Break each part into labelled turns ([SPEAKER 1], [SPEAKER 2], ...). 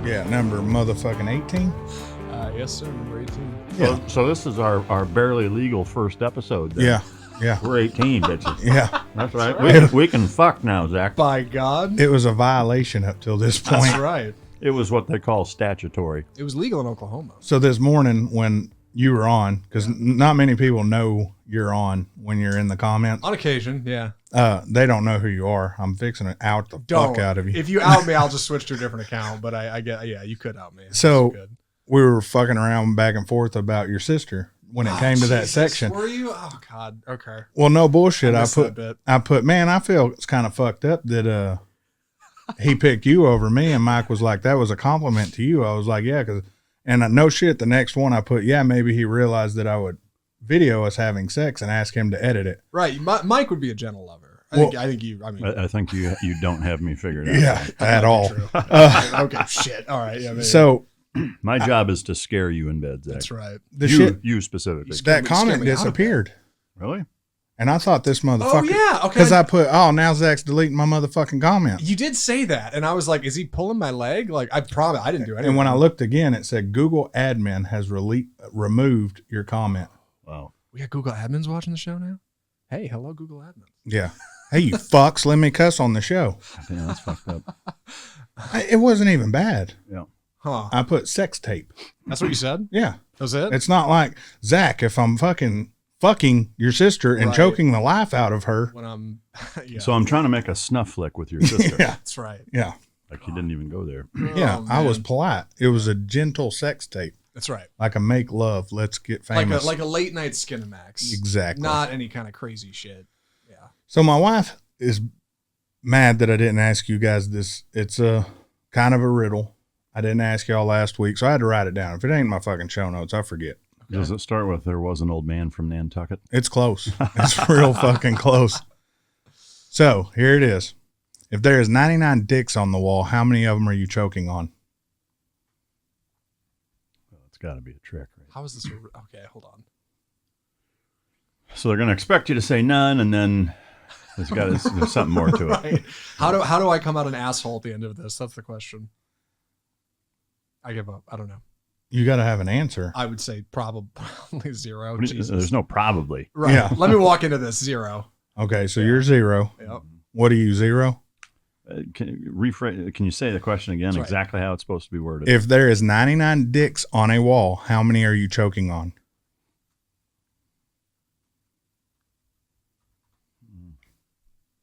[SPEAKER 1] Yeah, number motherfucking 18.
[SPEAKER 2] Yes, sir. Number 18.
[SPEAKER 1] Yeah.
[SPEAKER 3] So this is our barely legal first episode. Then.
[SPEAKER 1] Yeah.
[SPEAKER 3] We're 18, bitches.
[SPEAKER 1] Yeah.
[SPEAKER 3] That's right.
[SPEAKER 2] right.
[SPEAKER 3] We can fuck now, Zach.
[SPEAKER 2] By God.
[SPEAKER 1] It was a violation up till this point.
[SPEAKER 2] That's right.
[SPEAKER 3] It was what they call statutory.
[SPEAKER 2] It was legal in Oklahoma.
[SPEAKER 1] So this morning when you were on, because not many people know you're on when you're in the comments.
[SPEAKER 2] On occasion, yeah.
[SPEAKER 1] They don't know who you are. I'm fixing to out the fuck out of you.
[SPEAKER 2] If you out me, I'll just switch to a different account. But I get, yeah, you could out me.
[SPEAKER 1] So
[SPEAKER 2] That's good.
[SPEAKER 1] we were fucking around back and forth about your sister when it came to that
[SPEAKER 2] Jesus,
[SPEAKER 1] section.
[SPEAKER 2] Were you? Oh God. Okay.
[SPEAKER 1] Well, no bullshit.
[SPEAKER 2] I
[SPEAKER 1] I
[SPEAKER 2] missed that bit.
[SPEAKER 1] put, man, I feel it's kind of fucked up that he picked you over me. And Mike was like, that was a compliment to you. I was like, yeah, and no shit. The next one I put, yeah, maybe he realized that I would video us having sex and ask him to edit it.
[SPEAKER 2] Right. Mike would be a gentle lover. I think you. I mean,
[SPEAKER 3] I think you don't have me figured out.
[SPEAKER 1] Yeah, at all.
[SPEAKER 2] Okay. Shit. All right. Yeah. Maybe.
[SPEAKER 1] So
[SPEAKER 3] My job is to scare you in bed, Zach.
[SPEAKER 2] That's right.
[SPEAKER 3] You specifically.
[SPEAKER 1] that comment
[SPEAKER 2] scare me out of
[SPEAKER 1] disappeared.
[SPEAKER 3] Really?
[SPEAKER 1] And I thought this motherfucker.
[SPEAKER 2] Oh yeah. Okay.
[SPEAKER 1] Because I put, now Zach's deleting my motherfucking comment.
[SPEAKER 2] You did say that, and I was like, "Is he pulling my leg?" Like, I promise, I didn't do anything.
[SPEAKER 1] And when I looked again, it said Google admin has removed your comment.
[SPEAKER 3] Wow.
[SPEAKER 2] we got Google admins watching the show now. Hey, hello, Google admins.
[SPEAKER 1] Yeah. Hey, you fucks, let me cuss on the show.
[SPEAKER 3] Yeah, that's fucked up.
[SPEAKER 1] It wasn't even bad.
[SPEAKER 3] Yeah.
[SPEAKER 2] Huh?
[SPEAKER 1] I put sex tape.
[SPEAKER 2] That's what you said.
[SPEAKER 1] Yeah.
[SPEAKER 2] That was it.
[SPEAKER 1] It's not like, Zach, if I'm fucking your sister and
[SPEAKER 2] Right.
[SPEAKER 1] choking the life out of her.
[SPEAKER 2] When I'm, yeah.
[SPEAKER 3] So I'm trying to make a snuff flick with your sister.
[SPEAKER 1] Yeah.
[SPEAKER 2] That's right.
[SPEAKER 1] Yeah.
[SPEAKER 3] Like you didn't even go there.
[SPEAKER 1] Yeah.
[SPEAKER 2] Oh,
[SPEAKER 1] I was
[SPEAKER 2] man.
[SPEAKER 1] polite. It was a gentle sex tape.
[SPEAKER 2] That's right.
[SPEAKER 1] Like a make love, let's get famous.
[SPEAKER 2] Like a late night Skinamax.
[SPEAKER 1] Exactly.
[SPEAKER 2] Not any kind of crazy shit. Yeah.
[SPEAKER 1] So my wife is mad that I didn't ask you guys this. It's a kind of a riddle. I didn't ask y'all last week, so I had to write it down. If it ain't in my fucking show notes, I forget.
[SPEAKER 3] Does it start with there was an old man from Nantucket?
[SPEAKER 1] It's close. It's real fucking close. So here it is. If there is 99 dicks on the wall, how many of them are you choking on?
[SPEAKER 3] Well, it's got to be a trick, right?
[SPEAKER 2] How is this? Okay, hold on.
[SPEAKER 3] So they're going to expect you to say none, and then there's something more to it.
[SPEAKER 2] Right. How do I come out an asshole at the end of this? That's the question. I give up. I don't know.
[SPEAKER 1] You got to have an answer.
[SPEAKER 2] I would say probably zero. Jesus.
[SPEAKER 3] There's no probably.
[SPEAKER 2] Right.
[SPEAKER 1] Yeah.
[SPEAKER 2] Let me walk into this. Zero.
[SPEAKER 1] Okay, so you're zero.
[SPEAKER 2] Yep.
[SPEAKER 1] What are you, zero?
[SPEAKER 3] Can you say the question again?
[SPEAKER 2] That's right.
[SPEAKER 3] Exactly how it's supposed to be worded.
[SPEAKER 1] If there is 99 dicks on a wall, how many are you choking on?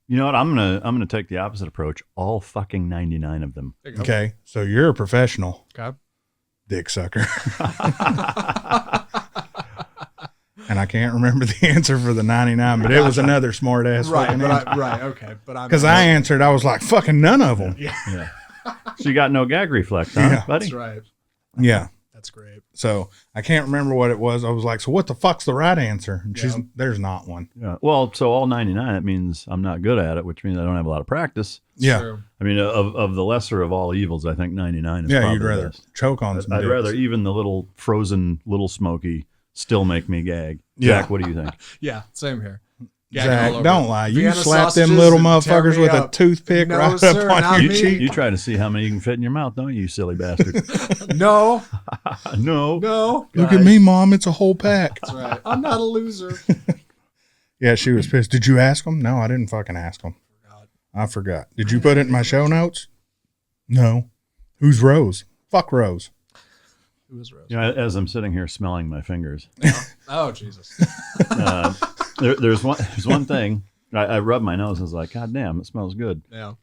[SPEAKER 3] You know what? I'm gonna take the opposite approach. All fucking 99 of them.
[SPEAKER 2] There you go.
[SPEAKER 1] Okay, so you're a professional
[SPEAKER 2] Okay.
[SPEAKER 1] dick sucker. And I can't remember the answer for the 99, but it was another smart ass
[SPEAKER 2] Right.
[SPEAKER 1] fucking
[SPEAKER 2] But
[SPEAKER 1] answer.
[SPEAKER 2] right. Okay. But I'm
[SPEAKER 1] Because I answered, I was like, fucking none of them.
[SPEAKER 2] Yeah.
[SPEAKER 3] Yeah. So you got no gag reflex, huh,
[SPEAKER 1] Yeah.
[SPEAKER 3] buddy?
[SPEAKER 2] That's right.
[SPEAKER 1] Yeah.
[SPEAKER 2] That's great.
[SPEAKER 1] So I can't remember what it was. I was like, so what the fuck's the right answer? And
[SPEAKER 2] Yeah.
[SPEAKER 1] there's not one.
[SPEAKER 3] Yeah. Well, so all 99, that means I'm not good at it, which means I don't have a lot of practice.
[SPEAKER 2] It's
[SPEAKER 1] Yeah.
[SPEAKER 2] true.
[SPEAKER 3] I mean, of the lesser of all evils, I think 99 is
[SPEAKER 1] Yeah,
[SPEAKER 3] probably
[SPEAKER 1] you'd
[SPEAKER 3] the
[SPEAKER 1] rather
[SPEAKER 3] best.
[SPEAKER 1] choke on some
[SPEAKER 3] I'd
[SPEAKER 1] dicks.
[SPEAKER 3] rather even the little frozen Little Smoky still make me gag.
[SPEAKER 1] Yeah.
[SPEAKER 3] Jack, what do you think?
[SPEAKER 2] Yeah. Same here. Gagging all
[SPEAKER 1] Zach,
[SPEAKER 2] over.
[SPEAKER 1] don't lie. You
[SPEAKER 2] Vienna
[SPEAKER 1] slap them
[SPEAKER 2] sausages
[SPEAKER 1] little
[SPEAKER 2] and tear
[SPEAKER 1] motherfuckers
[SPEAKER 2] me
[SPEAKER 1] with a
[SPEAKER 2] up.
[SPEAKER 1] toothpick
[SPEAKER 2] No,
[SPEAKER 1] right
[SPEAKER 2] sir,
[SPEAKER 1] up
[SPEAKER 2] not
[SPEAKER 1] on your
[SPEAKER 2] me.
[SPEAKER 1] cheek.
[SPEAKER 3] You try to see how many you can fit in your mouth, don't you, you silly bastard?
[SPEAKER 2] No.
[SPEAKER 3] No.
[SPEAKER 2] No.
[SPEAKER 1] Look at me, Mom. It's a whole pack.
[SPEAKER 2] That's right. I'm not a loser.
[SPEAKER 1] Yeah, she was pissed. Did you ask him? No, I didn't fucking ask him. I forgot. Did you put it in my show notes? No. Who's Rose? Fuck Rose.
[SPEAKER 2] Who is Rose?
[SPEAKER 3] You know, as I'm sitting here smelling my fingers,
[SPEAKER 2] Oh, Jesus.
[SPEAKER 3] there's one thing. I rubbed my nose and was like, God damn, it smells good.
[SPEAKER 2] Yeah.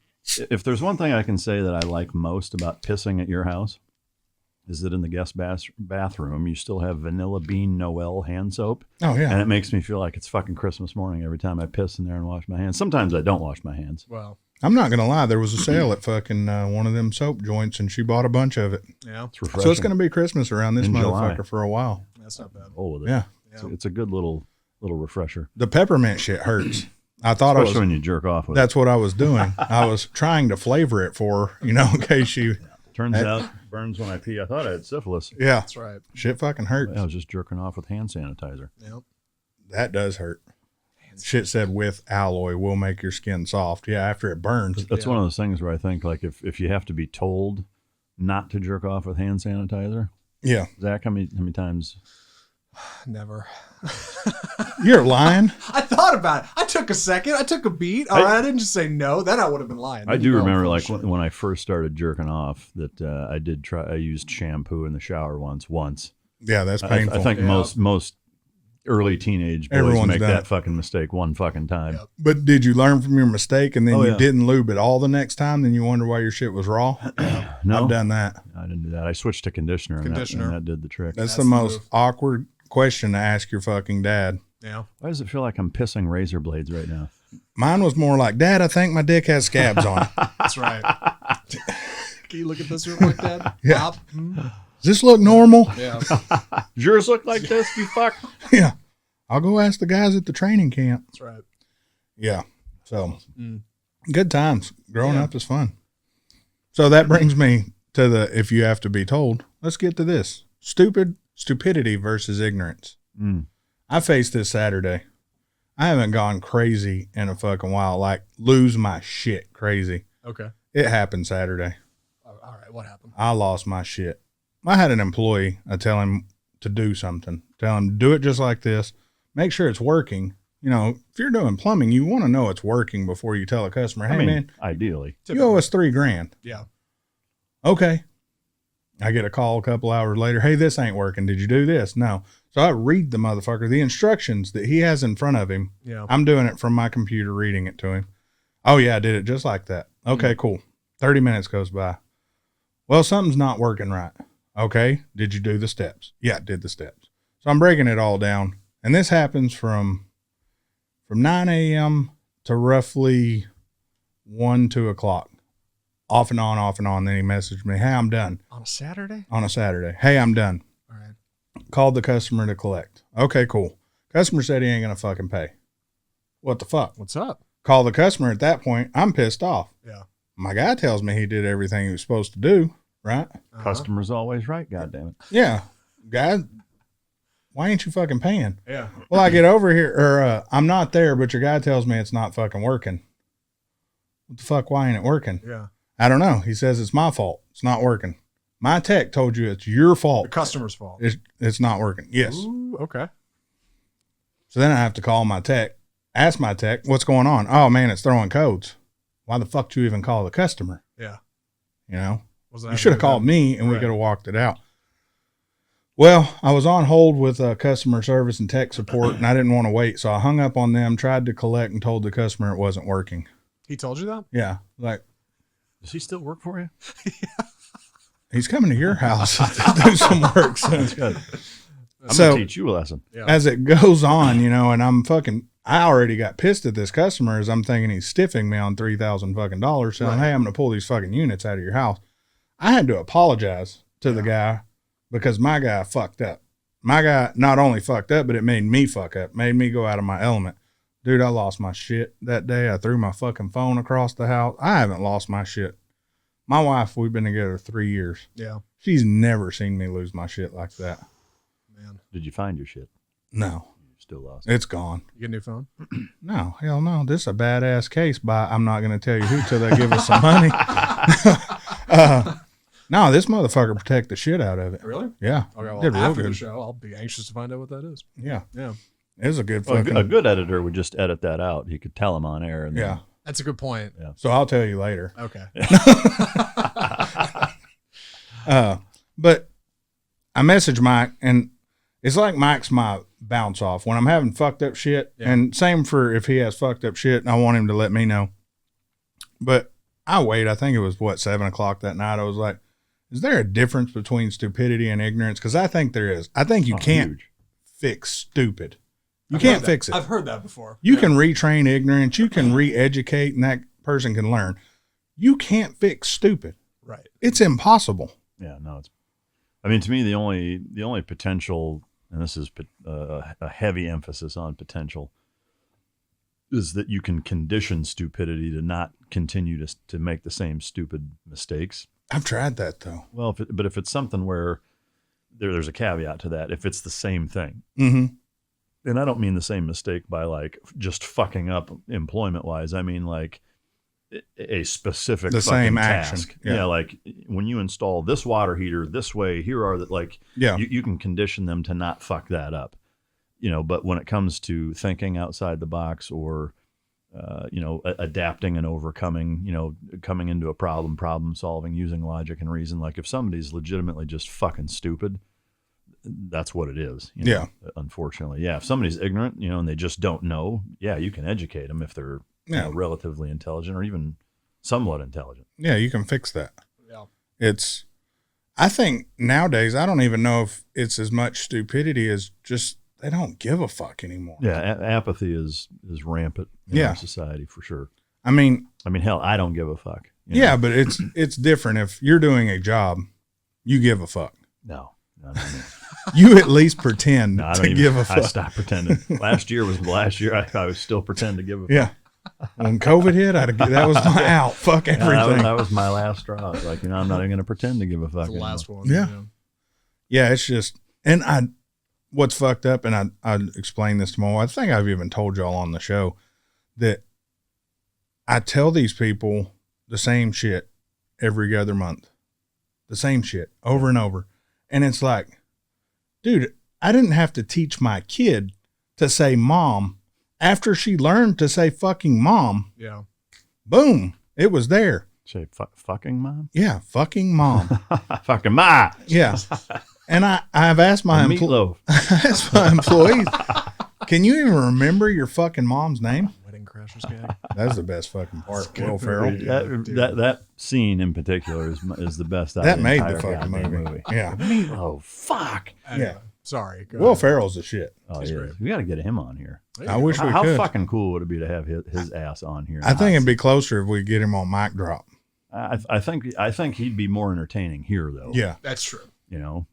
[SPEAKER 3] If there's one thing I can say that I like most about pissing at your house, is that in the guest bathroom, you still have Vanilla Bean Noel hand soap.
[SPEAKER 1] Oh, yeah.
[SPEAKER 3] And it makes me feel like it's fucking Christmas morning every time I piss in there and wash my hands. Sometimes I don't wash my hands.
[SPEAKER 2] Well,
[SPEAKER 1] I'm not going to lie. There was a sale at fucking one of them soap joints, and she bought a bunch of it.
[SPEAKER 2] yeah.
[SPEAKER 3] It's refreshing.
[SPEAKER 1] So it's going to be Christmas around this
[SPEAKER 3] In
[SPEAKER 1] motherfucker
[SPEAKER 3] July.
[SPEAKER 1] for a while.
[SPEAKER 2] That's not bad.
[SPEAKER 3] roll with it.
[SPEAKER 1] Yeah.
[SPEAKER 3] It's a good little refresher.
[SPEAKER 1] The peppermint shit hurts. I thought
[SPEAKER 3] Especially
[SPEAKER 1] I
[SPEAKER 3] when
[SPEAKER 1] was.
[SPEAKER 3] you jerk off with
[SPEAKER 1] That's what I was doing. I was trying to flavor it for her, in case she.
[SPEAKER 3] it. Turns out, burns when I pee. I thought I had syphilis.
[SPEAKER 1] Yeah.
[SPEAKER 2] That's right.
[SPEAKER 1] Shit fucking hurts.
[SPEAKER 3] I was just jerking off with hand sanitizer.
[SPEAKER 2] Yep.
[SPEAKER 1] That does hurt. Shit said with alloy will make your skin soft. Yeah, after it burns.
[SPEAKER 3] That's one of those things where I think, like, if you have to be told not to jerk off with hand sanitizer?
[SPEAKER 1] Yeah.
[SPEAKER 3] Zach, how many times?
[SPEAKER 2] Never.
[SPEAKER 1] You're lying.
[SPEAKER 2] I thought about it. I took a second. I took a beat. All right, I didn't just say no. Then I would have been lying.
[SPEAKER 3] I do remember, like when I first started jerking off, that I did try. I used shampoo in the shower once.
[SPEAKER 1] Yeah, that's painful.
[SPEAKER 3] I think most early teenage boys
[SPEAKER 1] Everyone's
[SPEAKER 3] make
[SPEAKER 1] done
[SPEAKER 3] that
[SPEAKER 1] it.
[SPEAKER 3] fucking mistake one fucking time.
[SPEAKER 2] Yep.
[SPEAKER 1] But did you learn from your mistake and then
[SPEAKER 3] Oh,
[SPEAKER 1] you
[SPEAKER 3] yeah.
[SPEAKER 1] didn't lube it all the next time? Then you wonder why your shit was raw?
[SPEAKER 3] No,
[SPEAKER 1] I've done that.
[SPEAKER 3] I didn't do that. I switched to conditioner, and that did the trick.
[SPEAKER 1] That's
[SPEAKER 2] That's
[SPEAKER 1] the
[SPEAKER 2] the
[SPEAKER 1] most
[SPEAKER 2] move.
[SPEAKER 1] awkward question to ask your fucking dad.
[SPEAKER 2] Yeah.
[SPEAKER 3] Why does it feel like I'm pissing razor blades right now?
[SPEAKER 1] Mine was more like, Dad, I think my dick has scabs on it.
[SPEAKER 2] That's right. Can you look at this real quick, Dad?
[SPEAKER 1] Yeah.
[SPEAKER 2] Pop.
[SPEAKER 1] Does this look normal?
[SPEAKER 2] Yeah.
[SPEAKER 3] Does yours look like this, you fuck?
[SPEAKER 1] Yeah. I'll go ask the guys at the training camp.
[SPEAKER 2] That's right.
[SPEAKER 1] Yeah. So
[SPEAKER 2] Mm.
[SPEAKER 1] good times. Growing
[SPEAKER 2] Yeah.
[SPEAKER 1] up is fun. So that brings me to the, if you have to be told, let's get to this. Stupidity versus ignorance.
[SPEAKER 3] Mm.
[SPEAKER 1] I faced this Saturday. I haven't gone crazy in a fucking while, like lose my shit crazy.
[SPEAKER 2] Okay.
[SPEAKER 1] It happened Saturday.
[SPEAKER 2] All right. What happened?
[SPEAKER 1] I lost my shit. I had an employee, I tell him to do something. Tell him, do it just like this. Make sure it's working. You know, if you're doing plumbing, you want to know it's working before you tell a customer, hey,
[SPEAKER 3] I mean,
[SPEAKER 1] man,
[SPEAKER 3] ideally.
[SPEAKER 1] you owe us $3,000.
[SPEAKER 2] Yeah.
[SPEAKER 1] Okay. I get a call a couple hours later. Hey, this ain't working. Did you do this? No. So I read the motherfucker, the instructions that he has in front of him.
[SPEAKER 2] Yeah.
[SPEAKER 1] I'm doing it from my computer, reading it to him. Oh, yeah, I did it just like that. Okay, cool. 30 minutes goes by. Well, something's not working right. Okay, did you do the steps? Yeah, I did the steps. So I'm breaking it all down. And this happens from 9 a.m. to roughly 1, 2 o'clock. Off and on, off and on. Then he messaged me, hey, I'm done.
[SPEAKER 2] On a Saturday?
[SPEAKER 1] On a Saturday. Hey, I'm done.
[SPEAKER 2] All right.
[SPEAKER 1] Called the customer to collect. Okay, cool. Customer said he ain't going to fucking pay. What the fuck?
[SPEAKER 2] What's up?
[SPEAKER 1] Call the customer at that point. I'm pissed off.
[SPEAKER 2] Yeah.
[SPEAKER 1] My guy tells me he did everything he was supposed to do, right?
[SPEAKER 2] Uh-huh.
[SPEAKER 3] Customer's always right, goddammit.
[SPEAKER 1] Yeah. Guy, why ain't you fucking paying?
[SPEAKER 2] Yeah.
[SPEAKER 1] Well, I get over here, or I'm not there, but your guy tells me it's not fucking working. What the fuck? Why ain't it working?
[SPEAKER 2] Yeah.
[SPEAKER 1] I don't know. He says it's my fault. It's not working. My tech told you it's your
[SPEAKER 2] The
[SPEAKER 1] fault.
[SPEAKER 2] customer's fault.
[SPEAKER 1] It's not working. Yes.
[SPEAKER 2] Ooh, okay.
[SPEAKER 1] So then I have to call my tech, ask my tech, what's going on? Oh man, it's throwing codes. Why the fuck do you even call the customer?
[SPEAKER 2] Yeah.
[SPEAKER 1] You know,
[SPEAKER 2] Wasn't
[SPEAKER 1] you should have called me and we
[SPEAKER 2] Right.
[SPEAKER 1] could have walked it out. Well, I was on hold with customer service and tech support and I didn't want to wait. So I hung up on them, tried to collect and told the customer it wasn't working.
[SPEAKER 2] He told you that?
[SPEAKER 1] Yeah. Like
[SPEAKER 3] Does he still work for you?
[SPEAKER 1] he's coming to your house to do some work. So,
[SPEAKER 3] That's good. I'm
[SPEAKER 1] So-
[SPEAKER 3] going to teach you a lesson.
[SPEAKER 2] Yeah.
[SPEAKER 1] as it goes on, you know, and I already got pissed at this customer as I'm thinking he's stiffing me on $3,000 fucking dollars, saying,
[SPEAKER 2] Right.
[SPEAKER 1] hey, I'm going to pull these fucking units out of your house. I had to apologize to the guy because my guy fucked up. My guy not only fucked up, but it made me fuck up, made me go out of my element. Dude, I lost my shit that day. I threw my fucking phone across the house. I haven't lost my shit. My wife, we've been together 3 years.
[SPEAKER 2] Yeah.
[SPEAKER 1] She's never seen me lose my shit like that.
[SPEAKER 2] Man.
[SPEAKER 3] Did you find your shit?
[SPEAKER 1] No,
[SPEAKER 3] You still lost it.
[SPEAKER 1] it's gone.
[SPEAKER 2] You get a new phone?
[SPEAKER 1] No, hell no. This is a badass case by, I'm not going to tell you who till they give us some money. No, this motherfucker protect the shit out of it.
[SPEAKER 2] Really?
[SPEAKER 1] Yeah.
[SPEAKER 2] Okay, well,
[SPEAKER 1] Did real
[SPEAKER 2] after the
[SPEAKER 1] good.
[SPEAKER 2] show, I'll be anxious to find out what that is.
[SPEAKER 1] Yeah.
[SPEAKER 2] Yeah.
[SPEAKER 1] It was a good
[SPEAKER 3] Well,
[SPEAKER 1] fucking,
[SPEAKER 3] a good editor would just edit that out. He could tell him on air. And then,
[SPEAKER 1] yeah.
[SPEAKER 2] That's a good point.
[SPEAKER 1] So I'll tell you later.
[SPEAKER 2] Okay.
[SPEAKER 1] But I message Mike and it's like Mike's my bounce off when I'm having fucked up shit.
[SPEAKER 2] Yeah.
[SPEAKER 1] And same for if he has fucked up shit and I want him to let me know. But I wait. I think it was 7:00 that night. I was like, is there a difference between stupidity and ignorance? Because I think there is. I think you
[SPEAKER 3] Oh,
[SPEAKER 1] can't
[SPEAKER 3] huge.
[SPEAKER 1] fix stupid. You
[SPEAKER 2] I've
[SPEAKER 1] can't
[SPEAKER 2] heard that.
[SPEAKER 1] fix it.
[SPEAKER 2] I've heard that before.
[SPEAKER 1] You
[SPEAKER 2] Yeah.
[SPEAKER 1] can retrain ignorance. You can re-educate and that person can learn. You can't fix stupid.
[SPEAKER 2] Right.
[SPEAKER 1] It's impossible.
[SPEAKER 3] Yeah, no, it's. I mean, to me, the only potential, and this is a heavy emphasis on potential, is that you can condition stupidity to not continue to make the same stupid mistakes.
[SPEAKER 1] I've tried that though.
[SPEAKER 3] Well, but if it's something where there's a caveat to that, if it's the same thing,
[SPEAKER 1] Mm-hmm.
[SPEAKER 3] and I don't mean the same mistake by like just fucking up employment wise. I mean like a specific
[SPEAKER 1] The
[SPEAKER 3] fucking
[SPEAKER 1] same action.
[SPEAKER 3] task.
[SPEAKER 1] Yeah.
[SPEAKER 3] Like when you install this water heater this way, here are the like.
[SPEAKER 1] Yeah.
[SPEAKER 3] You can condition them to not fuck that up. But when it comes to thinking outside the box or, adapting and overcoming, coming into a problem solving, using logic and reason. Like if somebody's legitimately just fucking stupid, that's what it is. Unfortunately. Yeah. If somebody's ignorant, and they just don't know, you can educate them if they're relatively intelligent or even somewhat intelligent.
[SPEAKER 1] Yeah, you can fix that.
[SPEAKER 2] Yeah.
[SPEAKER 1] I think nowadays, I don't even know if it's as much stupidity as just they don't give a fuck anymore.
[SPEAKER 3] Yeah, apathy is rampant in our society for sure.
[SPEAKER 1] I mean,
[SPEAKER 3] hell, I don't give a fuck.
[SPEAKER 1] But it's different. If you're doing a job, you give a fuck.
[SPEAKER 3] No.
[SPEAKER 1] You at least pretend to give a fuck.
[SPEAKER 3] I stopped pretending. Last year was the last year I was still pretending to give a fuck.
[SPEAKER 1] Yeah. When COVID hit, that was my out. Fuck everything.
[SPEAKER 3] That was my last straw. Like, I'm not even going to pretend to give a fuck.
[SPEAKER 2] The last one.
[SPEAKER 1] Yeah. Yeah, it's just, and what's fucked up, and I explained this to my wife. I think I've even told y'all on the show that I tell these people the same shit every other month. The same shit over and over. And it's like, dude, I didn't have to teach my kid to say mom after she learned to say fucking mom.
[SPEAKER 2] Yeah.
[SPEAKER 1] Boom. It was there.
[SPEAKER 3] Say fucking mom?
[SPEAKER 1] Yeah. Fucking mom.
[SPEAKER 3] Fucking ma.
[SPEAKER 1] Yeah. And I've asked my employees, can you even remember your fucking mom's name?
[SPEAKER 2] Wedding Crashers gang.
[SPEAKER 1] That's the best fucking part. Will Ferrell.
[SPEAKER 3] That scene in particular is the best.
[SPEAKER 1] That made the fucking movie. Yeah.
[SPEAKER 3] Oh fuck.
[SPEAKER 1] Yeah.
[SPEAKER 2] Sorry. Go
[SPEAKER 1] Will
[SPEAKER 2] ahead.
[SPEAKER 1] Ferrell's the shit.
[SPEAKER 3] Oh yeah. We got to get him on here.
[SPEAKER 1] I wish we
[SPEAKER 3] How
[SPEAKER 1] could.
[SPEAKER 3] fucking cool would it be to have his ass on here?
[SPEAKER 1] I think it'd be closer if we get him on mic drop.
[SPEAKER 3] I think he'd be more entertaining here though.
[SPEAKER 1] Yeah.
[SPEAKER 2] That's true.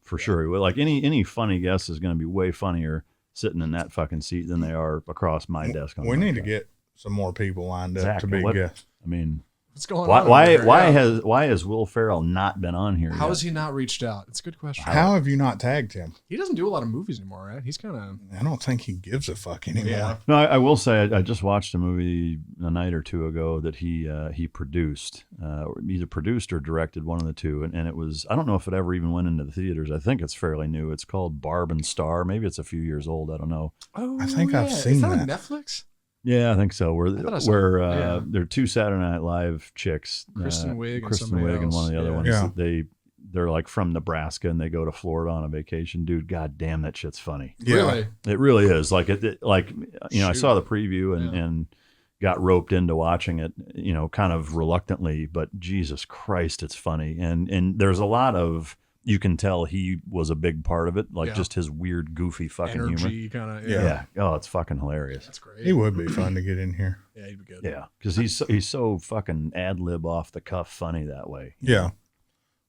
[SPEAKER 3] For sure. Like any funny guest is going to be way funnier sitting in that fucking seat than they are across my desk.
[SPEAKER 1] We need to get some more people lined up
[SPEAKER 3] Zach,
[SPEAKER 1] to be guests.
[SPEAKER 3] I mean,
[SPEAKER 2] what's going on?
[SPEAKER 3] Why has Will Ferrell not been on here?
[SPEAKER 2] How has he not reached out? It's a good question.
[SPEAKER 1] How have you not tagged him?
[SPEAKER 2] He doesn't do a lot of movies anymore, right? He's kind of.
[SPEAKER 1] I don't think he gives a fuck anymore.
[SPEAKER 2] Yeah.
[SPEAKER 3] No, I will say I just watched a movie a night or two ago that he produced, either produced or directed, one of the two, and it was, I don't know if it ever even went into the theaters. I think it's fairly new. It's called Barb and Star. Maybe it's a few years old. I don't know.
[SPEAKER 2] Oh,
[SPEAKER 1] I think I've seen
[SPEAKER 2] Is that
[SPEAKER 1] that.
[SPEAKER 2] on Netflix?
[SPEAKER 3] Yeah, I think so. Where
[SPEAKER 2] yeah.
[SPEAKER 3] They're two Saturday Night Live chicks,
[SPEAKER 2] Kristen Wiig
[SPEAKER 3] and one of the other ones.
[SPEAKER 1] Yeah.
[SPEAKER 3] They're like from Nebraska and they go to Florida on a vacation. Dude, god damn, that shit's funny.
[SPEAKER 1] Yeah.
[SPEAKER 2] Really?
[SPEAKER 3] It really is. Like I saw the preview and got roped into watching it, kind of reluctantly, but Jesus Christ, it's funny. And there's a lot of, you can tell he was a big part of it, like just his weird, goofy fucking
[SPEAKER 2] energy
[SPEAKER 3] humor.
[SPEAKER 2] kind of.
[SPEAKER 1] Yeah.
[SPEAKER 3] Oh, it's fucking hilarious.
[SPEAKER 2] That's great.
[SPEAKER 1] He would be fun to get in here.
[SPEAKER 2] Yeah, he'd be good.
[SPEAKER 3] Yeah, because he's so fucking ad lib off the cuff funny that way.
[SPEAKER 1] Yeah.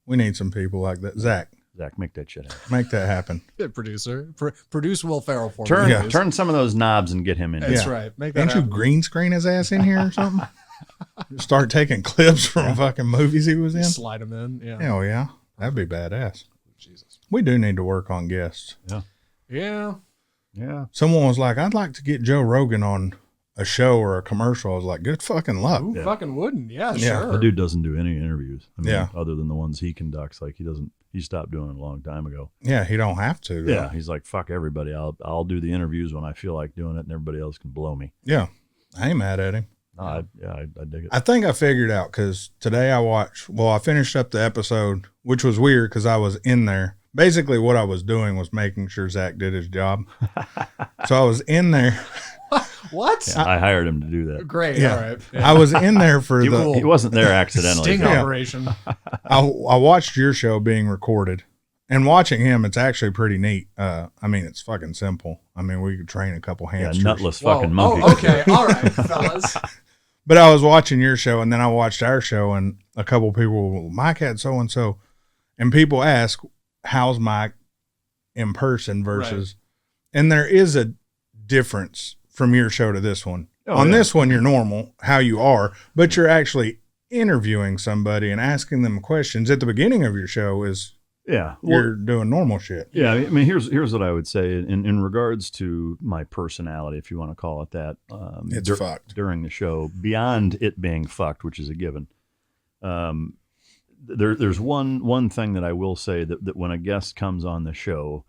[SPEAKER 1] We need some people like that. Zach,
[SPEAKER 3] make that shit happen.
[SPEAKER 1] make that happen.
[SPEAKER 2] Good producer. Produce Will Ferrell for
[SPEAKER 3] Turn
[SPEAKER 2] me.
[SPEAKER 3] turn some of those knobs and get him in.
[SPEAKER 2] That's
[SPEAKER 1] Yeah.
[SPEAKER 2] right. Make that
[SPEAKER 1] Can't you
[SPEAKER 2] happen.
[SPEAKER 1] green screen his ass in here or something? Start taking clips from fucking movies he was in?
[SPEAKER 2] Slide him in. Yeah.
[SPEAKER 1] Hell yeah. That'd be badass.
[SPEAKER 2] Jesus.
[SPEAKER 1] We do need to work on guests.
[SPEAKER 2] Yeah.
[SPEAKER 1] Someone was like, I'd like to get Joe Rogan on a show or a commercial. I was like, good fucking luck.
[SPEAKER 2] Who fucking wouldn't? Yeah,
[SPEAKER 1] Yeah.
[SPEAKER 2] sure.
[SPEAKER 3] The dude doesn't do any interviews. I mean,
[SPEAKER 1] Yeah.
[SPEAKER 3] other than the ones he conducts. Like he stopped doing it a long time ago.
[SPEAKER 1] Yeah, he don't have to. though.
[SPEAKER 3] Yeah, he's like, fuck everybody. I'll do the interviews when I feel like doing it, and everybody else can blow me.
[SPEAKER 1] Yeah. I ain't mad at him.
[SPEAKER 3] I dig it.
[SPEAKER 1] I think I figured out because today I finished up the episode, which was weird because I was in there. Basically, what I was doing was making sure Zach did his job. So I was in there.
[SPEAKER 2] What?
[SPEAKER 3] Yeah, I hired him to do that.
[SPEAKER 2] Great.
[SPEAKER 1] Yeah.
[SPEAKER 2] All right.
[SPEAKER 1] I was in there for
[SPEAKER 3] He wasn't there accidentally.
[SPEAKER 2] Sting
[SPEAKER 1] Yeah.
[SPEAKER 2] operation.
[SPEAKER 1] I watched your show being recorded, and watching him, it's actually pretty neat. I mean, it's fucking simple. I mean, we could train a couple
[SPEAKER 3] Yeah,
[SPEAKER 1] hamsters.
[SPEAKER 3] nutless
[SPEAKER 2] Whoa.
[SPEAKER 3] fucking monkey.
[SPEAKER 2] Oh, okay. All right, fellas.
[SPEAKER 1] But I was watching your show, and then I watched our show, and a couple people, Mike had so and so, and people ask, "How's Mike in person versus?" And there is a difference from your show to this one. On this one, you're normal, how you are, but you're actually interviewing somebody and asking them questions. At the beginning of your show is
[SPEAKER 3] Yeah. Well,
[SPEAKER 1] you're doing normal shit.
[SPEAKER 3] yeah. I mean, here's what I would say in regards to my personality, if you want to call it that.
[SPEAKER 1] It's fucked.
[SPEAKER 3] During the show, beyond it being fucked, which is a given. There's one thing that I will say that when a guest comes on the show,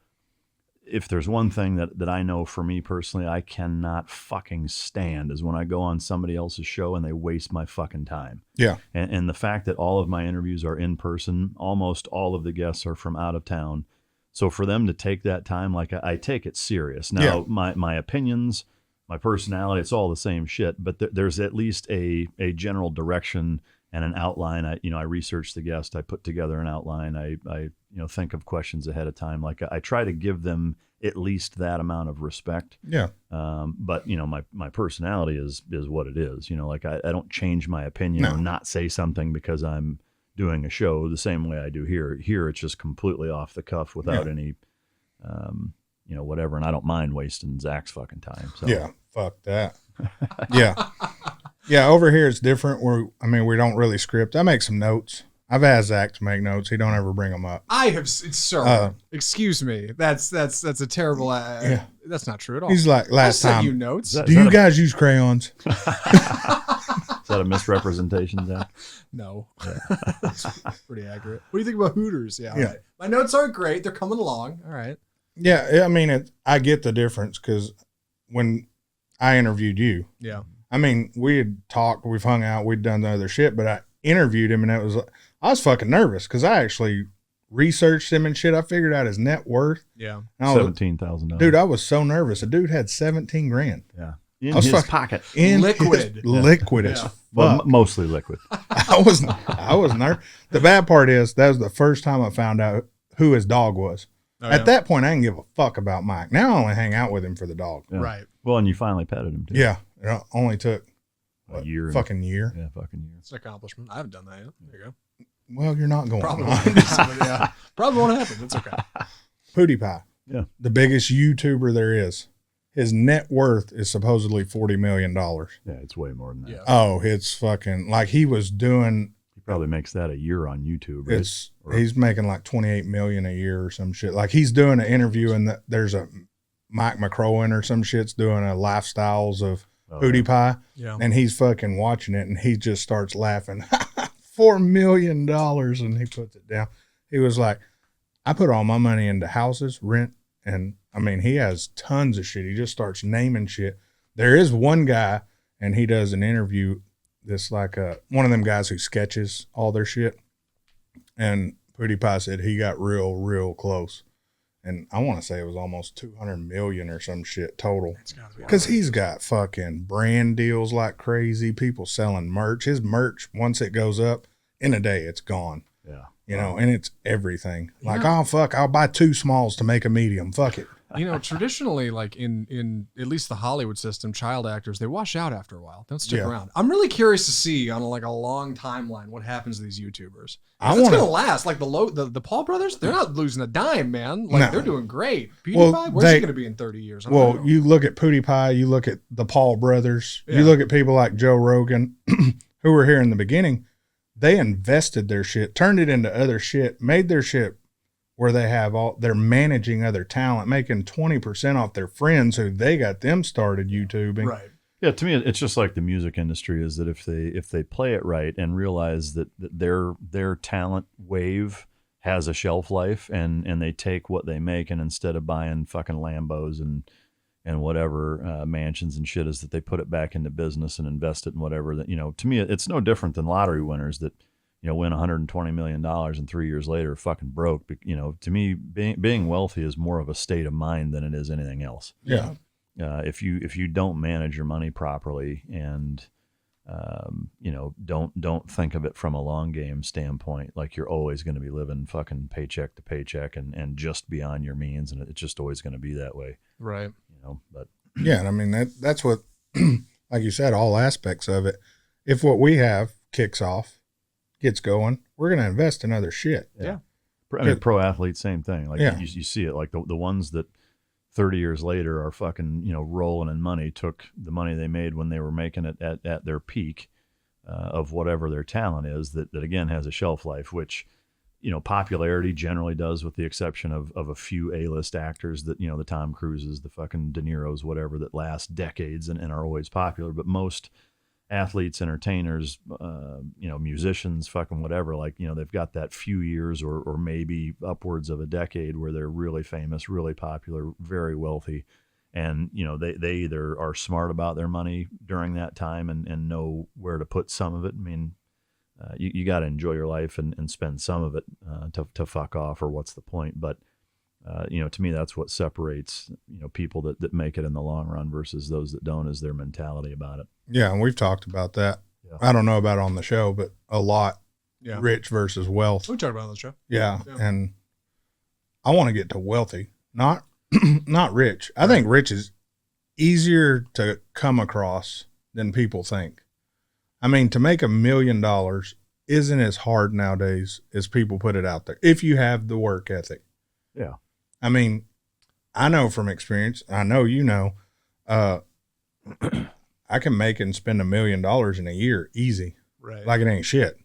[SPEAKER 3] if there's one thing that I know for me personally, I cannot fucking stand is when I go on somebody else's show and they waste my fucking time.
[SPEAKER 1] Yeah.
[SPEAKER 3] And the fact that all of my interviews are in person, almost all of the guests are from out of town. So for them to take that time, like I take it serious. Now, my opinions, my personality, it's all the same shit, but there's at least a general direction and an outline. I research the guest. I put together an outline. I think of questions ahead of time. Like I try to give them at least that amount of respect.
[SPEAKER 1] Yeah.
[SPEAKER 3] But my personality is what it is. Like I don't change my opinion or not say something because I'm doing a show the same way I do here. Here it's just completely off the cuff without any, whatever. And I don't mind wasting Zach's fucking time. So.
[SPEAKER 1] Yeah. Fuck that. Yeah. Yeah, over here it's different. We don't really script. I make some notes. I've asked Zach to make notes. He don't ever bring them up.
[SPEAKER 2] I have, sir. Excuse me. That's a terrible. That's not true at all.
[SPEAKER 1] He's like last
[SPEAKER 2] I'll
[SPEAKER 1] time.
[SPEAKER 2] send you notes.
[SPEAKER 1] Do you guys use crayons?
[SPEAKER 3] Is that a misrepresentation, Zach?
[SPEAKER 2] No. That's pretty accurate. What do you think about Hooters? Yeah.
[SPEAKER 1] Yeah.
[SPEAKER 2] Right. My notes aren't great. They're coming along. All right.
[SPEAKER 1] Yeah, I mean, I get the difference because when I interviewed you,
[SPEAKER 2] yeah.
[SPEAKER 1] I mean, we had talked, we've hung out, we'd done the other shit, but I interviewed him and I was fucking nervous because I actually researched him and shit. I figured out his net worth.
[SPEAKER 2] Yeah.
[SPEAKER 3] $17,000.
[SPEAKER 1] Dude, I was so nervous. A dude had 17 grand.
[SPEAKER 3] Yeah. In his pocket.
[SPEAKER 1] In
[SPEAKER 2] liquid.
[SPEAKER 1] Liquid as fuck.
[SPEAKER 3] Well, mostly liquid.
[SPEAKER 1] I was nervous. The bad part is that was the first time I found out who his dog was.
[SPEAKER 2] Oh,
[SPEAKER 1] At that point, I didn't give a fuck about Mike. Now I only hang out with him for the dog.
[SPEAKER 3] Yeah.
[SPEAKER 2] Right.
[SPEAKER 3] Well, and you finally petted him, too.
[SPEAKER 1] Yeah. It only took
[SPEAKER 3] a year.
[SPEAKER 1] Fucking year.
[SPEAKER 3] Yeah, fucking year.
[SPEAKER 2] It's an accomplishment. I haven't done that yet. There you go.
[SPEAKER 1] Well, you're not going
[SPEAKER 2] Probably
[SPEAKER 1] to.
[SPEAKER 2] won't happen. Yeah. Probably won't happen. It's okay.
[SPEAKER 1] PewDiePie.
[SPEAKER 3] Yeah.
[SPEAKER 1] The biggest YouTuber there is. His net worth is supposedly $40 million.
[SPEAKER 3] Yeah, it's way more than that.
[SPEAKER 2] Yeah.
[SPEAKER 1] Oh, it's fucking like he was doing.
[SPEAKER 3] He probably makes that a year on YouTube, right?
[SPEAKER 1] He's making like 28 million a year or some shit. Like he's doing an interview and there's a Mike McCrowan or some shit's doing a lifestyles of PewDiePie.
[SPEAKER 2] Yeah.
[SPEAKER 1] And he's fucking watching it and he just starts laughing. $4 million. And he puts it down. He was like, I put all my money into houses, rent, and I mean, he has tons of shit. He just starts naming shit. There is one guy, and he does an interview. This like one of them guys who sketches all their shit. And PewDiePie said he got real close. And I want to say it was almost 200 million or some shit total. Because he's got fucking brand deals like crazy. People selling merch. His merch, once it goes up, in a day, it's gone.
[SPEAKER 3] Yeah.
[SPEAKER 1] You know, and it's everything. Like, oh, fuck, I'll buy 2 smalls to make a medium. Fuck it.
[SPEAKER 2] You know, traditionally, like in at least the Hollywood system, child actors, they wash out after a while. Don't stick around. I'm really curious to see on a long timeline what happens to these YouTubers. It's gonna last. Like the Paul brothers, they're not losing a dime, man. Like they're doing great. PewDiePie, where's he gonna be in 30 years?
[SPEAKER 1] You look at PewDiePie, you look at the Paul brothers, you look at people like Joe Rogan, who were here in the beginning. They invested their shit, turned it into other shit, made their shit where they're managing other talent, making 20% off their friends who they got them started YouTubing.
[SPEAKER 2] Right.
[SPEAKER 3] Yeah, to me, it's just like the music industry is that if they play it right and realize that their talent wave has a shelf life and they take what they make and instead of buying fucking Lambos and whatever mansions and shit is that they put it back into business and invest it in whatever that, to me, it's no different than lottery winners that, win $120 million and 3 years later fucking broke. To me, being wealthy is more of a state of mind than it is anything else.
[SPEAKER 1] Yeah.
[SPEAKER 3] If you don't manage your money properly and, don't think of it from a long game standpoint, like you're always going to be living fucking paycheck to paycheck and just beyond your means. And it's just always going to be that way.
[SPEAKER 2] Right.
[SPEAKER 3] But
[SPEAKER 1] yeah. And I mean, that's what, like you said, all aspects of it. If what we have kicks off, gets going, we're going to invest in other shit.
[SPEAKER 2] Yeah.
[SPEAKER 3] I mean, pro athletes, same thing. Like you see it, like the ones that 30 years later are fucking, rolling in money, took the money they made when they were making it at their peak of whatever their talent is that again has a shelf life, which popularity generally does, with the exception of a few A-list actors that, the Tom Cruises, the fucking De Niros, whatever, that last decades and are always popular. But most athletes, entertainers, musicians, fucking whatever, like, they've got that few years or maybe upwards of a decade where they're really famous, really popular, very wealthy. And, they either are smart about their money during that time and know where to put some of it. I mean, you got to enjoy your life and spend some of it to fuck off, or what's the point? But, to me, that's what separates, people that make it in the long run versus those that don't, is their mentality about it.
[SPEAKER 1] Yeah, and we've talked about that.
[SPEAKER 3] Yeah.
[SPEAKER 1] I don't know about on the show, but a lot.
[SPEAKER 2] Yeah.
[SPEAKER 1] Rich versus wealth.
[SPEAKER 2] We talked about it on the show.
[SPEAKER 1] Yeah, and I want to get to wealthy, not not rich. I think rich is easier to come across than people think. I mean, to make $1 million isn't as hard nowadays as people put it out there, if you have the work ethic.
[SPEAKER 3] Yeah.
[SPEAKER 1] I mean, I know from experience, I know I can make and spend $1 million in a year easy.
[SPEAKER 2] Right.
[SPEAKER 1] Like it ain't shit.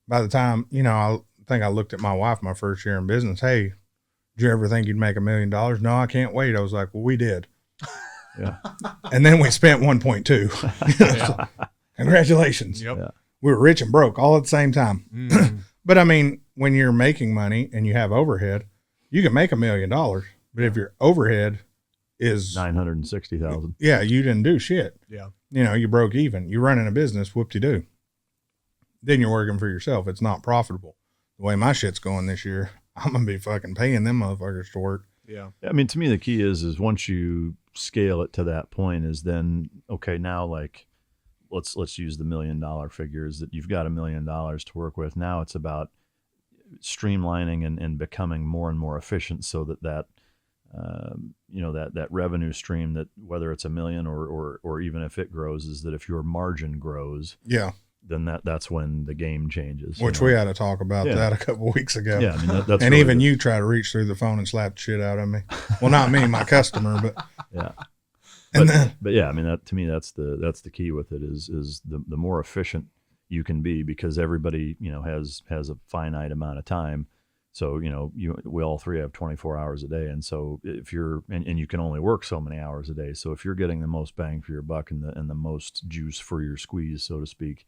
[SPEAKER 1] By the time, I think I looked at my wife my first year in business. Hey, did you ever think you'd make $1 million? No, I can't wait. I was like, well, we did.
[SPEAKER 3] Yeah.
[SPEAKER 1] And then we spent 1.2. So, congratulations.
[SPEAKER 2] Yep.
[SPEAKER 3] Yeah.
[SPEAKER 1] We were rich and broke all at the same time.
[SPEAKER 2] Mm.
[SPEAKER 1] But I mean, when you're making money and you have overhead, you can make $1 million. But if your overhead is
[SPEAKER 3] $960,000.
[SPEAKER 1] yeah, you didn't do shit.
[SPEAKER 2] Yeah.
[SPEAKER 1] You broke even. You're running a business, whoop-de-doo. Then you're working for yourself. It's not profitable. The way my shit's going this year, I'm going to be fucking paying them motherfuckers to work.
[SPEAKER 2] Yeah.
[SPEAKER 3] I mean, to me, the key is once you scale it to that point, is then, okay, now, like, let's use the $1 million figures, that you've got $1 million to work with. Now it's about streamlining and becoming more and more efficient, so that revenue stream, that whether it's $1 million or even if it grows, is that if your margin grows,
[SPEAKER 1] Yeah.
[SPEAKER 3] then that's when the game changes.
[SPEAKER 1] Which we had to talk about that a couple of weeks ago.
[SPEAKER 3] Yeah, I mean, that's
[SPEAKER 1] and
[SPEAKER 3] really
[SPEAKER 1] even you try to reach through the phone and slap the shit out of me. Well, not me, my customer, but
[SPEAKER 3] yeah.
[SPEAKER 1] And
[SPEAKER 3] But yeah, I mean, that to me, that's the key with it, is the more efficient you can be, because everybody, has a finite amount of time. So, we all three have 24 hours a day. And so if you're, and you can only work so many hours a day. So if you're getting the most bang for your buck and the most juice for your squeeze, so to speak,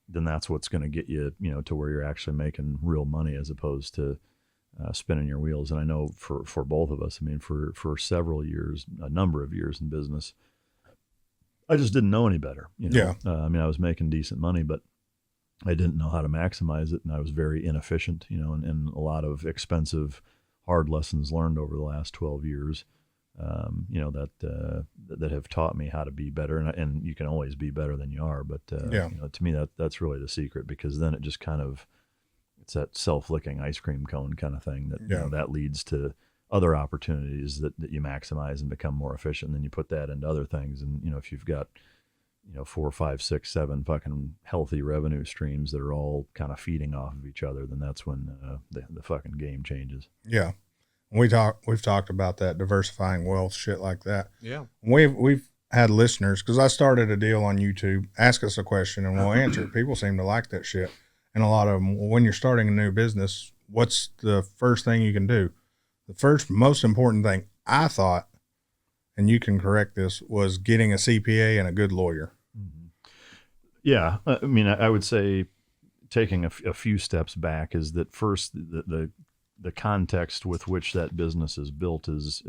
[SPEAKER 3] then that's what's going to get you, to where you're actually making real money, as opposed to spinning your wheels. And I know for both of us, I mean, for several years, a number of years in business, I just didn't know any better.
[SPEAKER 1] Yeah.
[SPEAKER 3] I mean, I was making decent money, but I didn't know how to maximize it, and I was very inefficient, and a lot of expensive, hard lessons learned over the last 12 years, that have taught me how to be better. And you can always be better than you are, but to me, that's really the secret, because then it just kind of, it's that self-licking ice cream cone kind of thing that, that leads to other opportunities that you maximize and become more efficient. And then you put that into other things. And, if you've got, 4, 5, 6, 7 fucking healthy revenue streams that are all kind of feeding off of each other, then that's when the fucking game changes.
[SPEAKER 1] Yeah. We've talked about that, diversifying wealth, shit like that.
[SPEAKER 2] Yeah.
[SPEAKER 1] We've had listeners, because I started a deal on YouTube, ask us a question and we'll answer it. People seem to like that shit. And a lot of them, when you're starting a new business, what's the first thing you can do? The first most important thing I thought, and you can correct this, was getting a CPA and a good lawyer.
[SPEAKER 3] Mm-hmm. Yeah. I mean, I would say, taking a few steps back, is that first, the context with which that business is built is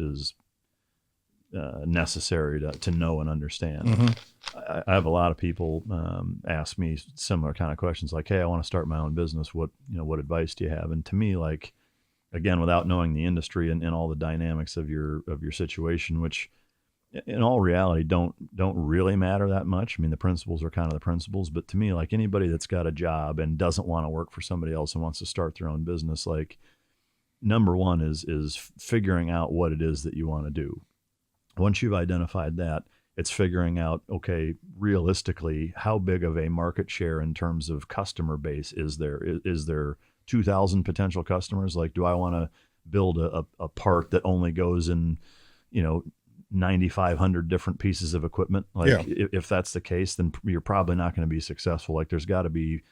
[SPEAKER 3] necessary to know and understand.
[SPEAKER 1] Mm-hmm.
[SPEAKER 3] I have a lot of people ask me similar kind of questions, like, hey, I want to start my own business. What advice do you have? And to me, like, again, without knowing the industry and all the dynamics of your situation, which in all reality don't really matter that much. I mean, the principles are kind of the principles, but to me, like, anybody that's got a job and doesn't want to work for somebody else and wants to start their own business, like, number one is figuring out what it is that you want to do. Once you've identified that, it's figuring out, okay, realistically, how big of a market share in terms of customer base is there? Is there 2,000 potential customers? Like, do I want to build a part that only goes in, 9,500 different pieces of equipment? Like, if that's the case, then you're probably not going to be successful. Like, there's got to be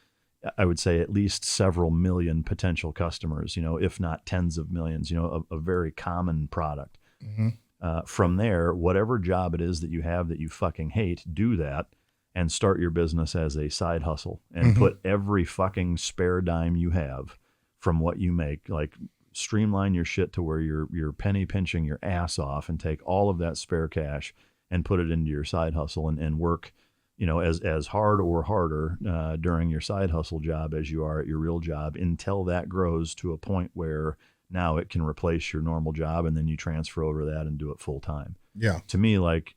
[SPEAKER 3] I would say at least several million potential customers, if not tens of millions, a very common product.
[SPEAKER 1] Mm-hmm.
[SPEAKER 3] From there, whatever job it is that you have that you fucking hate, do that and start your business as a side hustle and put every fucking spare dime you have from what you make, like streamline your shit to where you're penny pinching your ass off and take all of that spare cash and put it into your side hustle and work, as hard or harder during your side hustle job as you are at your real job until that grows to a point where now it can replace your normal job and then you transfer over that and do it full time.
[SPEAKER 1] Yeah.
[SPEAKER 3] To me, like,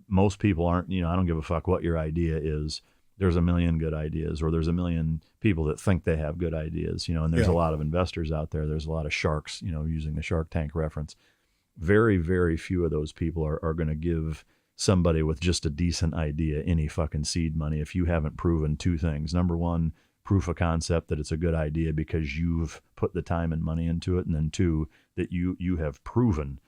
[SPEAKER 3] most people aren't, I don't give a fuck what your idea is. There's a million good ideas, or there's a million people that think they have good ideas, and there's a lot of investors out there. There's a lot of sharks, using the Shark Tank reference. Very, very few of those people are going to give somebody with just a decent idea any fucking seed money if you haven't proven two things. Number one, proof of concept that it's a good idea because you've put the time and money into it. And then two, that you have proven,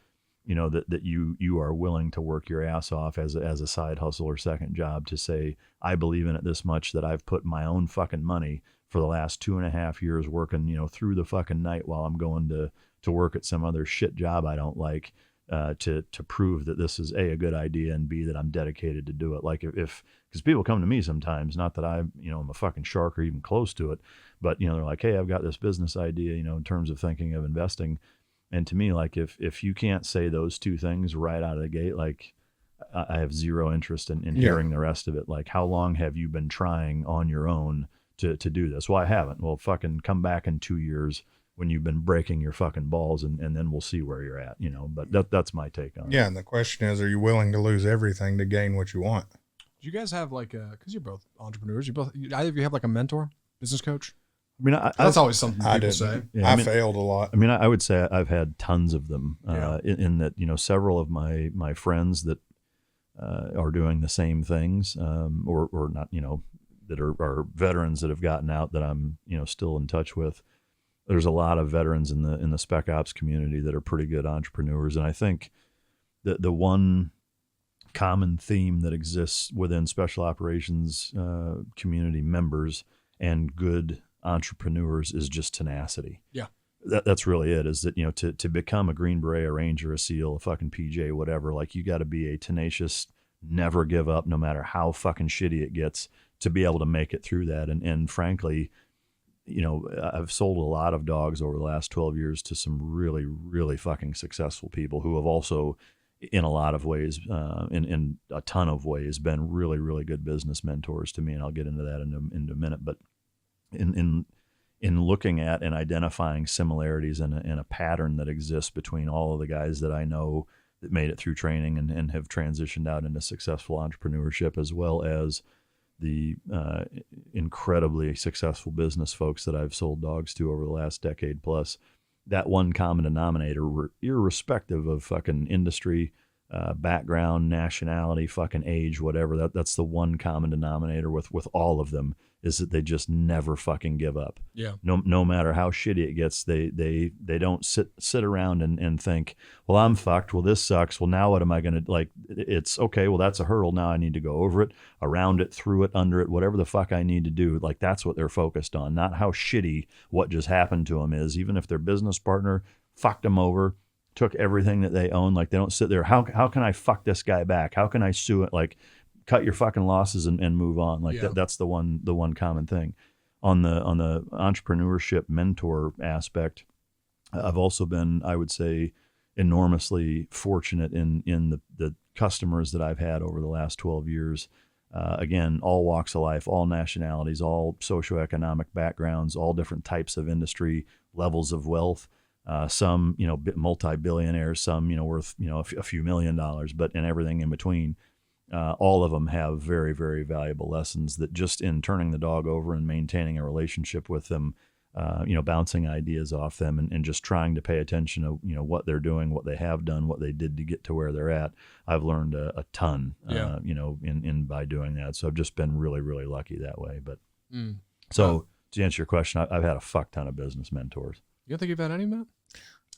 [SPEAKER 3] that you are willing to work your ass off as a side hustle or second job to say, I believe in it this much that I've put my own fucking money for the last 2.5 years working, through the fucking night while I'm going to work at some other shit job I don't like, to prove that this is a good idea, and B, that I'm dedicated to do it. Like because people come to me sometimes, not that I'm a fucking shark or even close to it, but they're like, hey, I've got this business idea, in terms of thinking of investing. And to me, like if you can't say those two things right out of the gate, like I have zero interest in hearing the rest of it. Like, how long have you been trying on your own to do this? Well, I haven't. Well, fucking come back in 2 years when you've been breaking your fucking balls, and then we'll see where you're at, but that's my take on it.
[SPEAKER 1] Yeah. And the question is, are you willing to lose everything to gain what you want?
[SPEAKER 2] Do you guys have like because you're both entrepreneurs, either of you have like a mentor, business coach?
[SPEAKER 3] I mean,
[SPEAKER 2] that's always something people say.
[SPEAKER 1] Yeah, I failed a lot.
[SPEAKER 3] I mean, I would say I've had tons of them, in that, several of my friends that are doing the same things, or not, that are veterans that have gotten out that I'm, still in touch with. There's a lot of veterans in the spec ops community that are pretty good entrepreneurs. And I think that the one common theme that exists within special operations community members and good entrepreneurs is just tenacity.
[SPEAKER 2] Yeah.
[SPEAKER 3] That's really it, is that, to become a Green Beret, a Ranger, a SEAL, a fucking PJ, whatever, like you got to be a tenacious, never give up, no matter how fucking shitty it gets, to be able to make it through that. And frankly, I've sold a lot of dogs over the last 12 years to some really, really fucking successful people who have also, in a lot of ways, in a ton of ways, been really, really good business mentors to me. And I'll get into that in a minute. But in looking at and identifying similarities and a pattern that exists between all of the guys that I know that made it through training and have transitioned out into successful entrepreneurship, as well as the incredibly successful business folks that I've sold dogs to over the last decade plus, that one common denominator, irrespective of fucking industry, background, nationality, fucking age, whatever, that's the one common denominator with all of them, is that they just never fucking give up.
[SPEAKER 2] Yeah.
[SPEAKER 3] No matter how shitty it gets, they don't sit around and think, well, I'm fucked. Well, this sucks. Well, now what am I going to, like, it's okay. Well, that's a hurdle. Now I need to go over it, around it, through it, under it, whatever the fuck I need to do. Like, that's what they're focused on, not how shitty what just happened to them is. Even if their business partner fucked them over, took everything that they own, like, they don't sit there. How can I fuck this guy back? How can I sue it? Like, cut your fucking losses and move on. Like, that's the one common thing. On the entrepreneurship mentor aspect, I've also been, I would say, enormously fortunate in the customers that I've had over the last 12 years. Again, all walks of life, all nationalities, all socioeconomic backgrounds, all different types of industry, levels of wealth. Some, multi-billionaires, some, worth, a few $1 million, but and everything in between. All of them have very, very valuable lessons that just in turning the dog over and maintaining a relationship with them, bouncing ideas off them and just trying to pay attention to, what they're doing, what they have done, what they did to get to where they're at. I've learned a ton, in by doing that. So I've just been really, really lucky that way. But to answer your question, I've had a fuck ton of business mentors.
[SPEAKER 2] You don't think you've had any, Matt?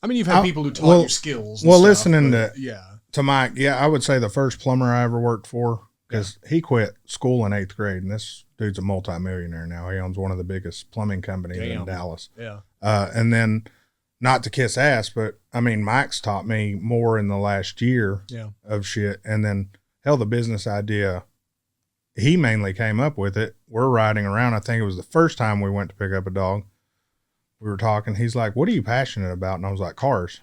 [SPEAKER 2] I mean, you've had people who taught you skills.
[SPEAKER 1] Listening to Mike, I would say the first plumber I ever worked for, because he quit school in 8th grade, and this dude's a multimillionaire now. He owns one of the biggest plumbing companies in Dallas.
[SPEAKER 2] Yeah.
[SPEAKER 1] And then, not to kiss ass, but I mean, Mike's taught me more in the last year of shit. And then, hell, the business idea, he mainly came up with it. We're riding around. I think it was the first time we went to pick up a dog. We were talking. He's like, "What are you passionate about?" And I was like, "Cars.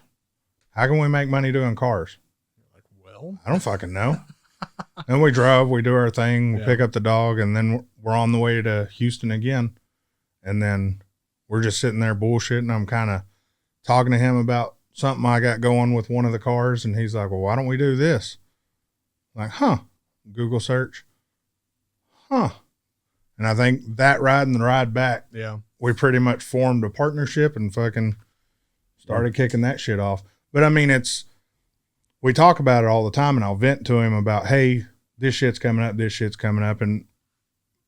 [SPEAKER 1] How can we make money doing cars?"
[SPEAKER 2] Like, well,
[SPEAKER 1] I don't fucking know. And we drove, we do our thing, we pick up the dog, and then we're on the way to Houston again. And then we're just sitting there bullshitting. I'm kind of talking to him about something I got going with one of the cars. And he's like, "Well, why don't we do this?" I'm like, huh. Google search. Huh. And I think that ride and the ride back, we pretty much formed a partnership and fucking started kicking that shit off. But I mean, we talk about it all the time, and I'll vent to him about, hey, this shit's coming up. And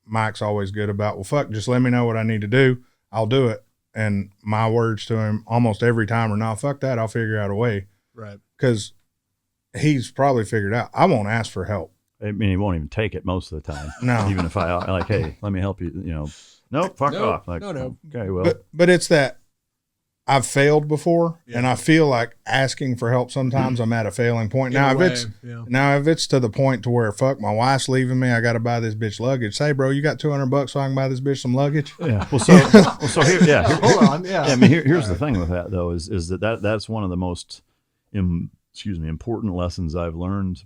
[SPEAKER 1] Mike's always good about, well, fuck, just let me know what I need to do. I'll do it. And my words to him almost every time are, no, fuck that. I'll figure out a way.
[SPEAKER 2] Right.
[SPEAKER 1] Because he's probably figured out, I won't ask for help.
[SPEAKER 3] I mean, he won't even take it most of the time.
[SPEAKER 1] No.
[SPEAKER 3] Even if I like, hey, let me help you, nope, fuck off. Like,
[SPEAKER 2] no.
[SPEAKER 3] Okay, well.
[SPEAKER 1] But it's that I've failed before, and I feel like asking for help sometimes I'm at a failing point. Now if it's to the point to where, fuck, my wife's leaving me, I got to buy this bitch luggage. Say, bro, you got $200 so I can buy this bitch some luggage?
[SPEAKER 3] Yeah. Well, so here,
[SPEAKER 2] hold on. Yeah.
[SPEAKER 3] I mean, here's the thing with that though, is that's one of the most, important lessons I've learned,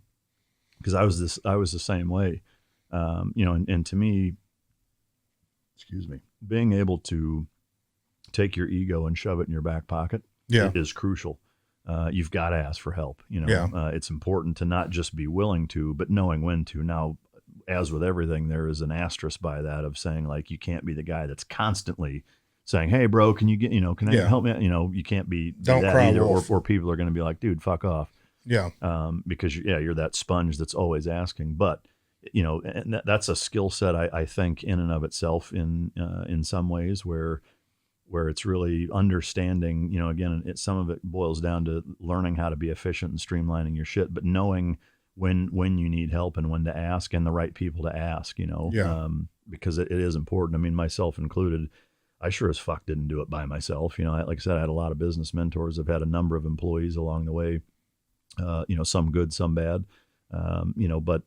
[SPEAKER 3] because I was the same way, and to me, being able to take your ego and shove it in your back pocket is crucial. You've got to ask for help. It's important to not just be willing to, but knowing when to. Now, as with everything, there is an asterisk by that of saying, like, you can't be the guy that's constantly saying, hey, bro, can you get, can I help me? You can't be
[SPEAKER 1] Don't
[SPEAKER 3] that
[SPEAKER 1] cry
[SPEAKER 3] either,
[SPEAKER 1] wolf.
[SPEAKER 3] or people are going to be like, dude, fuck off.
[SPEAKER 1] Yeah.
[SPEAKER 3] Because you're that sponge that's always asking. But, and that's a skill set, I think, in and of itself in some ways where it's really understanding, again, some of it boils down to learning how to be efficient and streamlining your shit, but knowing when you need help and when to ask and the right people to ask, because it is important. I mean, myself included, I sure as fuck didn't do it by myself. Like I said, I had a lot of business mentors. I've had a number of employees along the way, some good, some bad, but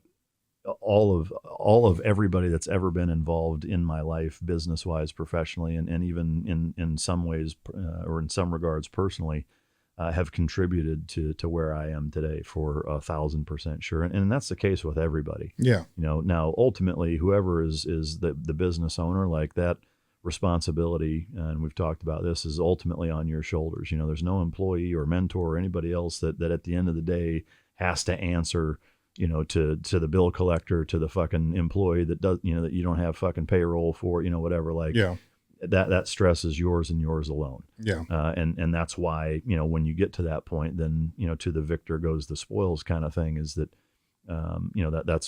[SPEAKER 3] all of everybody that's ever been involved in my life, business wise, professionally, and even in some ways, or in some regards personally, have contributed to where I am today for 1,000% sure. And that's the case with everybody.
[SPEAKER 1] Yeah.
[SPEAKER 3] Now ultimately, whoever is the business owner, like, that responsibility, and we've talked about this, is ultimately on your shoulders. There's no employee or mentor or anybody else that at the end of the day has to answer, to the bill collector, to the fucking employee that does, that you don't have fucking payroll for, whatever, like, that stress is yours and yours alone.
[SPEAKER 1] Yeah.
[SPEAKER 3] And that's why, when you get to that point, then, to the victor goes the spoils kind of thing, is that,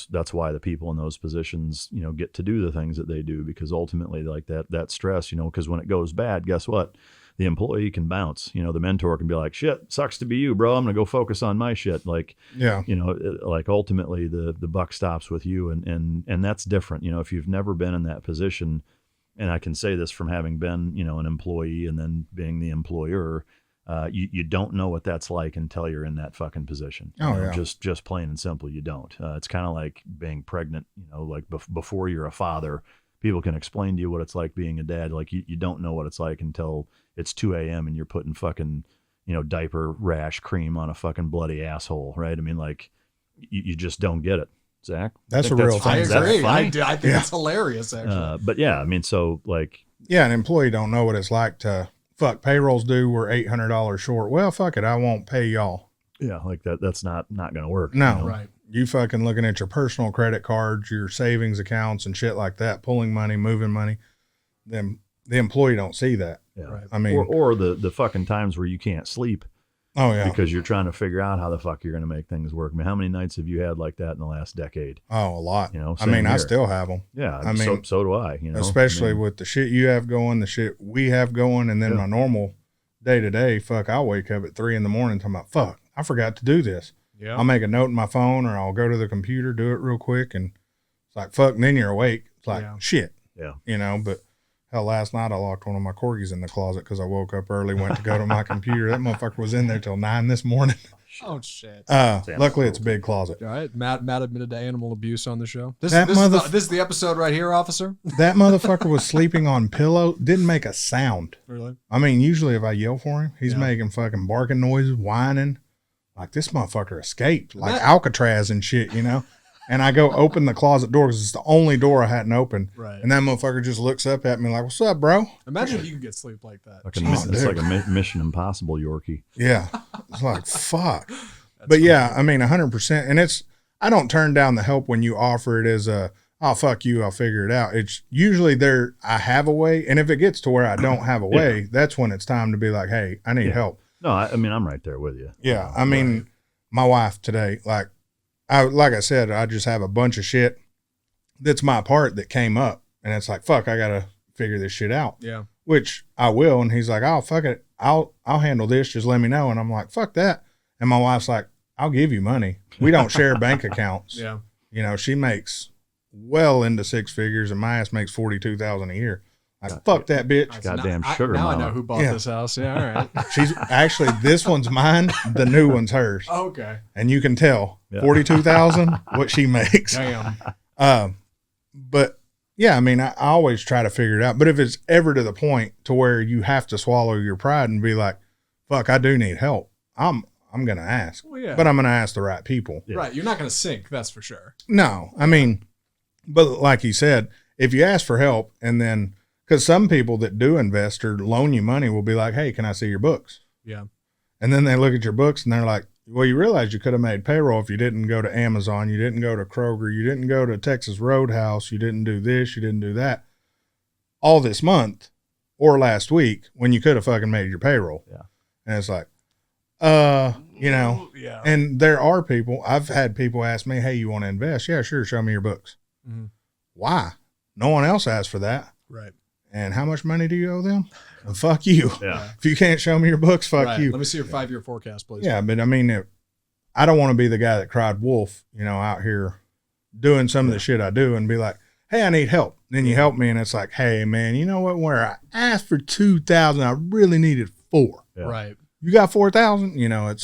[SPEAKER 3] that's why the people in those positions, get to do the things that they do, because ultimately, like, that stress, because when it goes bad, guess what? The employee can bounce. The mentor can be like, shit, sucks to be you, bro. I'm going to go focus on my shit. Like, like, ultimately the buck stops with you. And that's different. If you've never been in that position, and I can say this from having been, an employee and then being the employer, you don't know what that's like until you're in that fucking position. Just plain and simple, you don't. It's kind of like being pregnant, like before you're a father. People can explain to you what it's like being a dad. Like, you don't know what it's like until it's 2 a.m. and you're putting fucking, diaper rash cream on a fucking bloody asshole, right? I mean, like, you just don't get it. Zach?
[SPEAKER 1] That's a real thing.
[SPEAKER 2] I agree. I think it's hilarious, actually.
[SPEAKER 3] But yeah, I mean, so, like...
[SPEAKER 1] Yeah, an employee don't know what it's like to, fuck, payroll's due, we're $800 short. Well, fuck it, I won't pay y'all.
[SPEAKER 3] Yeah, like, that's not going to work.
[SPEAKER 1] No.
[SPEAKER 2] Right.
[SPEAKER 1] You fucking looking at your personal credit cards, your savings accounts and shit like that, pulling money, moving money. Then the employee don't see that.
[SPEAKER 3] Yeah.
[SPEAKER 2] Right.
[SPEAKER 1] I mean,
[SPEAKER 3] or the fucking times where you can't sleep.
[SPEAKER 1] Oh yeah.
[SPEAKER 3] Because you're trying to figure out how the fuck you're going to make things work. I mean, how many nights have you had like that in the last decade?
[SPEAKER 1] Oh, a lot.
[SPEAKER 3] I mean,
[SPEAKER 1] I still have them.
[SPEAKER 3] Yeah. I mean, so do I,
[SPEAKER 1] especially with the shit you have going, the shit we have going. And then my normal day to day, fuck, I'll wake up at 3 a.m. talking about, fuck, I forgot to do this.
[SPEAKER 2] Yeah.
[SPEAKER 1] I'll make a note in my phone or I'll go to the computer, do it real quick. And it's like, fuck. And then you're awake. It's like, shit.
[SPEAKER 3] Yeah.
[SPEAKER 1] You know, but hell, last night I locked one of my corgis in the closet because I woke up early, went to go to my computer. That motherfucker was in there till 9 this morning.
[SPEAKER 2] Oh shit!
[SPEAKER 1] Luckily, it's a big closet.
[SPEAKER 2] All right, Matt admitted to animal abuse on the show. This is the episode right here, officer.
[SPEAKER 1] That motherfucker was sleeping on pillow. Didn't make a sound.
[SPEAKER 2] Really?
[SPEAKER 1] I mean, usually if I yell for him, he's making fucking barking noises, whining. Like this motherfucker escaped, like Alcatraz and shit, you know. And I go open the closet door because it's the only door I hadn't opened.
[SPEAKER 2] Right.
[SPEAKER 1] And that motherfucker just looks up at me like, "What's up, bro?"
[SPEAKER 2] Imagine if you could get sleep like that.
[SPEAKER 3] It's like a Mission Impossible Yorkie.
[SPEAKER 1] Yeah. It's like, fuck. But yeah, I mean, 100%. And I don't turn down the help when you offer it as oh, fuck you, I'll figure it out. It's usually I have a way. And if it gets to where I don't have a way, that's when it's time to be like, hey, I need help.
[SPEAKER 3] No, I mean, I'm right there with you.
[SPEAKER 1] Yeah. I mean, my wife today, like I said, I just have a bunch of shit that's my part that came up. And it's like, fuck, I got to figure this shit out.
[SPEAKER 2] Yeah.
[SPEAKER 1] Which I will. And he's like, oh, fuck it. I'll handle this. Just let me know. And I'm like, fuck that. And my wife's like, I'll give you money. We don't share bank accounts.
[SPEAKER 2] Yeah.
[SPEAKER 1] You know, she makes well into 6 figures and my ass makes $42,000 a year. Like, fuck that bitch.
[SPEAKER 3] Goddamn sugar mama.
[SPEAKER 2] Now I know who bought this house. Yeah, all right.
[SPEAKER 1] She's actually, this one's mine. The new one's hers.
[SPEAKER 2] Okay.
[SPEAKER 1] And you can tell 42,000 what she makes.
[SPEAKER 2] Damn.
[SPEAKER 1] But yeah, I mean, I always try to figure it out. But if it's ever to the point to where you have to swallow your pride and be like, fuck, I do need help. I'm going to ask, but I'm going to ask the right people.
[SPEAKER 2] Yeah. Right. You're not going to sink. That's for sure.
[SPEAKER 1] No, I mean, but like you said, if you ask for help and then, because some people that do invest or loan you money will be like, hey, can I see your books?
[SPEAKER 2] Yeah.
[SPEAKER 1] And then they look at your books and they're like, well, you realize you could have made payroll if you didn't go to Amazon. You didn't go to Kroger. You didn't go to Texas Roadhouse. You didn't do this. You didn't do that all this month or last week when you could have fucking made your payroll.
[SPEAKER 3] Yeah.
[SPEAKER 1] And it's like, you know, and there are people, I've had people ask me, hey, you want to invest? Yeah, sure. Show me your books. Mm-hmm. Why? No one else asked for that.
[SPEAKER 2] Right.
[SPEAKER 1] And how much money do you owe them? Well, fuck you.
[SPEAKER 3] Yeah.
[SPEAKER 1] If you can't show me your books, fuck you.
[SPEAKER 2] Let me see your 5-year forecast, please.
[SPEAKER 1] Yeah. But I mean, I don't want to be the guy that cried wolf, you know, out here doing some of the shit I do and be like, hey, I need help. Then you help me. And it's like, hey man, you know what? Where I asked for 2,000, I really needed 4.
[SPEAKER 3] Yeah.
[SPEAKER 2] Right.
[SPEAKER 1] You got 4,000, you know,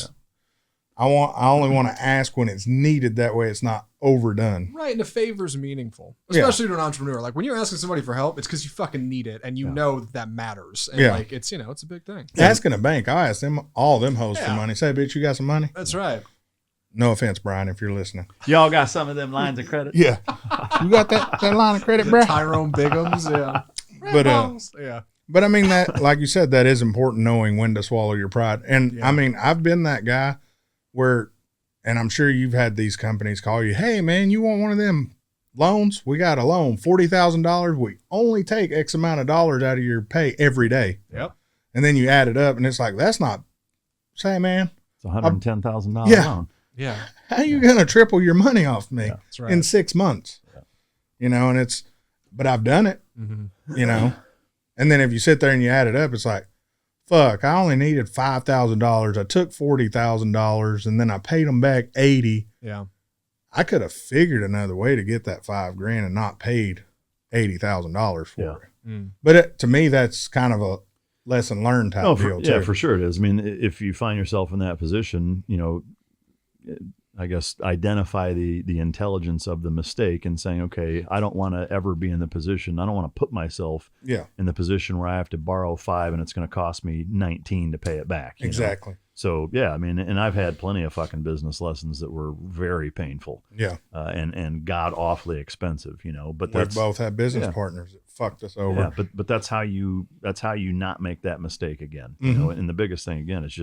[SPEAKER 1] I only want to ask when it's needed. That way it's not overdone.
[SPEAKER 2] Right. And a favor's meaningful, especially to an entrepreneur. Like when you're asking somebody for help, it's because you fucking need it and you know that matters. And like, it's, you know, it's a big thing.
[SPEAKER 1] Asking a bank, I ask them, all them hoes for money. Say, bitch, you got some money?
[SPEAKER 2] That's right.
[SPEAKER 1] No offense, Brian, if you're listening.
[SPEAKER 3] Y'all got some of them lines of credit?
[SPEAKER 1] Yeah. You got that line of credit, bro?
[SPEAKER 2] Tyrone Biggums, yeah.
[SPEAKER 1] But I mean that, like you said, that is important, knowing when to swallow your pride. And I mean, I've been that guy where, and I'm sure you've had these companies call you, hey man, you want one of them loans? We got a loan, $40,000. We only take X amount of dollars out of your pay every day.
[SPEAKER 2] Yep.
[SPEAKER 1] And then you add it up and it's like, that's not, say man.
[SPEAKER 3] It's $110,000 loan.
[SPEAKER 2] Yeah.
[SPEAKER 1] How are you going to triple your money off me
[SPEAKER 2] right.
[SPEAKER 1] in 6 months? Yeah. You know, and but I've done it, you know, and then if you sit there and you add it up, it's like, fuck, I only needed $5,000. I took $40,000 and then I paid them back 80.
[SPEAKER 2] Yeah.
[SPEAKER 1] I could have figured another way to get that $5,000 and not paid $80,000 for it. Mm. But to me, that's kind of a lesson learned type deal too.
[SPEAKER 3] Yeah, for sure it is. I mean, if you find yourself in that position, you know, I guess identify the intelligence of the mistake and saying, okay, I don't want to ever be in the position. I don't want to put myself in the position where I have to borrow 5 and it's going to cost me 19 to pay it back.
[SPEAKER 1] Exactly.
[SPEAKER 3] Know? So yeah, I mean, and I've had plenty of fucking business lessons that were very painful.
[SPEAKER 1] Yeah.
[SPEAKER 3] And god awfully expensive, you know, but
[SPEAKER 1] we both had business partners that fucked us over.
[SPEAKER 3] Yeah. But that's how you not make that mistake again, you know? And the biggest thing again is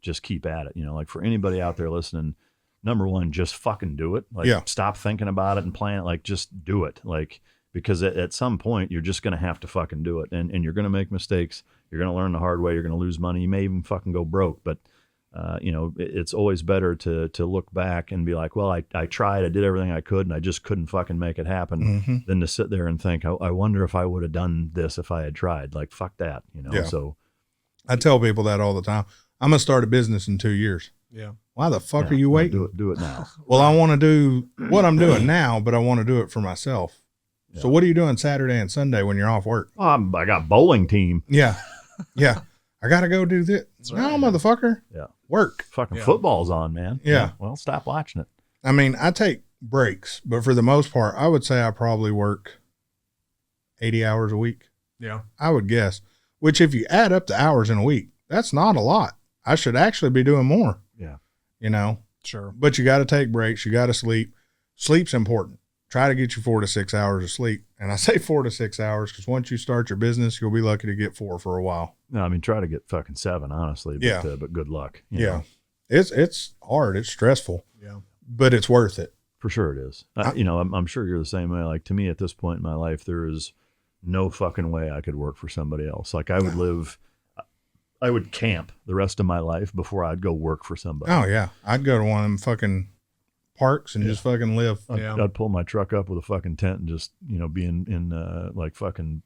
[SPEAKER 3] just keep at it. You know, like for anybody out there listening, number one, just fucking do it. Like stop thinking about it and plan it. Like just do it. Like, because at some point you're just going to have to fucking do it. And you're going to make mistakes. You're going to learn the hard way. You're going to lose money. You may even fucking go broke, but you know, it's always better to look back and be like, well, I tried, I did everything I could and I just couldn't fucking make it happen than to sit there and think, I wonder if I would have done this if I had tried. Like, fuck that, you know? So
[SPEAKER 1] I tell people that all the time. I'm going to start a business in 2 years.
[SPEAKER 2] Yeah.
[SPEAKER 1] Why the fuck are you waiting?
[SPEAKER 3] Do it now.
[SPEAKER 1] Well, I want to do what I'm doing now, but I want to do it for myself. Yeah. So what are you doing Saturday and Sunday when you're off work?
[SPEAKER 3] I got bowling team.
[SPEAKER 1] Yeah. Yeah. I got to go do this. Right. No, motherfucker.
[SPEAKER 3] Yeah.
[SPEAKER 1] Work.
[SPEAKER 3] Fucking football's on, man.
[SPEAKER 1] Yeah.
[SPEAKER 3] Well, stop watching it.
[SPEAKER 1] I mean, I take breaks, but for the most part, I would say I probably work 80 hours a week.
[SPEAKER 2] Yeah.
[SPEAKER 1] I would guess, which if you add up the hours in a week, that's not a lot. I should actually be doing more.
[SPEAKER 3] Yeah.
[SPEAKER 1] You know?
[SPEAKER 2] Sure.
[SPEAKER 1] But you got to take breaks. You got to sleep. Sleep's important. Try to get you 4 to 6 hours of sleep. And I say 4 to 6 hours because once you start your business, you'll be lucky to get 4 for a while.
[SPEAKER 3] No, I mean, try to get fucking 7, honestly. But, but good luck. You know?
[SPEAKER 1] It's hard. It's stressful.
[SPEAKER 2] Yeah.
[SPEAKER 1] But it's worth it.
[SPEAKER 3] For sure it is. I'm sure you're the same way. Like, to me, at this point in my life, there is no fucking way I could work for somebody else. Like, I would camp the rest of my life before I'd go work for somebody.
[SPEAKER 1] Oh, yeah. I'd go to one of them fucking parks and just fucking live.
[SPEAKER 3] I'd pull my truck up with a fucking tent and just, be in like fucking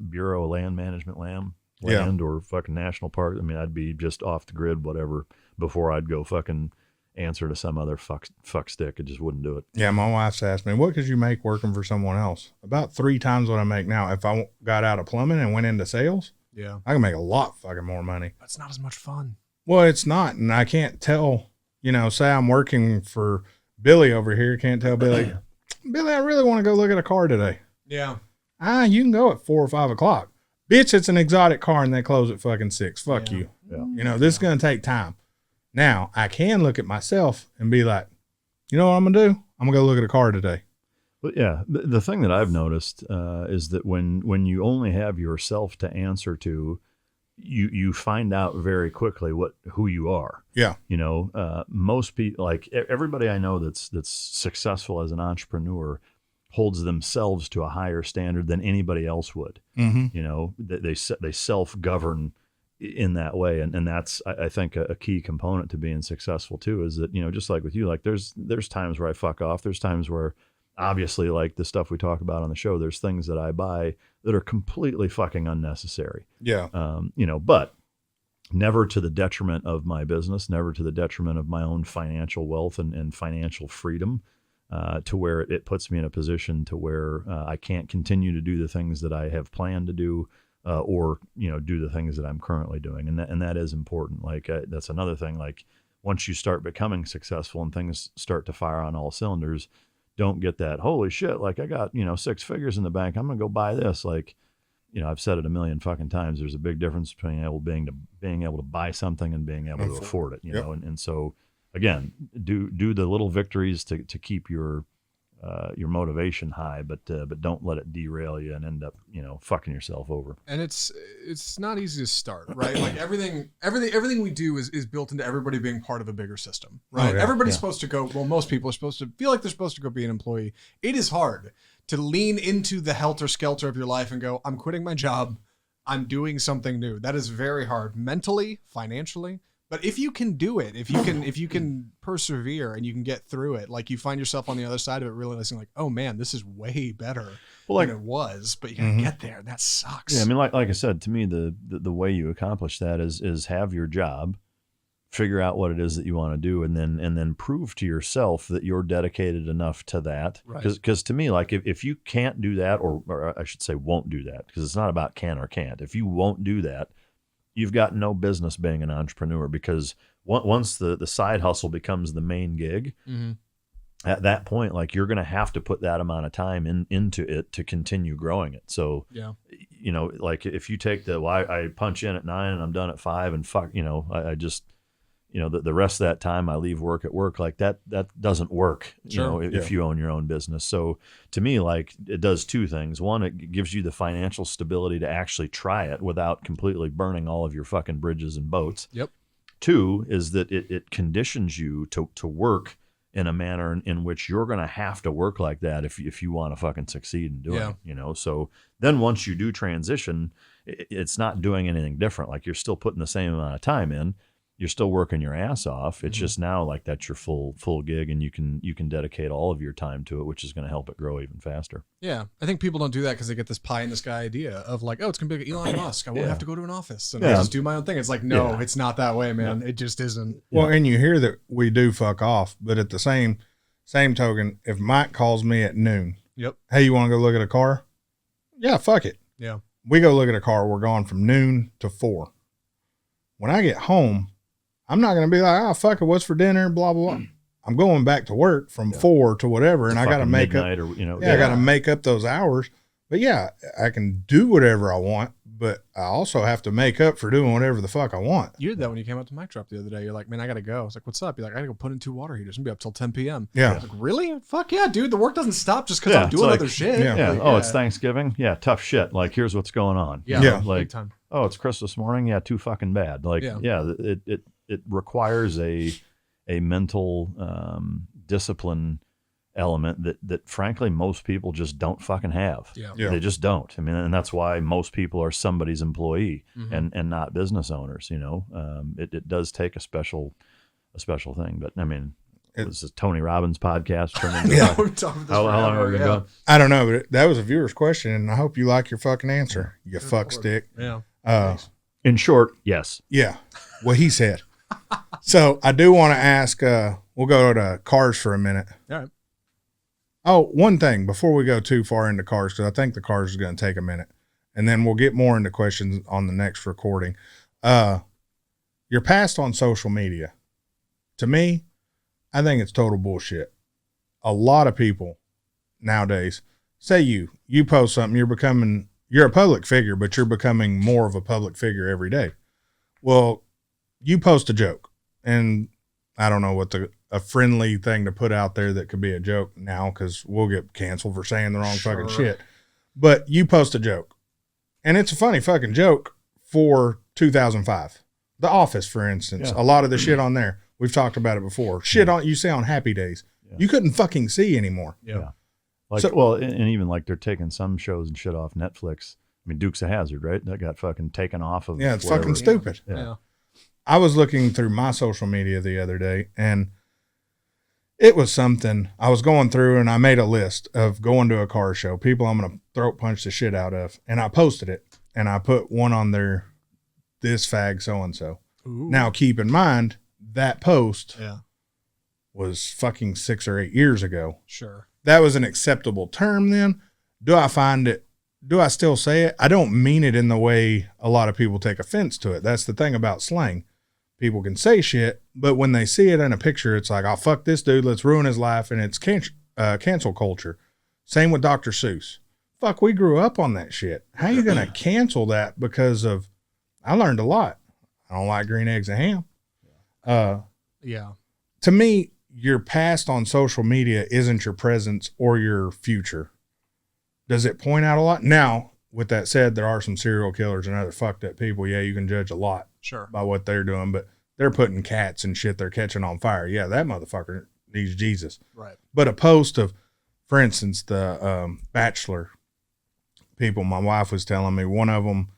[SPEAKER 3] Bureau of Land Management land or fucking national park. I mean, I'd be just off the grid, whatever, before I'd go fucking answer to some other fuck stick. I just wouldn't do it.
[SPEAKER 1] Yeah, my wife's asked me, what could you make working for someone else? About 3 times what I make now. If I got out of plumbing and went into sales, I can make a lot fucking more money.
[SPEAKER 2] But it's not as much fun.
[SPEAKER 1] Well, it's not. And I can't tell, say I'm working for Billy over here. Can't tell Billy, I really want to go look at a car today.
[SPEAKER 2] Yeah.
[SPEAKER 1] You can go at 4 or 5 o'clock. Bitch, it's an exotic car and they close at fucking 6. Fuck you.
[SPEAKER 3] Yeah.
[SPEAKER 1] This is going to take time. Now, I can look at myself and be like, you know what I'm going to do? I'm going to go look at a car today.
[SPEAKER 3] But yeah, the thing that I've noticed is that when you only have yourself to answer to, you find out very quickly who you are.
[SPEAKER 1] Yeah.
[SPEAKER 3] Most people, like everybody I know that's successful as an entrepreneur, holds themselves to a higher standard than anybody else would.
[SPEAKER 1] Mm-hmm.
[SPEAKER 3] They self-govern in that way, and that's I think a key component to being successful too. Is that just like with you, like there's times where I fuck off. There's times where obviously, like the stuff we talk about on the show, there's things that I buy that are completely fucking unnecessary.
[SPEAKER 1] Yeah.
[SPEAKER 3] But never to the detriment of my business, never to the detriment of my own financial wealth and financial freedom, to where it puts me in a position to where I can't continue to do the things that I have planned to do, or do the things that I'm currently doing. And that is important. Like that's another thing. Like once you start becoming successful and things start to fire on all cylinders, don't get that, holy shit, like I got, 6 figures in the bank, I'm going to go buy this. Like, I've said it a million fucking times. There's a big difference between being able to buy something and being able to afford it, know? And so again, do the little victories to keep your motivation high, but don't let it derail you and end up, fucking yourself over.
[SPEAKER 2] And it's not easy to start, right? Like everything we do is built into everybody being part of a bigger system, right?
[SPEAKER 1] Oh, yeah.
[SPEAKER 2] Everybody's supposed to go, well, most people are supposed to feel like they're supposed to go be an employee. It is hard to lean into the helter-skelter of your life and go, I'm quitting my job. I'm doing something new. That is very hard mentally, financially. But if you can do it, if you can persevere and you can get through it, like you find yourself on the other side of it, realizing like, oh man, this is way better than it was. But you gotta get there. That sucks.
[SPEAKER 3] Yeah, I mean, like I said, to me, the way you accomplish that is have your job, figure out what it is that you want to do, and then prove to yourself that you're dedicated enough to that. Because to me, like if you can't do that, or I should say won't do that, because it's not about can or can't. If you won't do that, you've got no business being an entrepreneur, because once the side hustle becomes the main gig, at that point, like you're going to have to put that amount of time into it to continue growing it. So, like if you take I punch in at 9 and I'm done at 5 and fuck, I just, the rest of that time I leave work at work, like that doesn't work, if you own your own business. So to me, like it does 2 things. One, it gives you the financial stability to actually try it without completely burning all of your fucking bridges and boats.
[SPEAKER 2] Yep. 2
[SPEAKER 3] is that it conditions you to work in a manner in which you're going to have to work like that if you want to fucking succeed in doing it, So then once you do transition, it's not doing anything different. Like you're still putting the same amount of time in. you're still working your ass off. It's just now like that's your full gig, and you can dedicate all of your time to it, which is going to help it grow even faster.
[SPEAKER 2] Yeah, I think people don't do that because they get this pie in the sky idea of like, oh, it's gonna be like Elon Musk. I won't have to go to an office and I just do my own thing. It's like, no, it's not that way, man. It just isn't.
[SPEAKER 1] Well, and you hear that we do fuck off, but at the same token, if Mike calls me at noon, hey, you want to go look at a car? Yeah, fuck it.
[SPEAKER 2] Yeah,
[SPEAKER 1] we go look at a car. We're gone from noon to 4. When I get home, I'm not going to be like, oh, fuck it, what's for dinner, blah, blah, blah. I'm going back to work from 4 to whatever, and I got to make up,
[SPEAKER 3] or,
[SPEAKER 1] I got to make up those hours. But yeah, I can do whatever I want, but I also have to make up for doing whatever the fuck I want.
[SPEAKER 2] You did that when you came out to my truck the other day. You're like, man, I got to go. I was like, what's up? You're like, I got to go put in 2 water heaters. I'm going to be up till 10 p.m.
[SPEAKER 1] Yeah.
[SPEAKER 2] I was like, really? Fuck yeah, dude. The work doesn't stop just because I'm doing other shit.
[SPEAKER 1] Yeah.
[SPEAKER 2] Like,
[SPEAKER 3] oh, it's Thanksgiving? Yeah, tough shit. Like, here's what's going on.
[SPEAKER 2] Yeah.
[SPEAKER 3] Like,
[SPEAKER 2] big time.
[SPEAKER 3] Oh, it's Christmas morning? Yeah, too fucking bad. Like, it requires a mental discipline element that frankly most people just don't fucking have.
[SPEAKER 1] Yeah.
[SPEAKER 3] They just don't. I mean, and that's why most people are somebody's employee and not business owners. It does take a special thing. But I mean, it was a Tony Robbins podcast turned into how long have we been going?
[SPEAKER 1] I don't know, but that was a viewer's question, and I hope you like your fucking answer. You fuck stick.
[SPEAKER 2] Yeah.
[SPEAKER 3] In short, yes.
[SPEAKER 1] Yeah. What he said. So I do want to ask, we'll go to cars for a minute.
[SPEAKER 2] All right.
[SPEAKER 1] Oh, one thing before we go too far into cars, because I think the cars is going to take a minute, and then we'll get more into questions on the next recording. Your past on social media, to me, I think it's total bullshit. A lot of people nowadays say you post something, you're a public figure, but you're becoming more of a public figure every day. Well, you post a joke, and I don't know what a friendly thing to put out there that could be a joke now, because we'll get canceled for saying the wrong fucking shit. But you post a joke, and it's a funny fucking joke for 2005. The Office, for instance, a lot of the shit on there, we've talked about it before. Shit you see on Happy Days, you couldn't fucking see anymore.
[SPEAKER 3] Yeah. Like, so, and even like they're taking some shows and shit off Netflix. I mean, Dukes of Hazzard, right? That got fucking taken off of.
[SPEAKER 1] Yeah, it's fucking stupid.
[SPEAKER 2] Yeah.
[SPEAKER 1] I was looking through my social media the other day, and it was something. I was going through, and I made a list of going to a car show, people I'm going to throat punch the shit out of, and I posted it, and I put one on there, this fag so-and-so. Now, keep in mind, that post was fucking 6 or 8 years ago.
[SPEAKER 2] Sure.
[SPEAKER 1] That was an acceptable term then. Do I still say it? I don't mean it in the way a lot of people take offense to it. That's the thing about slang. People can say shit, but when they see it in a picture, it's like, oh, fuck this dude, let's ruin his life, and it's cancel culture. Same with Dr. Seuss. Fuck, we grew up on that shit. How you going to cancel that because of, I learned a lot. I don't like green eggs and ham. To me, your past on social media isn't your presence or your future. Does it point out a lot? Now, with that said, there are some serial killers and other fucked up people. Yeah, you can judge a lot by what they're doing, but they're putting cats and shit they're catching on fire. Yeah, that motherfucker needs Jesus.
[SPEAKER 2] Right.
[SPEAKER 1] But a post of, for instance, the Bachelor people, my wife was telling me, one of them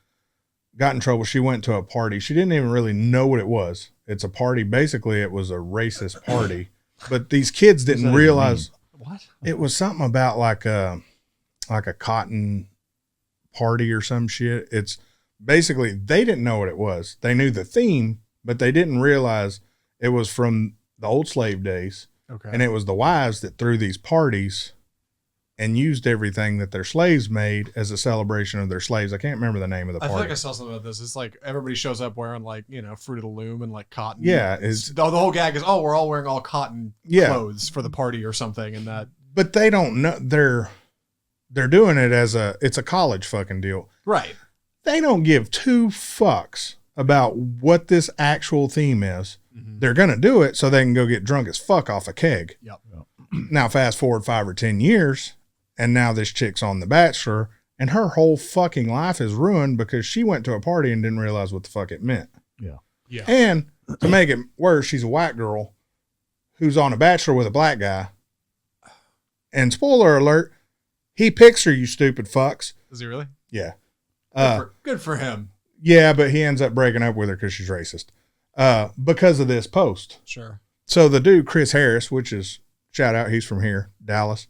[SPEAKER 1] got in trouble. She went to a party. She didn't even really know what it was. It's a party. Basically, it was a racist party. But these kids didn't realize
[SPEAKER 2] what
[SPEAKER 1] it was. Something about like a cotton party or some shit. It's basically, they didn't know what it was. They knew the theme, but they didn't realize it was from the old slave days.
[SPEAKER 2] Okay.
[SPEAKER 1] And it was the wives that threw these parties and used everything that their slaves made as a celebration of their slaves. I can't remember the name of the party.
[SPEAKER 2] I feel like I saw something about this. It's like everybody shows up wearing like, Fruit of the Loom and like cotton.
[SPEAKER 1] Yeah.
[SPEAKER 2] The whole gag is, we're all wearing all cotton clothes for the party or something. And that.
[SPEAKER 1] But they don't know. They're doing it as it's a college fucking deal.
[SPEAKER 2] Right.
[SPEAKER 1] They don't give 2 fucks about what this actual theme is. Mm-hmm. They're going to do it so they can go get drunk as fuck off a keg.
[SPEAKER 2] Yep.
[SPEAKER 1] Now, fast forward 5 or 10 years, and now this chick's on The Bachelor, and her whole fucking life is ruined because she went to a party and didn't realize what the fuck it meant.
[SPEAKER 3] Yeah.
[SPEAKER 1] And to make it worse, she's a white girl who's on a Bachelor with a black guy. And spoiler alert, he picks her, you stupid fucks.
[SPEAKER 2] Is he really?
[SPEAKER 1] Yeah.
[SPEAKER 2] Good for him.
[SPEAKER 1] Yeah, but he ends up breaking up with her because she's racist. because of this post.
[SPEAKER 2] Sure.
[SPEAKER 1] So the dude, Chris Harris, which is, shout out, he's from here, Dallas.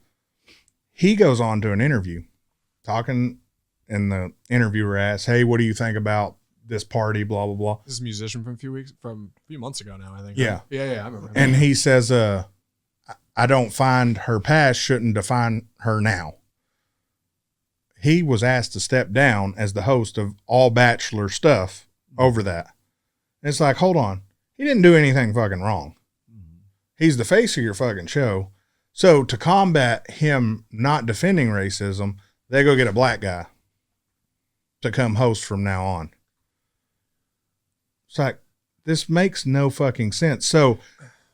[SPEAKER 1] He goes on to an interview talking, and the interviewer asks, hey, what do you think about this party, blah, blah, blah.
[SPEAKER 2] This is a musician from a few months ago now, I think.
[SPEAKER 1] Yeah.
[SPEAKER 2] Right? Yeah, I remember him.
[SPEAKER 1] And he says, I don't find her past shouldn't define her now. He was asked to step down as the host of All Bachelor stuff over that. And it's like, hold on. He didn't do anything fucking wrong. He's the face of your fucking show. So to combat him not defending racism, they go get a black guy to come host from now on. It's like, this makes no fucking sense. So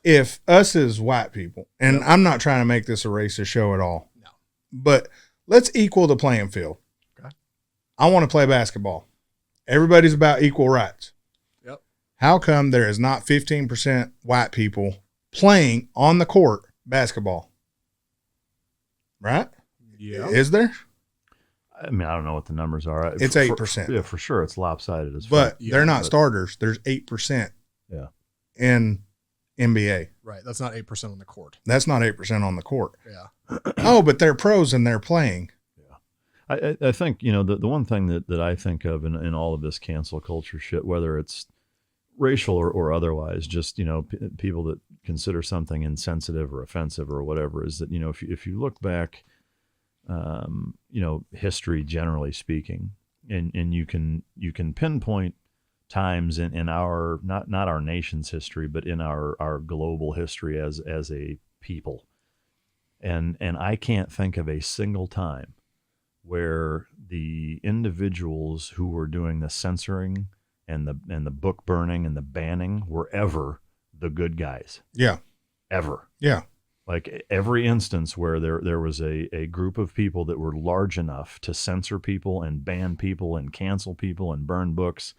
[SPEAKER 1] if us as white people, and I'm not trying to make this a racist show at all,
[SPEAKER 2] no,
[SPEAKER 1] but let's equal the playing field.
[SPEAKER 2] Okay.
[SPEAKER 1] I want to play basketball. Everybody's about equal rights.
[SPEAKER 2] Yep.
[SPEAKER 1] How come there is not 15% white people playing on the court basketball? Right?
[SPEAKER 2] Yeah.
[SPEAKER 1] Is there?
[SPEAKER 3] I mean, I don't know what the numbers are.
[SPEAKER 1] It's 8%.
[SPEAKER 3] Yeah, for sure. It's lopsided as
[SPEAKER 1] But
[SPEAKER 3] fuck.
[SPEAKER 1] they're not starters. There's 8% in NBA.
[SPEAKER 2] Right. That's not 8% on the court.
[SPEAKER 1] That's not 8% on the court.
[SPEAKER 2] Yeah.
[SPEAKER 1] Oh, but they're pros and they're playing.
[SPEAKER 3] Yeah. I think, the one thing that I think of in all of this cancel culture shit, whether it's racial or otherwise, just, people that consider something insensitive or offensive or whatever, is that, if you look back, history generally speaking, and you can pinpoint times in our, not our nation's history, but in our global history as a people. And I can't think of a single time where the individuals who were doing the censoring and the book burning and the banning were ever the good guys.
[SPEAKER 1] Yeah.
[SPEAKER 3] Ever.
[SPEAKER 1] Yeah.
[SPEAKER 3] Like every instance where there was a group of people that were large enough to censor people and ban people and cancel people and burn books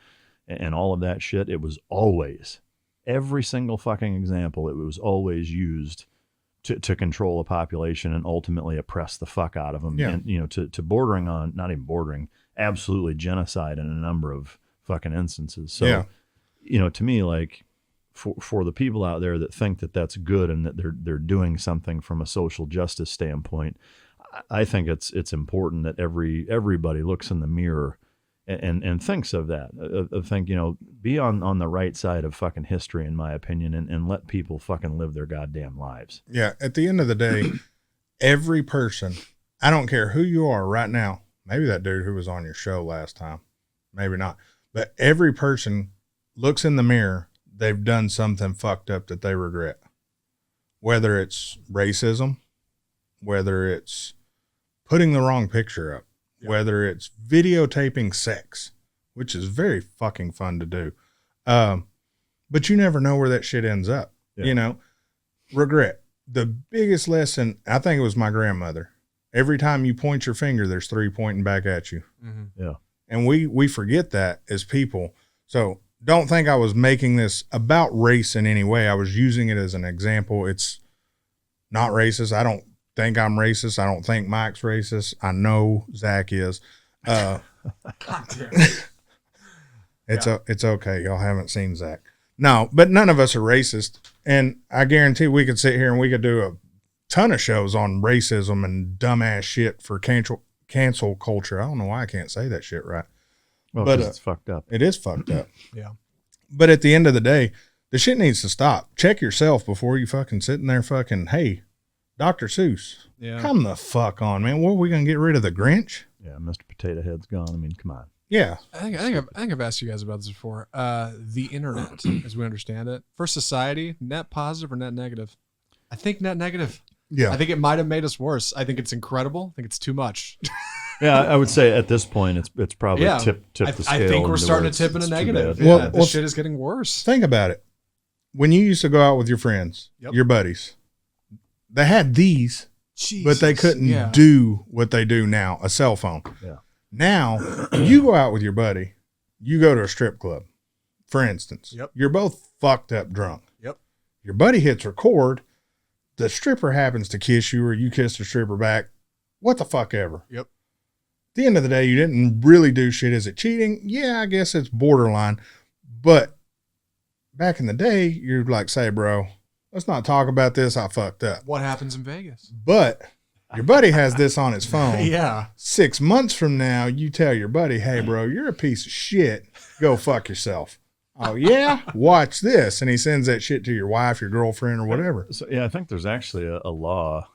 [SPEAKER 3] and all of that shit, it was always, every single fucking example, it was always used to control a population and ultimately oppress the fuck out of them.
[SPEAKER 1] Yeah.
[SPEAKER 3] And, to bordering on, not even bordering, absolutely genocide in a number of fucking instances. So, to me, like, for the people out there that think that that's good and that they're doing something from a social justice standpoint, I think it's important that everybody looks in the mirror and thinks of that. Think, be on the right side of fucking history, in my opinion, and let people fucking live their goddamn lives.
[SPEAKER 1] Yeah. At the end of the day, every person, I don't care who you are right now, maybe that dude who was on your show last time, maybe not, but every person looks in the mirror, they've done something fucked up that they regret. Whether it's racism, whether it's putting the wrong picture up, whether it's videotaping sex, which is very fucking fun to do. But you never know where that shit ends up. Regret. The biggest lesson, I think it was my grandmother. Every time you point your finger, there's 3 pointing back at you.
[SPEAKER 2] Mm-hmm.
[SPEAKER 3] Yeah.
[SPEAKER 1] And we forget that as people. So don't think I was making this about race in any way. I was using it as an example. It's not racist. I don't think I'm racist. I don't think Mike's racist. I know Zach is.
[SPEAKER 2] God damn it.
[SPEAKER 1] It's okay. Y'all haven't seen Zach. No, but none of us are racist. And I guarantee we could sit here and we could do a ton of shows on racism and dumbass shit for cancel culture. I don't know why I can't say that shit right.
[SPEAKER 3] Well,
[SPEAKER 1] but
[SPEAKER 3] it's fucked up.
[SPEAKER 1] It is fucked up.
[SPEAKER 2] Yeah.
[SPEAKER 1] But at the end of the day, the shit needs to stop. Check yourself before you fucking sitting there fucking, hey, Dr. Seuss, come the fuck on, man. What, are we going to get rid of the Grinch?
[SPEAKER 3] Yeah, Mr. Potato Head's gone. I mean, come on.
[SPEAKER 1] Yeah.
[SPEAKER 2] I think I've asked you guys about this before. The internet, as we understand it, for society, net positive or net negative? I think net negative.
[SPEAKER 1] Yeah.
[SPEAKER 2] I think it might have made us worse. I think it's incredible. I think it's too much.
[SPEAKER 3] Yeah, I would say at this point it's probably tip the scale.
[SPEAKER 2] I think we're
[SPEAKER 3] into
[SPEAKER 2] starting
[SPEAKER 3] where
[SPEAKER 2] to tip in a
[SPEAKER 3] it's
[SPEAKER 2] negative.
[SPEAKER 3] too
[SPEAKER 2] Yeah,
[SPEAKER 3] bad.
[SPEAKER 2] this shit is getting worse.
[SPEAKER 1] Think about it. When you used to go out with your friends, your buddies, they had these, but they couldn't do what they do now, a cell phone.
[SPEAKER 3] Yeah.
[SPEAKER 1] Now, you go out with your buddy, you go to a strip club, for instance.
[SPEAKER 2] Yep.
[SPEAKER 1] You're both fucked up drunk.
[SPEAKER 2] Yep.
[SPEAKER 1] Your buddy hits record, the stripper happens to kiss you or you kiss the stripper back. What the fuck ever.
[SPEAKER 2] Yep.
[SPEAKER 1] At the end of the day, you didn't really do shit. Is it cheating? Yeah, I guess it's borderline. But back in the day, you're like, say, bro, let's not talk about this. I fucked up.
[SPEAKER 2] What happens in Vegas?
[SPEAKER 1] But your buddy has this on his phone.
[SPEAKER 2] Yeah.
[SPEAKER 1] 6 months from now, you tell your buddy, hey, bro, you're a piece of shit. Go fuck yourself. Oh, yeah? Watch this. And he sends that shit to your wife, your girlfriend, or whatever.
[SPEAKER 3] So, yeah, I think there's actually a law.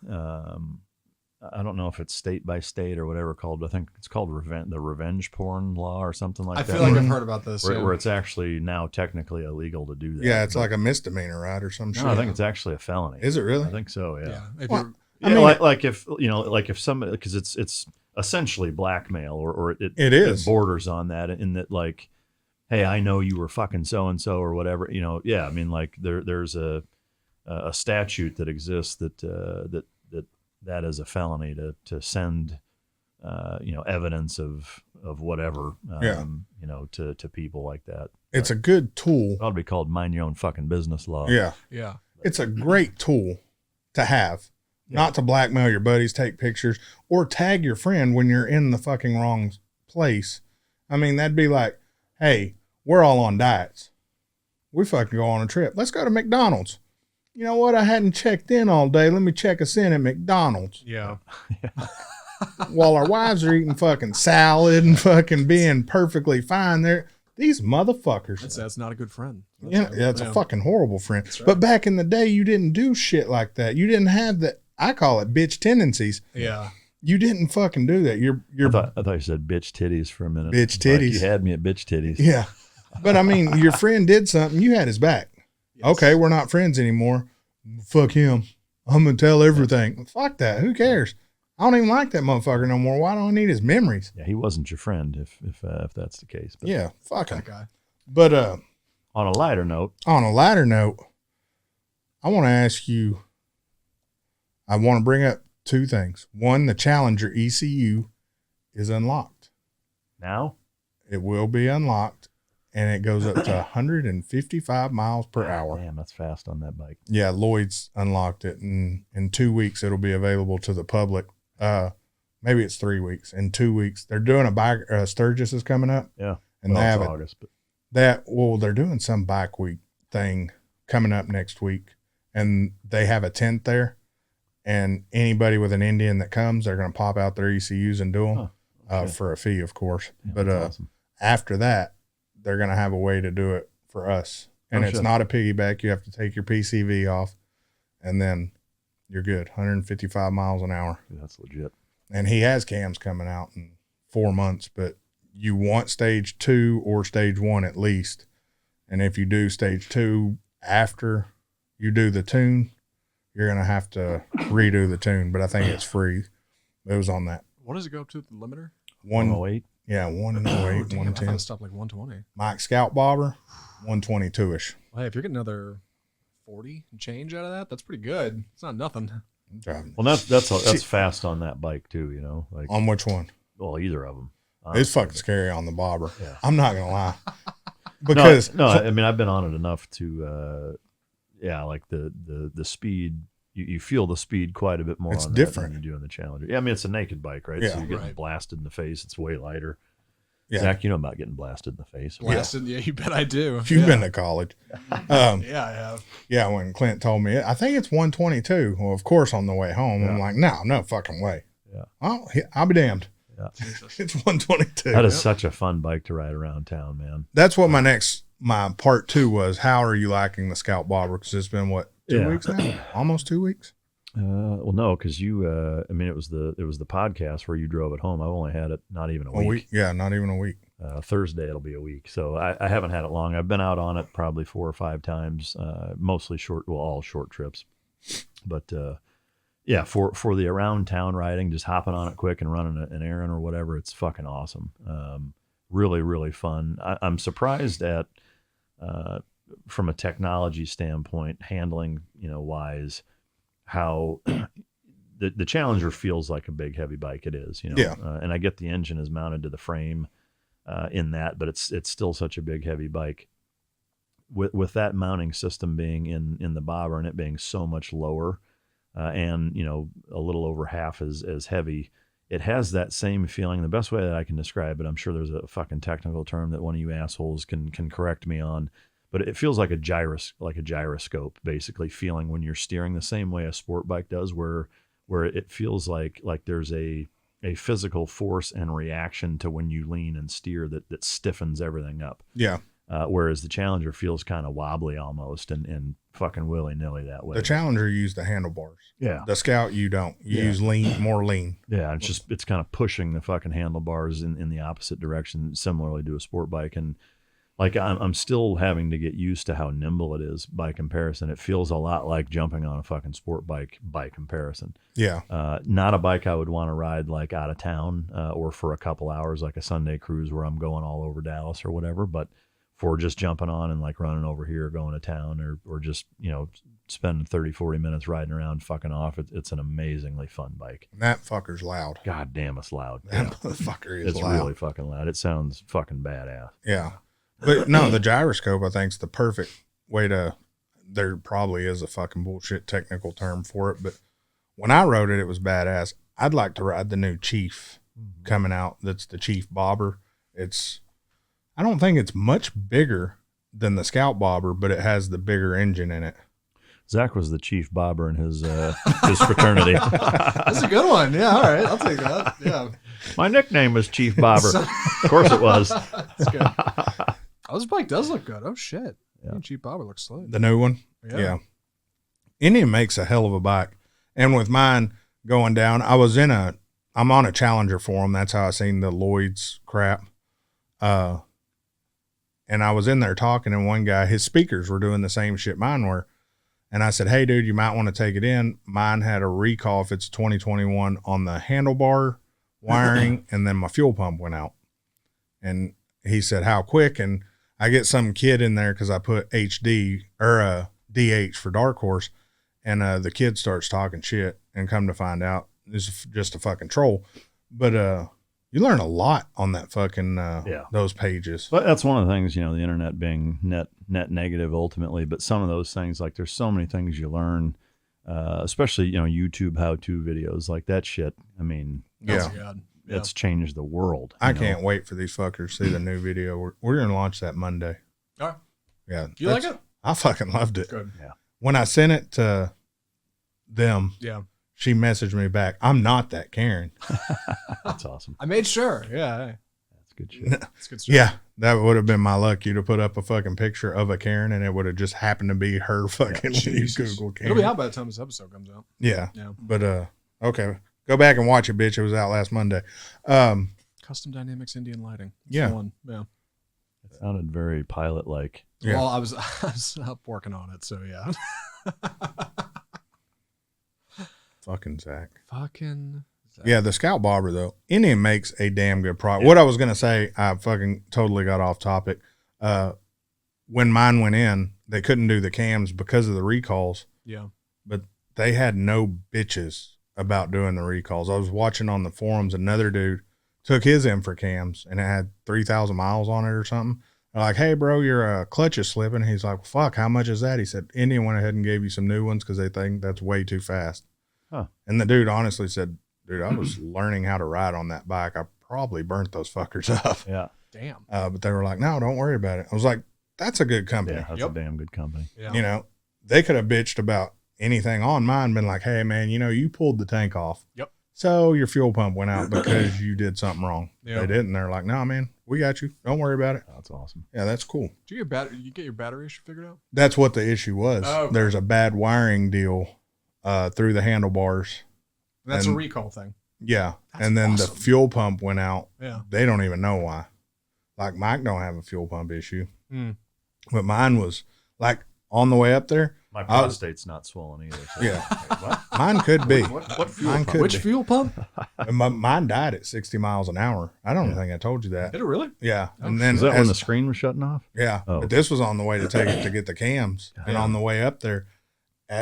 [SPEAKER 3] I don't know if it's state by state or whatever called. I think it's called the revenge porn law or something like that.
[SPEAKER 2] I feel like I've heard about this.
[SPEAKER 3] Where it's actually now technically illegal to do that.
[SPEAKER 1] Yeah, it's like a misdemeanor, right? Or some shit.
[SPEAKER 3] No, I think it's actually a felony.
[SPEAKER 1] Is it really?
[SPEAKER 3] I think so, yeah.
[SPEAKER 2] Well,
[SPEAKER 3] like if, you know, like if somebody, because it's essentially blackmail or it
[SPEAKER 1] is.
[SPEAKER 3] It borders on that in that, like, hey, I know you were fucking so-and-so or whatever, you know. Yeah, I mean, like there's a statute that exists that is a felony to send, you know, evidence of whatever, you know, to people like that.
[SPEAKER 1] It's a good tool.
[SPEAKER 3] It ought to be called mind your own fucking business law.
[SPEAKER 1] Yeah.
[SPEAKER 2] Yeah.
[SPEAKER 1] It's a great tool to have, not to blackmail your buddies, take pictures, or tag your friend when you're in the fucking wrong place. I mean, that'd be like, hey, we're all on diets. We fucking go on a trip. Let's go to McDonald's. You know what? I hadn't checked in all day. Let me check us in at McDonald's.
[SPEAKER 2] Yeah.
[SPEAKER 1] While our wives are eating fucking salad and fucking being perfectly fine. These motherfuckers.
[SPEAKER 2] That's not a good friend.
[SPEAKER 1] That's a fucking horrible friend. Right. But back in the day, you didn't do shit like that. You didn't have that. I call it bitch tendencies.
[SPEAKER 2] Yeah.
[SPEAKER 1] You didn't fucking do that.
[SPEAKER 3] I thought you said bitch titties for a minute.
[SPEAKER 1] Bitch titties.
[SPEAKER 3] Like you had me at bitch titties.
[SPEAKER 1] Yeah. But I mean, your friend did something. You had his back. Yes. Okay, we're not friends anymore. Fuck him. I'm going to tell everything. Fuck that. Who cares? I don't even like that motherfucker no more. Why do I need his memories?
[SPEAKER 3] Yeah, he wasn't your friend if that's the case. But.
[SPEAKER 1] Yeah, fuck
[SPEAKER 2] that
[SPEAKER 1] him.
[SPEAKER 2] Guy.
[SPEAKER 1] But
[SPEAKER 3] on a lighter note.
[SPEAKER 1] I want to ask you, I want to bring up two things. One, the Challenger ECU is unlocked.
[SPEAKER 3] Now?
[SPEAKER 1] It will be unlocked, and it goes up to 155 miles per hour.
[SPEAKER 3] Damn, that's fast on that bike.
[SPEAKER 1] Yeah, Lloyd's unlocked it, and in 2 weeks, it'll be available to the public. Maybe it's 3 weeks. In 2 weeks, they're doing a bike, Sturgis is coming up.
[SPEAKER 3] Yeah.
[SPEAKER 1] And they have
[SPEAKER 3] August, but
[SPEAKER 1] they're doing some bike week thing coming up next week, and they have a tent there. And anybody with an Indian that comes, they're going to pop out their ECUs and do them for a fee, of course. Yeah, but awesome. After that, they're going to have a way to do it for us. And it's not a piggyback. You have to take your PCV off, and then you're good. 155 miles an hour.
[SPEAKER 3] Dude, that's legit.
[SPEAKER 1] And he has cams coming out in 4 months, but you want stage 2 or stage 1 at least. And if you do stage 2 after you do the tune, you're going to have to redo the tune, but I think it's free. It was on that.
[SPEAKER 2] What does it go up to, the limiter?
[SPEAKER 3] 108?
[SPEAKER 1] Yeah, 108, 110.
[SPEAKER 2] I stopped like 120.
[SPEAKER 1] Mike Scout Bobber, 122-ish.
[SPEAKER 2] Well, hey, if you're getting another 40 and change out of that, that's pretty good. It's not nothing.
[SPEAKER 3] Well, that's fast on that bike too, you know. Like
[SPEAKER 1] on which one?
[SPEAKER 3] Well, either of them.
[SPEAKER 1] It's fucking scary on the Bobber.
[SPEAKER 3] Yeah.
[SPEAKER 1] I'm not going to lie. Because
[SPEAKER 3] no, I mean, I've been on it enough to like the speed, you feel the speed quite a bit more.
[SPEAKER 1] It's
[SPEAKER 3] on
[SPEAKER 1] different
[SPEAKER 3] than you do in the Challenger. Yeah, I mean, it's a naked bike, right?
[SPEAKER 1] Yeah,
[SPEAKER 3] so you're getting blasted in the face. It's way lighter.
[SPEAKER 1] Yeah.
[SPEAKER 3] Zach, you know about getting blasted in the face.
[SPEAKER 2] Blasted? Yeah, you bet I do.
[SPEAKER 1] If you've been to college.
[SPEAKER 2] Yeah, I have.
[SPEAKER 1] Yeah, when Clint told me, I think it's 122. Well, of course, on the way home, I'm like, no fucking way.
[SPEAKER 3] Yeah.
[SPEAKER 1] Oh, I'll be damned.
[SPEAKER 3] Yeah.
[SPEAKER 1] It's 122.
[SPEAKER 3] That is such a fun bike to ride around town, man.
[SPEAKER 1] That's what my part 2 was. How are you liking the Scout Bobber? Because it's been 2 weeks now? Almost 2 weeks.
[SPEAKER 3] Well, no, because you. I mean, it was the podcast where you drove it home. I've only had it not even a week.
[SPEAKER 1] Yeah, not even a week.
[SPEAKER 3] Thursday it'll be a week, so I haven't had it long. I've been out on it probably 4 or 5 times, mostly all short trips. But yeah, for the around town riding, just hopping on it quick and running an errand or whatever, it's fucking awesome. Really, really fun. I'm surprised at from a technology standpoint, handling wise, how the Challenger feels like a big heavy bike. It is,
[SPEAKER 1] Yeah.
[SPEAKER 3] And I get the engine is mounted to the frame in that, but it's still such a big heavy bike. With that mounting system being in the Bobber and it being so much lower, and a little over half as heavy, it has that same feeling. The best way that I can describe it, I'm sure there's a fucking technical term that one of you assholes can correct me on, but it feels like a gyroscope, basically feeling when you're steering the same way a sport bike does, where it feels like there's a physical force and reaction to when you lean and steer that stiffens everything up.
[SPEAKER 1] Yeah.
[SPEAKER 3] Whereas the Challenger feels kind of wobbly almost and fucking willy-nilly that way.
[SPEAKER 1] The Challenger used the handlebars.
[SPEAKER 3] Yeah.
[SPEAKER 1] The Scout, you don't. You use more lean.
[SPEAKER 3] Yeah, it's kind of pushing the fucking handlebars in the opposite direction, similarly to a sport bike. And like I'm still having to get used to how nimble it is by comparison. It feels a lot like jumping on a fucking sport bike by comparison.
[SPEAKER 1] Yeah.
[SPEAKER 3] Not a bike I would want to ride like out of town or for a couple hours, like a Sunday cruise where I'm going all over Dallas or whatever, but for just jumping on and like running over here, going to town, or just, spending 30, 40 minutes riding around fucking off. It's an amazingly fun bike.
[SPEAKER 1] That fucker's loud.
[SPEAKER 3] God damn, it's loud.
[SPEAKER 1] That motherfucker is
[SPEAKER 3] it's
[SPEAKER 1] loud.
[SPEAKER 3] really fucking loud. It sounds fucking badass.
[SPEAKER 1] Yeah. But no, the gyroscope, I think, is the perfect way to, there probably is a fucking bullshit technical term for it, but when I rode it, it was badass. I'd like to ride the new Chief coming out. That's the Chief Bobber. I don't think it's much bigger than the Scout Bobber, but it has the bigger engine in it.
[SPEAKER 3] Zach was the chief bobber in his fraternity.
[SPEAKER 2] That's a good one. Yeah, all right. I'll take that. Yeah.
[SPEAKER 3] My nickname was Chief Bobber. Of course it was.
[SPEAKER 2] That's good. Oh, this bike does look good. Oh, shit. Yeah. Chief Bobber looks slick.
[SPEAKER 1] The new one? Yeah. Indian makes a hell of a bike. And with mine going down, I'm on a Challenger forum. That's how I seen the Lloyd's crap. And I was in there talking, and one guy, his speakers were doing the same shit mine were. And I said, hey, dude, you might want to take it in. Mine had a recall, if it's 2021, on the handlebar wiring, and then my fuel pump went out. And he said, how quick? And I get some kid in there because I put HD or DH for Dark Horse, and the kid starts talking shit, and come to find out, this is just a fucking troll. But you learn a lot on that fucking those pages.
[SPEAKER 3] But that's one of the things, the internet being net negative ultimately. But some of those things, like there's so many things you learn, especially YouTube how-to videos like that shit. I mean, it's changed the world.
[SPEAKER 1] I can't wait for these fuckers to see the new video. We're gonna launch that Monday.
[SPEAKER 2] All right.
[SPEAKER 1] Yeah.
[SPEAKER 2] You like it?
[SPEAKER 1] I fucking loved it.
[SPEAKER 2] Good.
[SPEAKER 3] Yeah.
[SPEAKER 1] When I sent it to them, she messaged me back, I'm not that Karen.
[SPEAKER 3] That's awesome.
[SPEAKER 2] I made sure. Yeah.
[SPEAKER 3] That's good shit.
[SPEAKER 2] That's good stuff.
[SPEAKER 1] Yeah. That would have been my luck. You'd have put up a fucking picture of a Karen, and it would have just happened to be her fucking when you Google Karen.
[SPEAKER 2] It'll be out by the time this episode comes out.
[SPEAKER 1] Yeah. But okay. Go back and watch it, bitch. It was out last Monday.
[SPEAKER 2] Custom Dynamics Indian lighting.
[SPEAKER 1] Yeah.
[SPEAKER 2] Yeah.
[SPEAKER 3] It sounded very pilot-like.
[SPEAKER 1] Yeah.
[SPEAKER 2] Well, I was up working on it, so yeah.
[SPEAKER 1] Fucking Zach.
[SPEAKER 2] Yeah,
[SPEAKER 1] the Scout Bobber, though, Indian makes a damn good product. Yeah. What I was going to say, I fucking totally got off topic. When mine went in, they couldn't do the cams because of the recalls.
[SPEAKER 2] Yeah.
[SPEAKER 1] But they had no bitches about doing the recalls. I was watching on the forums, another dude took his in for cams, and it had 3,000 miles on it or something. They're like, hey, bro, your clutch is slipping. He's like, fuck, how much is that? He said, Indian went ahead and gave you some new ones because they think that's way too fast.
[SPEAKER 3] Huh.
[SPEAKER 1] And the dude honestly said, dude, I was learning how to ride on that bike. I probably burnt those fuckers up.
[SPEAKER 3] Yeah.
[SPEAKER 2] Damn.
[SPEAKER 1] But they were like, no, don't worry about it. I was like, that's a good company.
[SPEAKER 3] Yeah, that's a damn good company.
[SPEAKER 2] Yeah.
[SPEAKER 1] They could have bitched about anything on mine, been like, hey, man, you pulled the tank off.
[SPEAKER 2] Yep.
[SPEAKER 1] So your fuel pump went out because you did something wrong.
[SPEAKER 2] Yep.
[SPEAKER 1] They didn't. They're like, no, man, we got you. Don't worry about it.
[SPEAKER 3] That's awesome.
[SPEAKER 1] Yeah, that's cool.
[SPEAKER 2] Do you get your battery issue figured out?
[SPEAKER 1] That's what the issue was.
[SPEAKER 2] Oh, okay.
[SPEAKER 1] There's a bad wiring deal through the handlebars.
[SPEAKER 2] That's a recall thing.
[SPEAKER 1] Yeah.
[SPEAKER 2] That's
[SPEAKER 1] and then
[SPEAKER 2] awesome.
[SPEAKER 1] the fuel pump went out.
[SPEAKER 2] Yeah.
[SPEAKER 1] They don't even know why. Like Mike don't have a fuel pump issue.
[SPEAKER 2] Mm.
[SPEAKER 1] But mine was like on the way up there.
[SPEAKER 3] My prostate's not swollen either. So.
[SPEAKER 1] Yeah. Mine could be.
[SPEAKER 3] What fuel
[SPEAKER 1] Mine
[SPEAKER 3] pump?
[SPEAKER 1] could
[SPEAKER 2] Which
[SPEAKER 1] be.
[SPEAKER 2] fuel pump?
[SPEAKER 1] Mine died at 60 miles an hour. I don't think I told you that.
[SPEAKER 2] Did it really?
[SPEAKER 1] Yeah.
[SPEAKER 2] Oh,
[SPEAKER 1] And then
[SPEAKER 3] Is that when the screen was shutting off?
[SPEAKER 1] Yeah.
[SPEAKER 3] Oh.
[SPEAKER 1] But this was on the way to take it to get the cams. And on the way up there,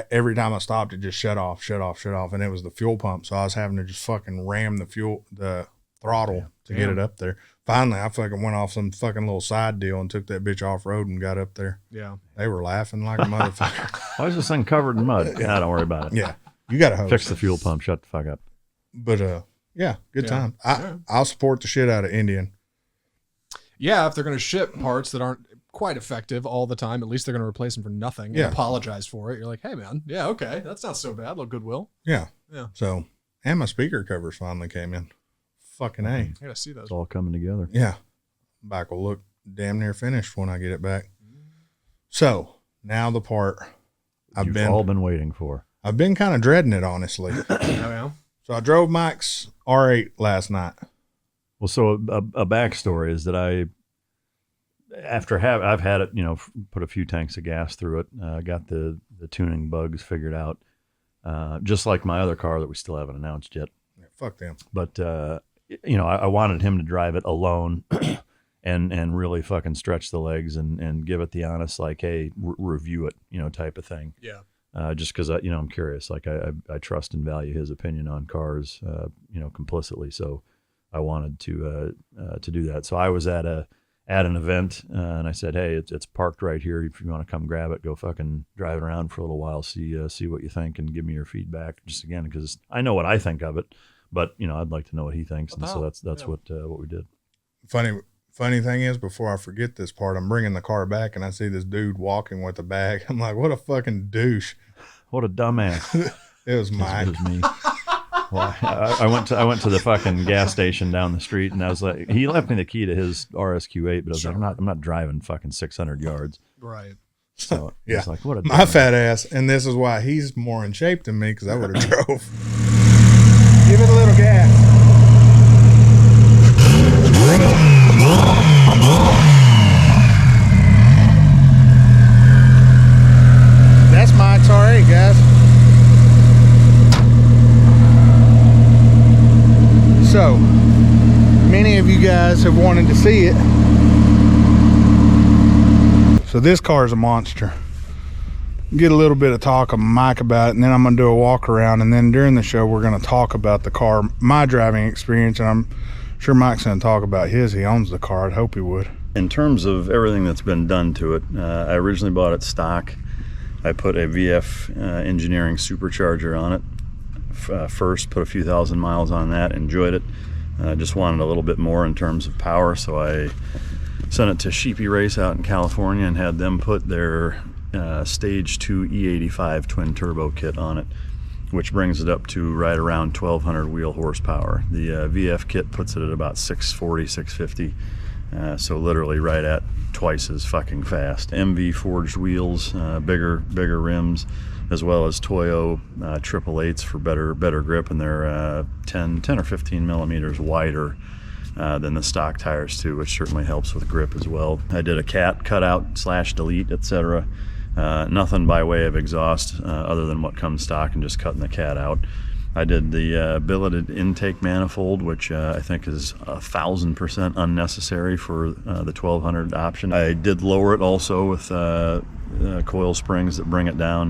[SPEAKER 1] every time I stopped, it just shut off. And it was the fuel pump. So I was having to just fucking ram the throttle to get it up there. Finally, I fucking went off some fucking little side deal and took that bitch off road and got up there.
[SPEAKER 2] Yeah.
[SPEAKER 1] They were laughing like a motherfucker.
[SPEAKER 3] Why is this thing covered in mud? Yeah, don't worry about it.
[SPEAKER 1] Yeah. You got to hose.
[SPEAKER 3] Fix the fuel pump. Shut the fuck up.
[SPEAKER 1] But, yeah, good
[SPEAKER 2] Yeah.
[SPEAKER 1] time.
[SPEAKER 2] Yeah.
[SPEAKER 1] I'll support the shit out of Indian.
[SPEAKER 2] Yeah, if they're going to ship parts that aren't quite effective all the time. At least they're going to replace them for nothing and apologize for it. You're like, hey man, yeah, okay, that's not so bad. A little goodwill.
[SPEAKER 1] Yeah.
[SPEAKER 2] Yeah.
[SPEAKER 1] So, and my speaker covers finally came in. Fucking A.
[SPEAKER 2] I gotta see those.
[SPEAKER 3] It's all coming together.
[SPEAKER 1] Yeah. Bike will look damn near finished when I get it back. So now the part
[SPEAKER 3] You've all been waiting for.
[SPEAKER 1] I've been kind of dreading it, honestly.
[SPEAKER 2] Oh, yeah.
[SPEAKER 1] So I drove Mike's R8 last night.
[SPEAKER 3] Well, so a backstory is that I've had it, put a few tanks of gas through it, got the tuning bugs figured out, just like my other car that we still haven't announced yet.
[SPEAKER 1] Yeah, fuck them.
[SPEAKER 3] But I wanted him to drive it alone and really fucking stretch the legs and give it the honest, like, hey, review it, type of thing.
[SPEAKER 2] Yeah.
[SPEAKER 3] Just because I'm curious. Like I trust and value his opinion on cars, complicitly. So I wanted to do that. So I was at an event and I said, hey, it's parked right here. If you want to come grab it, go fucking drive it around for a little while, see what you think, and give me your feedback. Just again, because I know what I think of it, but I'd like to know what he thinks, and so that's what we did.
[SPEAKER 1] Funny thing is, before I forget this part, I'm bringing the car back and I see this dude walking with a bag. I'm like, what a fucking douche.
[SPEAKER 3] What a dumbass.
[SPEAKER 1] It was Mike.
[SPEAKER 3] It was me. Well, I went to the fucking gas station down the street, and I was like, he left me the key to his RSQ8, but I was like, I'm not driving fucking 600 yards.
[SPEAKER 2] Right.
[SPEAKER 3] So
[SPEAKER 1] yeah,
[SPEAKER 3] it's like, what a
[SPEAKER 1] my fat ass, and this is why he's more in shape than me, because I would have drove. Give it a little gas. That's Mike's R8, guys. So, many of you guys have wanted to see it. So this car is a monster. Get a little bit of talk of Mike about it, and then I'm going to do a walk around, and then during the show we're going to talk about the car, my driving experience, and I'm sure Mike's going to talk about his. He owns the car. I'd hope he would.
[SPEAKER 3] In terms of everything that's been done to it, I originally bought it stock. I put a VF engineering supercharger on it. First, put a few thousand miles on that, enjoyed it. Just wanted a little bit more in terms of power, so I sent it to Sheepy Race out in California and had them put their Stage 2 E85 twin turbo kit on it, which brings it up to right around 1,200 wheel horsepower. The VF kit puts it at about 640, 650. So literally right at twice as fucking fast. MV forged wheels, bigger rims, as well as Toyo 888s for better grip, and they're 10 or 15 millimeters wider than the stock tires too, which certainly helps with grip as well. I did a cat cutout / delete, etc. Nothing by way of exhaust other than what comes stock and just cutting the cat out. I did the billeted intake manifold, which I think is 1,000% unnecessary for the 1,200 option. I did lower it also with coil springs that bring it down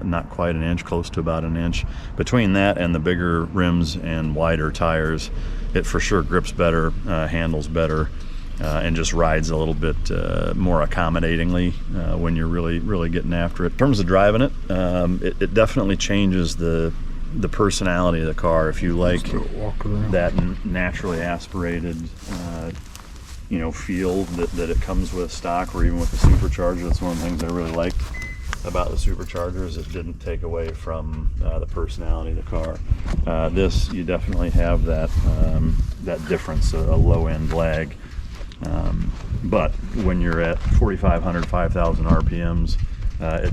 [SPEAKER 3] not quite an inch, close to about an inch. Between that and the bigger rims and wider tires, it for sure grips better, handles better, and just rides a little bit more accommodatingly when you're really getting after it. In terms of driving it, it definitely changes the personality of the car. If you like that naturally aspirated feel that it comes with stock, or even with the supercharger. That's one of the things I really liked about the supercharger, is it didn't take away from the personality of the car. This, you definitely have that difference, a low end lag, but when you're at 4,500, 5,000 RPMs,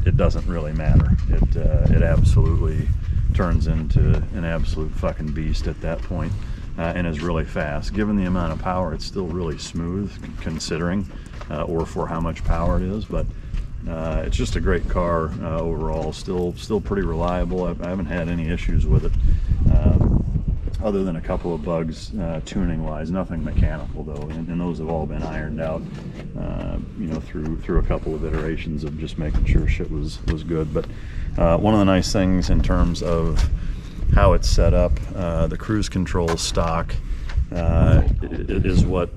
[SPEAKER 3] it doesn't really matter. It absolutely turns into an absolute fucking beast at that point, and is really fast. Given the amount of power, it's still really smooth considering, or for how much power it is, but it's just a great car overall. Still pretty reliable. I haven't had any issues with it, other than a couple of bugs tuning wise. Nothing mechanical though, and those have all been ironed out through a couple of iterations of just making sure shit was good. But one of the nice things in terms of how it's set up, the cruise control stock is what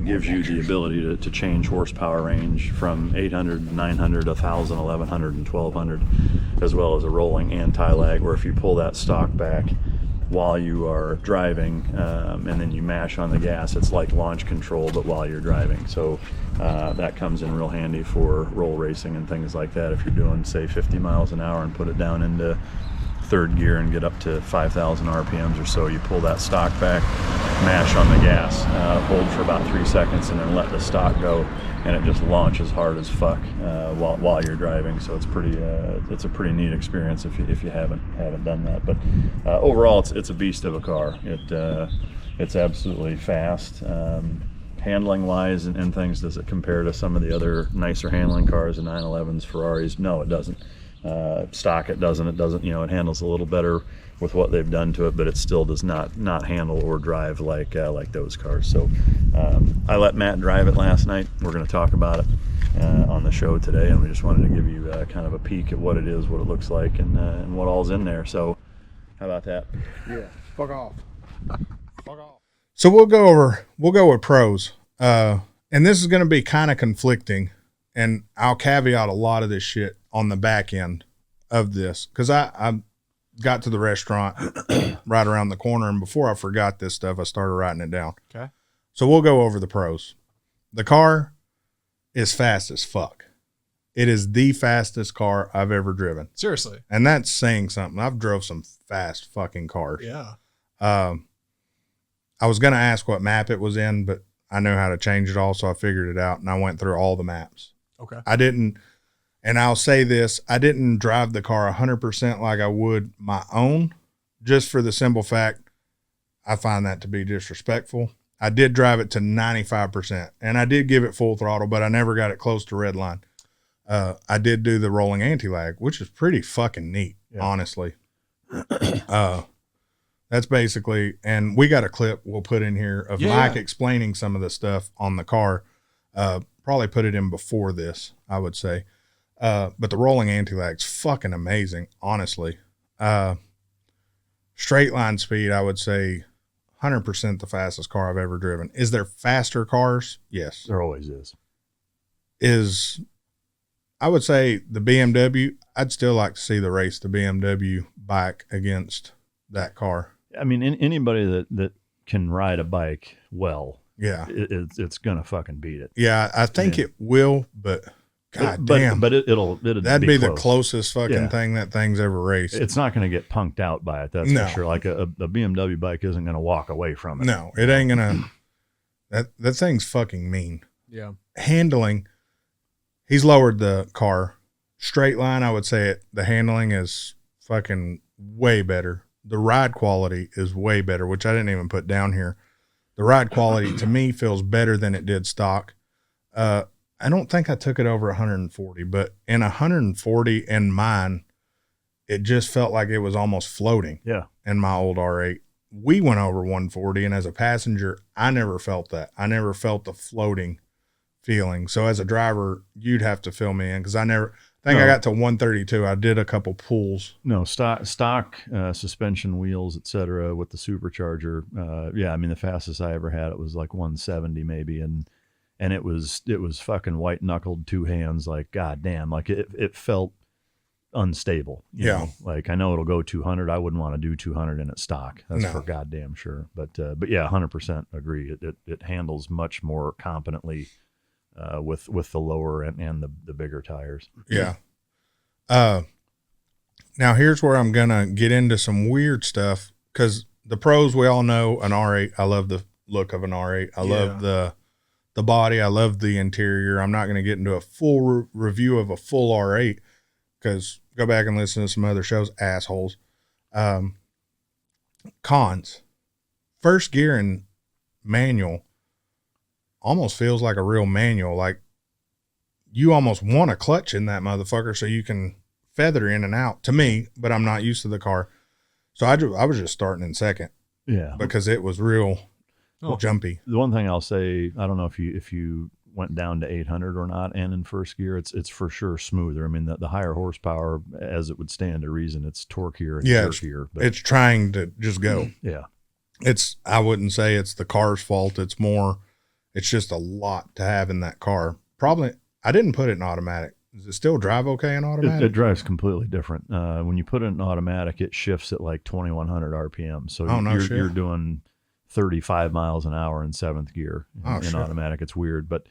[SPEAKER 3] gives you the ability to change horsepower range from 800, 900, 1,000, 1,100, and 1,200, as well as a rolling anti-lag, where if you pull that stock back, while you are driving, and then you mash on the gas. It's like launch control, but while you're driving. So that comes in real handy for roll racing and things like that. If you're doing, say, 50 miles an hour and put it down into third gear and get up to 5,000 RPMs or so, you pull that stock back, mash on the gas, hold for about 3 seconds, and then let the stock go, and it just launches hard as fuck while you're driving. So it's it's a pretty neat experience if you haven't done that. But overall, it's a beast of a car. It's absolutely fast. Handling wise and things, does it compare to some of the other nicer handling cars, the 911s, Ferraris? No, it doesn't. Stock, it doesn't. It handles a little better with what they've done to it, but it still does not handle or drive like those cars. So I let Matt drive it last night. We're going to talk about it on the show today, and we just wanted to give you kind of a peek at what it is, what it looks like, and what all's in there. So how about that?
[SPEAKER 1] Yeah, fuck off. Fuck off. So we'll go with pros, and this is going to be kind of conflicting, and I'll caveat a lot of this shit on the back end of this, because I got to the restaurant right around the corner, and before I forgot this stuff, I started writing it down.
[SPEAKER 2] Okay.
[SPEAKER 1] So we'll go over the pros. The car is fast as fuck. It is the fastest car I've ever driven.
[SPEAKER 2] Seriously.
[SPEAKER 1] And that's saying something. I've drove some fast fucking cars.
[SPEAKER 2] Yeah.
[SPEAKER 1] I was going to ask what map it was in, but I know how to change it all, so I figured it out, and I went through all the maps.
[SPEAKER 2] Okay.
[SPEAKER 1] I didn't, and I'll say this, I didn't drive the car 100% like I would my own, just for the simple fact I find that to be disrespectful. I did drive it to 95%, and I did give it full throttle, but I never got it close to red line. I did do the rolling anti-lag, which is pretty fucking neat, honestly. That's basically, and we got a clip we'll put in here of Mike explaining some of the stuff on the car. Probably put it in before this, I would say. But the rolling anti-lag's fucking amazing, honestly. Straight line speed, I would say 100% the fastest car I've ever driven. Is there faster cars? Yes.
[SPEAKER 3] There always
[SPEAKER 1] is. I would say the BMW, I'd still like to see the BMW bike against that car.
[SPEAKER 3] I mean, anybody that can ride a bike well, it's gonna fucking beat it.
[SPEAKER 1] Yeah, I think it will, but God damn.
[SPEAKER 3] But it'll
[SPEAKER 1] that'd be the closest fucking thing that thing's ever raced.
[SPEAKER 3] It's not gonna get punked out by it. That's for sure. Like a BMW bike isn't gonna walk away from it.
[SPEAKER 1] No, it ain't gonna. That thing's fucking mean.
[SPEAKER 2] Yeah.
[SPEAKER 1] Handling. He's lowered the car. Straight line, I would say the handling is fucking way better. The ride quality is way better, which I didn't even put down here. The ride quality to me feels better than it did stock. I don't think I took it over 140, but in 140 in mine, it just felt like it was almost floating.
[SPEAKER 3] Yeah.
[SPEAKER 1] In my old R8. We went over 140, and as a passenger, I never felt that. I never felt the floating feeling. So as a driver, you'd have to fill me in, because I got to 132. I did a couple pulls.
[SPEAKER 3] No, stock suspension, wheels, etc. with the supercharger. I mean, the fastest I ever had, it was like 170 maybe, and it was fucking white knuckled, two hands, like goddamn, like it felt unstable. You know? Like I know it'll go 200. I wouldn't want to do 200 in its stock. That's for goddamn sure. But yeah, 100% agree. It handles much more competently. With the lower and the bigger tires.
[SPEAKER 1] Yeah. Now here's where I'm gonna get into some weird stuff, because the pros, we all know an R8. I love the look of an R8. I love the body. I love the interior. I'm not gonna get into a full review of a full R8, because go back and listen to some other shows, assholes. Cons. First gear and manual almost feels like a real manual. Like you almost want a clutch in that motherfucker so you can feather in and out, to me, but I'm not used to the car. So I was just starting in second.
[SPEAKER 3] Yeah.
[SPEAKER 1] Because it was real jumpy.
[SPEAKER 3] The one thing I'll say, I don't know if you went down to 800 or not, and in first gear, it's for sure smoother. I mean, the higher horsepower, as it would stand to reason, it's torquier and jerkier. But
[SPEAKER 1] it's trying to just go.
[SPEAKER 3] Yeah.
[SPEAKER 1] I wouldn't say it's the car's fault. It's just a lot to have in that car. Probably, I didn't put it in automatic. does it still drive okay in automatic?
[SPEAKER 3] It drives completely different. When you put it in automatic, it shifts at like 2,100 RPM. So you're doing 35 miles an hour in seventh gear in automatic. It's weird. But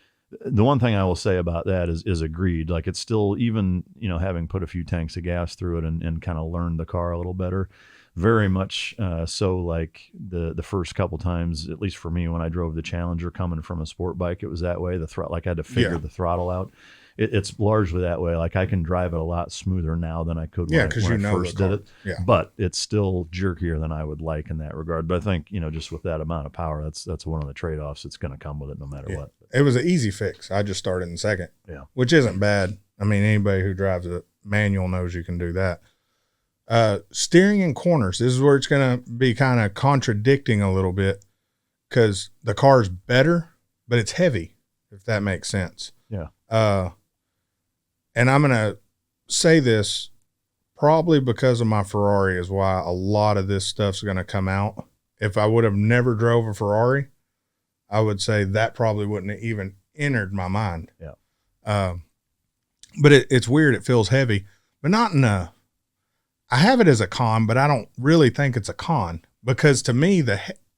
[SPEAKER 3] the one thing I will say about that is agreed. Like it's still, even, having put a few tanks of gas through it and kind of learned the car a little better, very much so like the first couple times, at least for me, when I drove the Challenger coming from a sport bike, it was that way. Like I had to figure the throttle out. It's largely that way. Like I can drive it a lot smoother now than I could when I first did it.
[SPEAKER 1] Yeah.
[SPEAKER 3] But it's still jerkier than I would like in that regard. But I think, just with that amount of power, that's one of the trade-offs that's going to come with it no matter what.
[SPEAKER 1] It was an easy fix. I just started in second, which isn't bad. I mean, anybody who drives a manual knows you can do that. Steering in corners, this is where it's going to be kind of contradicting a little bit because the car's better, but it's heavy, if that makes sense.
[SPEAKER 3] Yeah.
[SPEAKER 1] And I'm going to say this probably because of my Ferrari is why a lot of this stuff's going to come out. If I would have never drove a Ferrari, I would say that probably wouldn't have even entered my mind.
[SPEAKER 3] Yeah.
[SPEAKER 1] But it's weird. It feels heavy, but not in a, I have it as a con, but I don't really think it's a con because to me,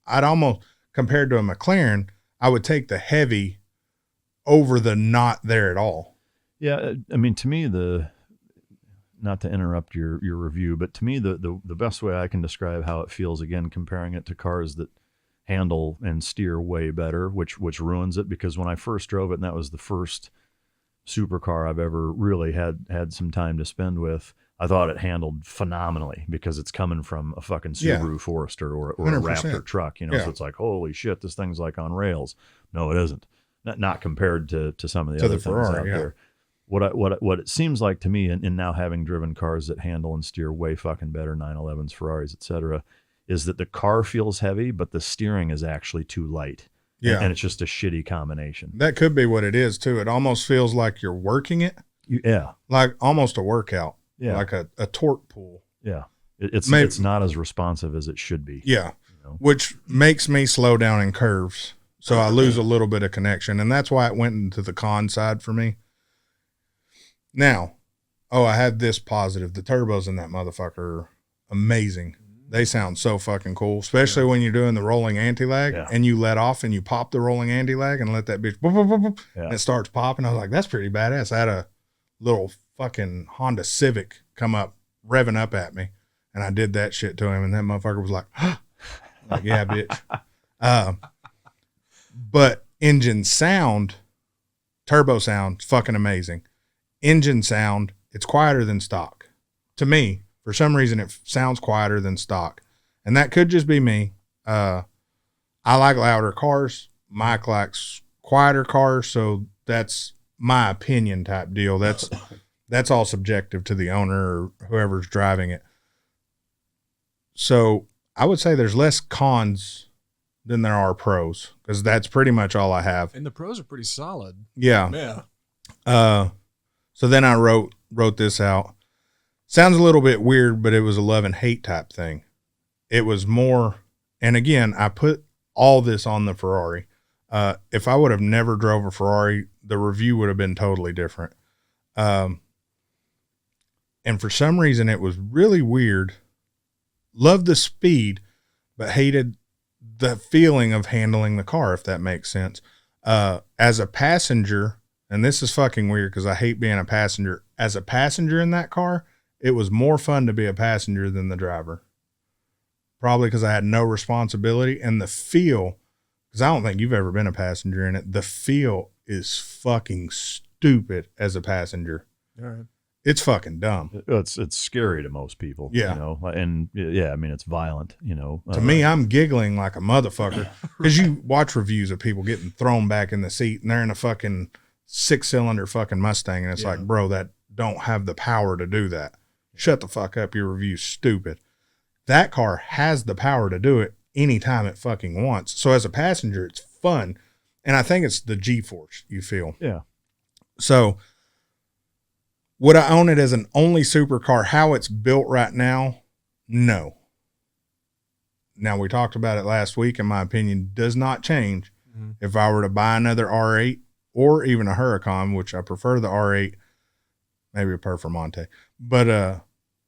[SPEAKER 1] I'd almost, compared to a McLaren, I would take the heavy over the not there at all.
[SPEAKER 3] Yeah, I mean, to me, not to interrupt your review, but to me, the best way I can describe how it feels, again, comparing it to cars that handle and steer way better, which ruins it, because when I first drove it, and that was the first supercar I've ever really had some time to spend with, I thought it handled phenomenally because it's coming from a fucking Subaru Forester or a Raptor truck, so it's like, holy shit, this thing's like on rails. No, it isn't. Not compared to some of the other things Ferrari, out there. What it seems like to me, and now having driven cars that handle and steer way fucking better, 911s, Ferraris, etc., is that the car feels heavy, but the steering is actually too light.
[SPEAKER 1] Yeah.
[SPEAKER 3] And it's just a shitty combination.
[SPEAKER 1] That could be what it is too. It almost feels like you're working it.
[SPEAKER 3] Yeah.
[SPEAKER 1] Like almost a workout.
[SPEAKER 3] Yeah.
[SPEAKER 1] Like a torque pull.
[SPEAKER 3] Yeah. It's not as responsive as it should be.
[SPEAKER 1] Yeah. Which makes me slow down in curves. So I lose a little bit of connection. And that's why it went into the con side for me. Now, I had this positive. The turbos in that motherfucker are amazing. They sound so fucking cool, especially when you're doing the rolling anti-lag and you let off and you pop the rolling anti-lag and let that bitch boop, boop, boop, boop, and it starts popping. I was like, that's pretty badass. I had a little fucking Honda Civic come up, revving up at me, and I did that shit to him, and that motherfucker was like, like, yeah, bitch. But engine sound, turbo sound, fucking amazing. Engine sound, it's quieter than stock. To me, for some reason, it sounds quieter than stock. And that could just be me. I like louder cars. Mike likes quieter cars. So that's my opinion type deal. That's all subjective to the owner or whoever's driving it. So I would say there's less cons than there are pros, because that's pretty much all I have.
[SPEAKER 2] And the pros are pretty solid.
[SPEAKER 1] Yeah. So then I wrote this out. Sounds a little bit weird, but it was a love and hate type thing. It was more, and again, I put all this on the Ferrari. If I would have never drove a Ferrari, the review would have been totally different. And for some reason, it was really weird. Loved the speed, but hated the feeling of handling the car, if that makes sense. As a passenger, and this is fucking weird because I hate being a passenger. As a passenger in that car, it was more fun to be a passenger than the driver. Probably because I had no responsibility, and the feel, because I don't think you've ever been a passenger in it, the feel is fucking stupid as a passenger.
[SPEAKER 2] All right.
[SPEAKER 1] It's fucking dumb.
[SPEAKER 3] It's scary to most people.
[SPEAKER 1] Yeah.
[SPEAKER 3] And I mean, it's violent,
[SPEAKER 1] To me, I'm giggling like a motherfucker because you watch reviews of people getting thrown back in the seat and they're in a fucking 6-cylinder fucking Mustang. And it's like, bro, that don't have the power to do that. Shut the fuck up. Your review's stupid. That car has the power to do it anytime it fucking wants. So as a passenger, it's fun. And I think it's the G-force you feel.
[SPEAKER 3] Yeah.
[SPEAKER 1] So would I own it as an only supercar? How it's built right now? No. Now, we talked about it last week. In my opinion, does not change. If I were to buy another R8 or even a Huracan, which I prefer the R8, maybe a Performante, but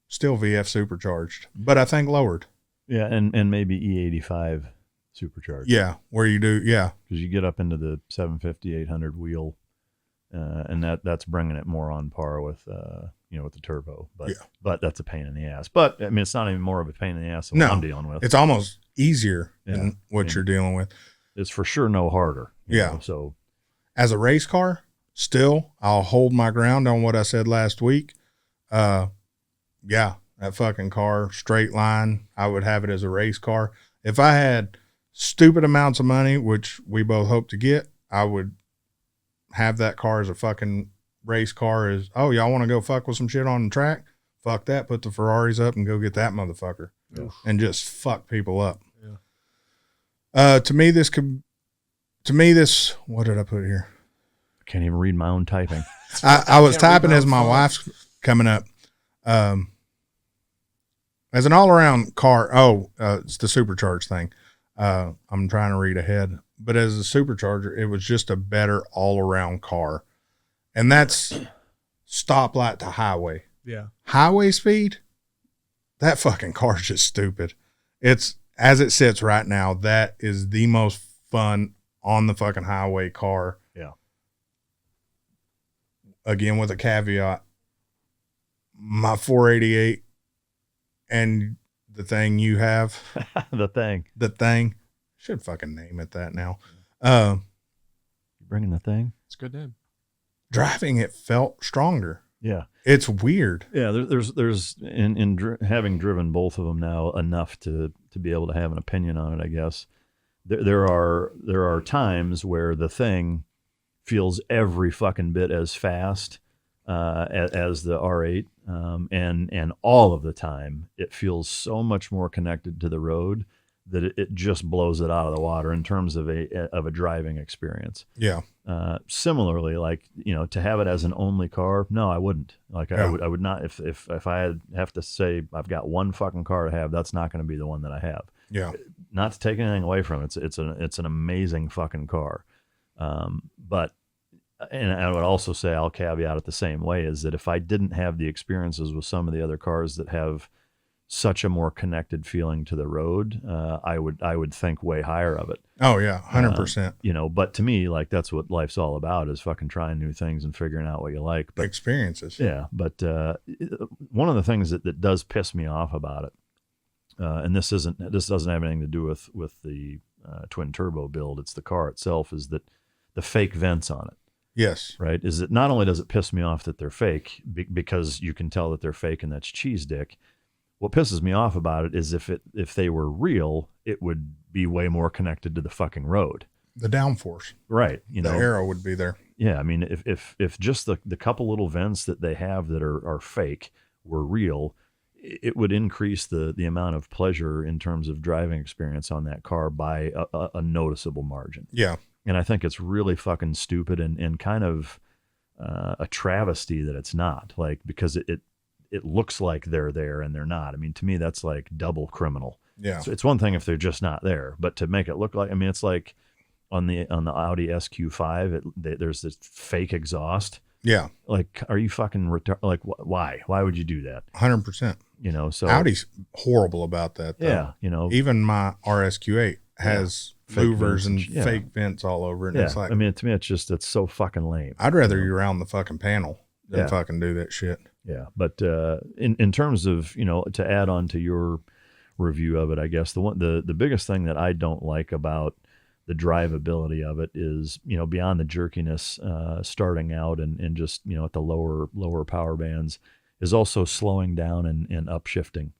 [SPEAKER 1] still VF supercharged, but I think lowered.
[SPEAKER 3] Yeah, and maybe E85 supercharged.
[SPEAKER 1] Yeah, where you do, yeah.
[SPEAKER 3] Because you get up into the 750, 800 wheel, and that's bringing it more on par with with the turbo. But that's a pain in the ass. But I mean, it's not even more of a pain in the ass than what I'm dealing with.
[SPEAKER 1] It's almost easier than what you're dealing with.
[SPEAKER 3] It's for sure no harder. You know, so
[SPEAKER 1] as a race car, still I'll hold my ground on what I said last week. That fucking car, straight line, I would have it as a race car. If I had stupid amounts of money, which we both hope to get, I would have that car as a fucking race car. Y'all want to go fuck with some shit on the track? Fuck that. Put the Ferraris up and go get that motherfucker and just fuck people up. Yeah. To me, what did I put here?
[SPEAKER 3] I can't even read my own typing.
[SPEAKER 1] I was typing as my wife's coming up. As an all-around car, it's the supercharged thing. I'm trying to read ahead. But as a supercharger, it was just a better all-around car. And that's stoplight to highway.
[SPEAKER 2] Yeah.
[SPEAKER 1] Highway speed, that fucking car's just stupid. It's, as it sits right now, that is the most fun on the fucking highway car.
[SPEAKER 3] Yeah.
[SPEAKER 1] Again, with a caveat, my 488 and the thing you have.
[SPEAKER 3] The thing.
[SPEAKER 1] Should fucking name it that now.
[SPEAKER 3] You bringing the thing?
[SPEAKER 2] It's a good name.
[SPEAKER 1] Driving it felt stronger.
[SPEAKER 3] Yeah.
[SPEAKER 1] It's weird.
[SPEAKER 3] Yeah. There's having driven both of them now enough to be able to have an opinion on it, I guess. There are times where the thing feels every fucking bit as fast as the R8, and all of the time it feels so much more connected to the road that it just blows it out of the water in terms of a driving experience.
[SPEAKER 1] Yeah.
[SPEAKER 3] Similarly, like, to have it as an only car, no, I wouldn't. Like, I would not. If I have to say I've got one fucking car to have, that's not going to be the one that I have.
[SPEAKER 1] Yeah.
[SPEAKER 3] Not to take anything away from it, it's an amazing fucking car. But I would also say, I'll caveat it the same way, is that if I didn't have the experiences with some of the other cars that have such a more connected feeling to the road, I would think way higher of it.
[SPEAKER 1] Oh yeah, 100%.
[SPEAKER 3] But to me, like, that's what life's all about, is fucking trying new things and figuring out what you like. But
[SPEAKER 1] experiences.
[SPEAKER 3] Yeah, but one of the things that does piss me off about it, and this doesn't have anything to do with the twin turbo build, it's the car itself, is that the fake vents on it.
[SPEAKER 1] Yes.
[SPEAKER 3] Right. Is that not only does it piss me off that they're fake, because you can tell that they're fake and that's cheese dick. What pisses me off about it is if they were real, it would be way more connected to the fucking road.
[SPEAKER 1] The downforce.
[SPEAKER 3] Right.
[SPEAKER 1] The arrow would be there.
[SPEAKER 3] Yeah. I mean, if just the couple little vents that they have that are fake were real, it would increase the amount of pleasure in terms of driving experience on that car by a noticeable margin.
[SPEAKER 1] Yeah.
[SPEAKER 3] And I think it's really fucking stupid and kind of a travesty that it's not, like, because it looks like they're there and they're not. I mean, to me, that's like double criminal.
[SPEAKER 1] Yeah.
[SPEAKER 3] So it's one thing if they're just not there, but to make it look like, I mean, it's like on the Audi SQ5, there's this fake exhaust.
[SPEAKER 1] Yeah.
[SPEAKER 3] Like, are you fucking like, why? Why would you do that?
[SPEAKER 1] 100%.
[SPEAKER 3] So
[SPEAKER 1] Audi's horrible about that, though.
[SPEAKER 3] Yeah.
[SPEAKER 1] Even my RSQ8 has louvers and fake vents all over it. And it's like,
[SPEAKER 3] I mean, to me, it's so fucking lame.
[SPEAKER 1] I'd rather you round the fucking panel than fucking do that shit.
[SPEAKER 3] Yeah. But in terms of, to add on to your review of it, I guess the biggest thing that I don't like about the drivability of it is, beyond the jerkiness starting out and just, at the lower power bands, is also slowing down and upshifting.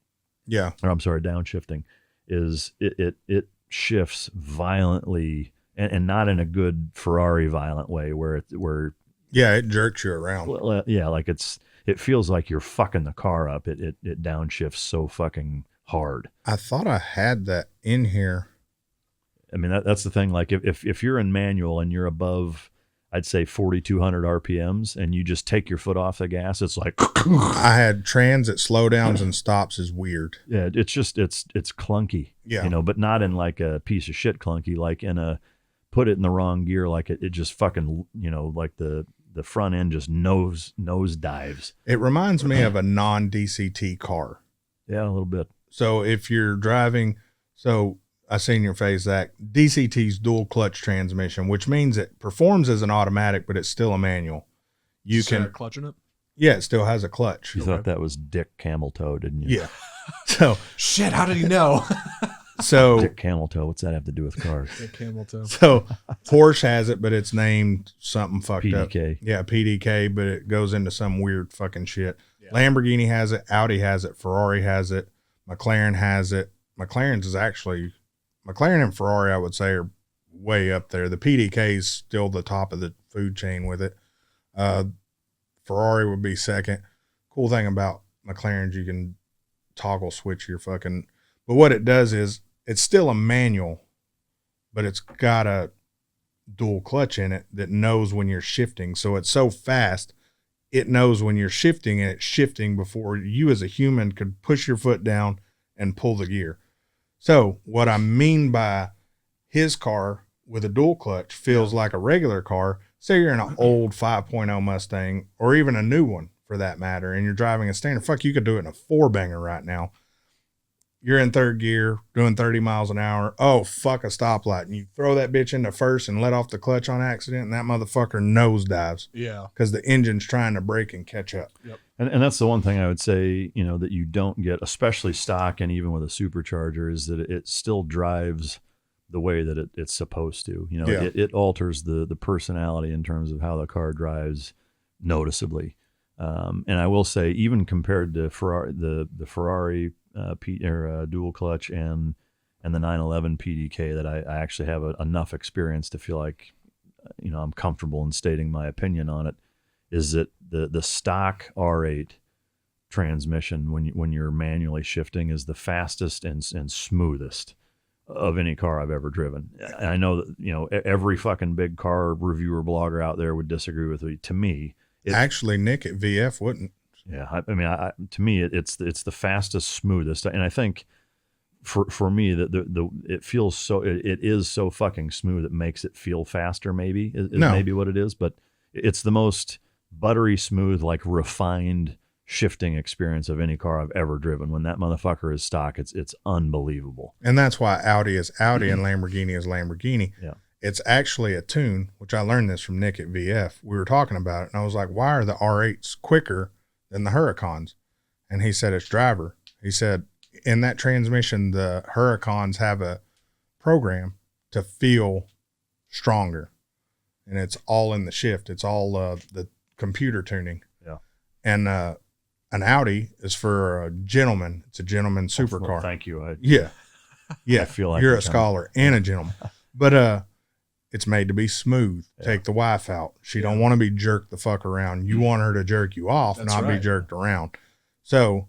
[SPEAKER 1] Yeah.
[SPEAKER 3] Or I'm sorry, downshifting. Is it shifts violently and not in a good Ferrari violent way where
[SPEAKER 1] it jerks you around.
[SPEAKER 3] Yeah, like it feels like you're fucking the car up. It downshifts so fucking hard.
[SPEAKER 1] I thought I had that in here.
[SPEAKER 3] I mean, that's the thing. Like if you're in manual and you're above, I'd say 4,200 RPMs, and you just take your foot off the gas, it's like
[SPEAKER 1] I had transit slowdowns and stops is weird.
[SPEAKER 3] Yeah, it's just it's clunky.
[SPEAKER 1] Yeah,
[SPEAKER 3] but not in like a piece of shit clunky, like in a put it in the wrong gear, like it just fucking like the the front end just nose dives.
[SPEAKER 1] It reminds me of a non-DCT car.
[SPEAKER 3] Yeah, a little bit.
[SPEAKER 1] So if you're driving, so I seen your face, Zach, DCT's dual clutch transmission, which means it performs as an automatic, but it's still a manual. You
[SPEAKER 2] Is there
[SPEAKER 1] can
[SPEAKER 2] a clutch in it?
[SPEAKER 1] Yeah, it still has a clutch.
[SPEAKER 3] You thought that was Dick Camel Toe, didn't you?
[SPEAKER 1] Yeah. So
[SPEAKER 2] shit, how did he know?
[SPEAKER 1] So
[SPEAKER 3] Dick Camel Toe, what's that have to do with cars?
[SPEAKER 2] Dick Camel Toe.
[SPEAKER 1] So Porsche has it, but it's named something fucked
[SPEAKER 3] PDK.
[SPEAKER 1] up. Yeah, PDK, but it goes into some weird fucking shit.
[SPEAKER 2] Yeah.
[SPEAKER 1] Lamborghini has it, Audi has it, Ferrari has it, McLaren has it. McLaren's is actually McLaren and Ferrari, I would say, are way up there. The PDK is still the top of the food chain with it. Ferrari would be second. Cool thing about McLaren's, you can toggle switch your fucking, but what it does is it's still a manual, but it's got a dual clutch in it that knows when you're shifting. So it's so fast, it knows when you're shifting, and it's shifting before you as a human could push your foot down and pull the gear. So what I mean by his car with a dual clutch feels like a regular car. Say you're in an old 5.0 Mustang, or even a new one for that matter, and you're driving a standard. Fuck, you could do it in a 4-banger right now. You're in third gear, doing 30 miles an hour. Oh, fuck a stoplight. And you throw that bitch into first and let off the clutch on accident, and that motherfucker nosedives.
[SPEAKER 2] Yeah.
[SPEAKER 1] Because the engine's trying to brake and catch up.
[SPEAKER 2] Yep.
[SPEAKER 3] And that's the one thing I would say, you know, that you don't get, especially stock and even with a supercharger, is that it still drives the way that it's supposed to. You know,
[SPEAKER 1] Yeah.
[SPEAKER 3] it alters the personality in terms of how the car drives noticeably. And I will say, even compared to Ferrari, the Ferrari dual clutch and the 911 PDK, that I actually have enough experience to feel like, you know, I'm comfortable in stating my opinion on it, is that the stock R8 transmission, when you're manually shifting, is the fastest and smoothest of any car I've ever driven. And I know that, you know, every fucking big car reviewer blogger out there would disagree with me. To me,
[SPEAKER 1] Actually, Nick at VF wouldn't.
[SPEAKER 3] Yeah, I mean, to me, it's the fastest, smoothest, and I think for me that it feels so, it is so fucking smooth, it makes it feel faster. Maybe is maybe what it is, but it's the most buttery smooth, like refined shifting experience of any car I've ever driven. When that motherfucker is stock, it's unbelievable.
[SPEAKER 1] And that's why Audi is Audi and Lamborghini is Lamborghini.
[SPEAKER 3] Yeah.
[SPEAKER 1] It's actually a tune, which I learned this from Nick at VF. We were talking about it, and I was like, why are the R8s quicker than the Huracans? And he said, it's driver. He said, in that transmission, the Huracans have a program to feel stronger, and it's all in the shift. It's all the computer tuning.
[SPEAKER 3] Yeah.
[SPEAKER 1] And an Audi is for a gentleman. It's a gentleman supercar.
[SPEAKER 3] Well, thank you.
[SPEAKER 1] Yeah.
[SPEAKER 3] I feel like
[SPEAKER 1] you're a scholar and a gentleman. But it's made to be smooth. Yeah. Take the wife out. She don't want to be jerked the fuck around. You want her to jerk you off,
[SPEAKER 2] That's
[SPEAKER 1] not
[SPEAKER 2] right.
[SPEAKER 1] be jerked around. So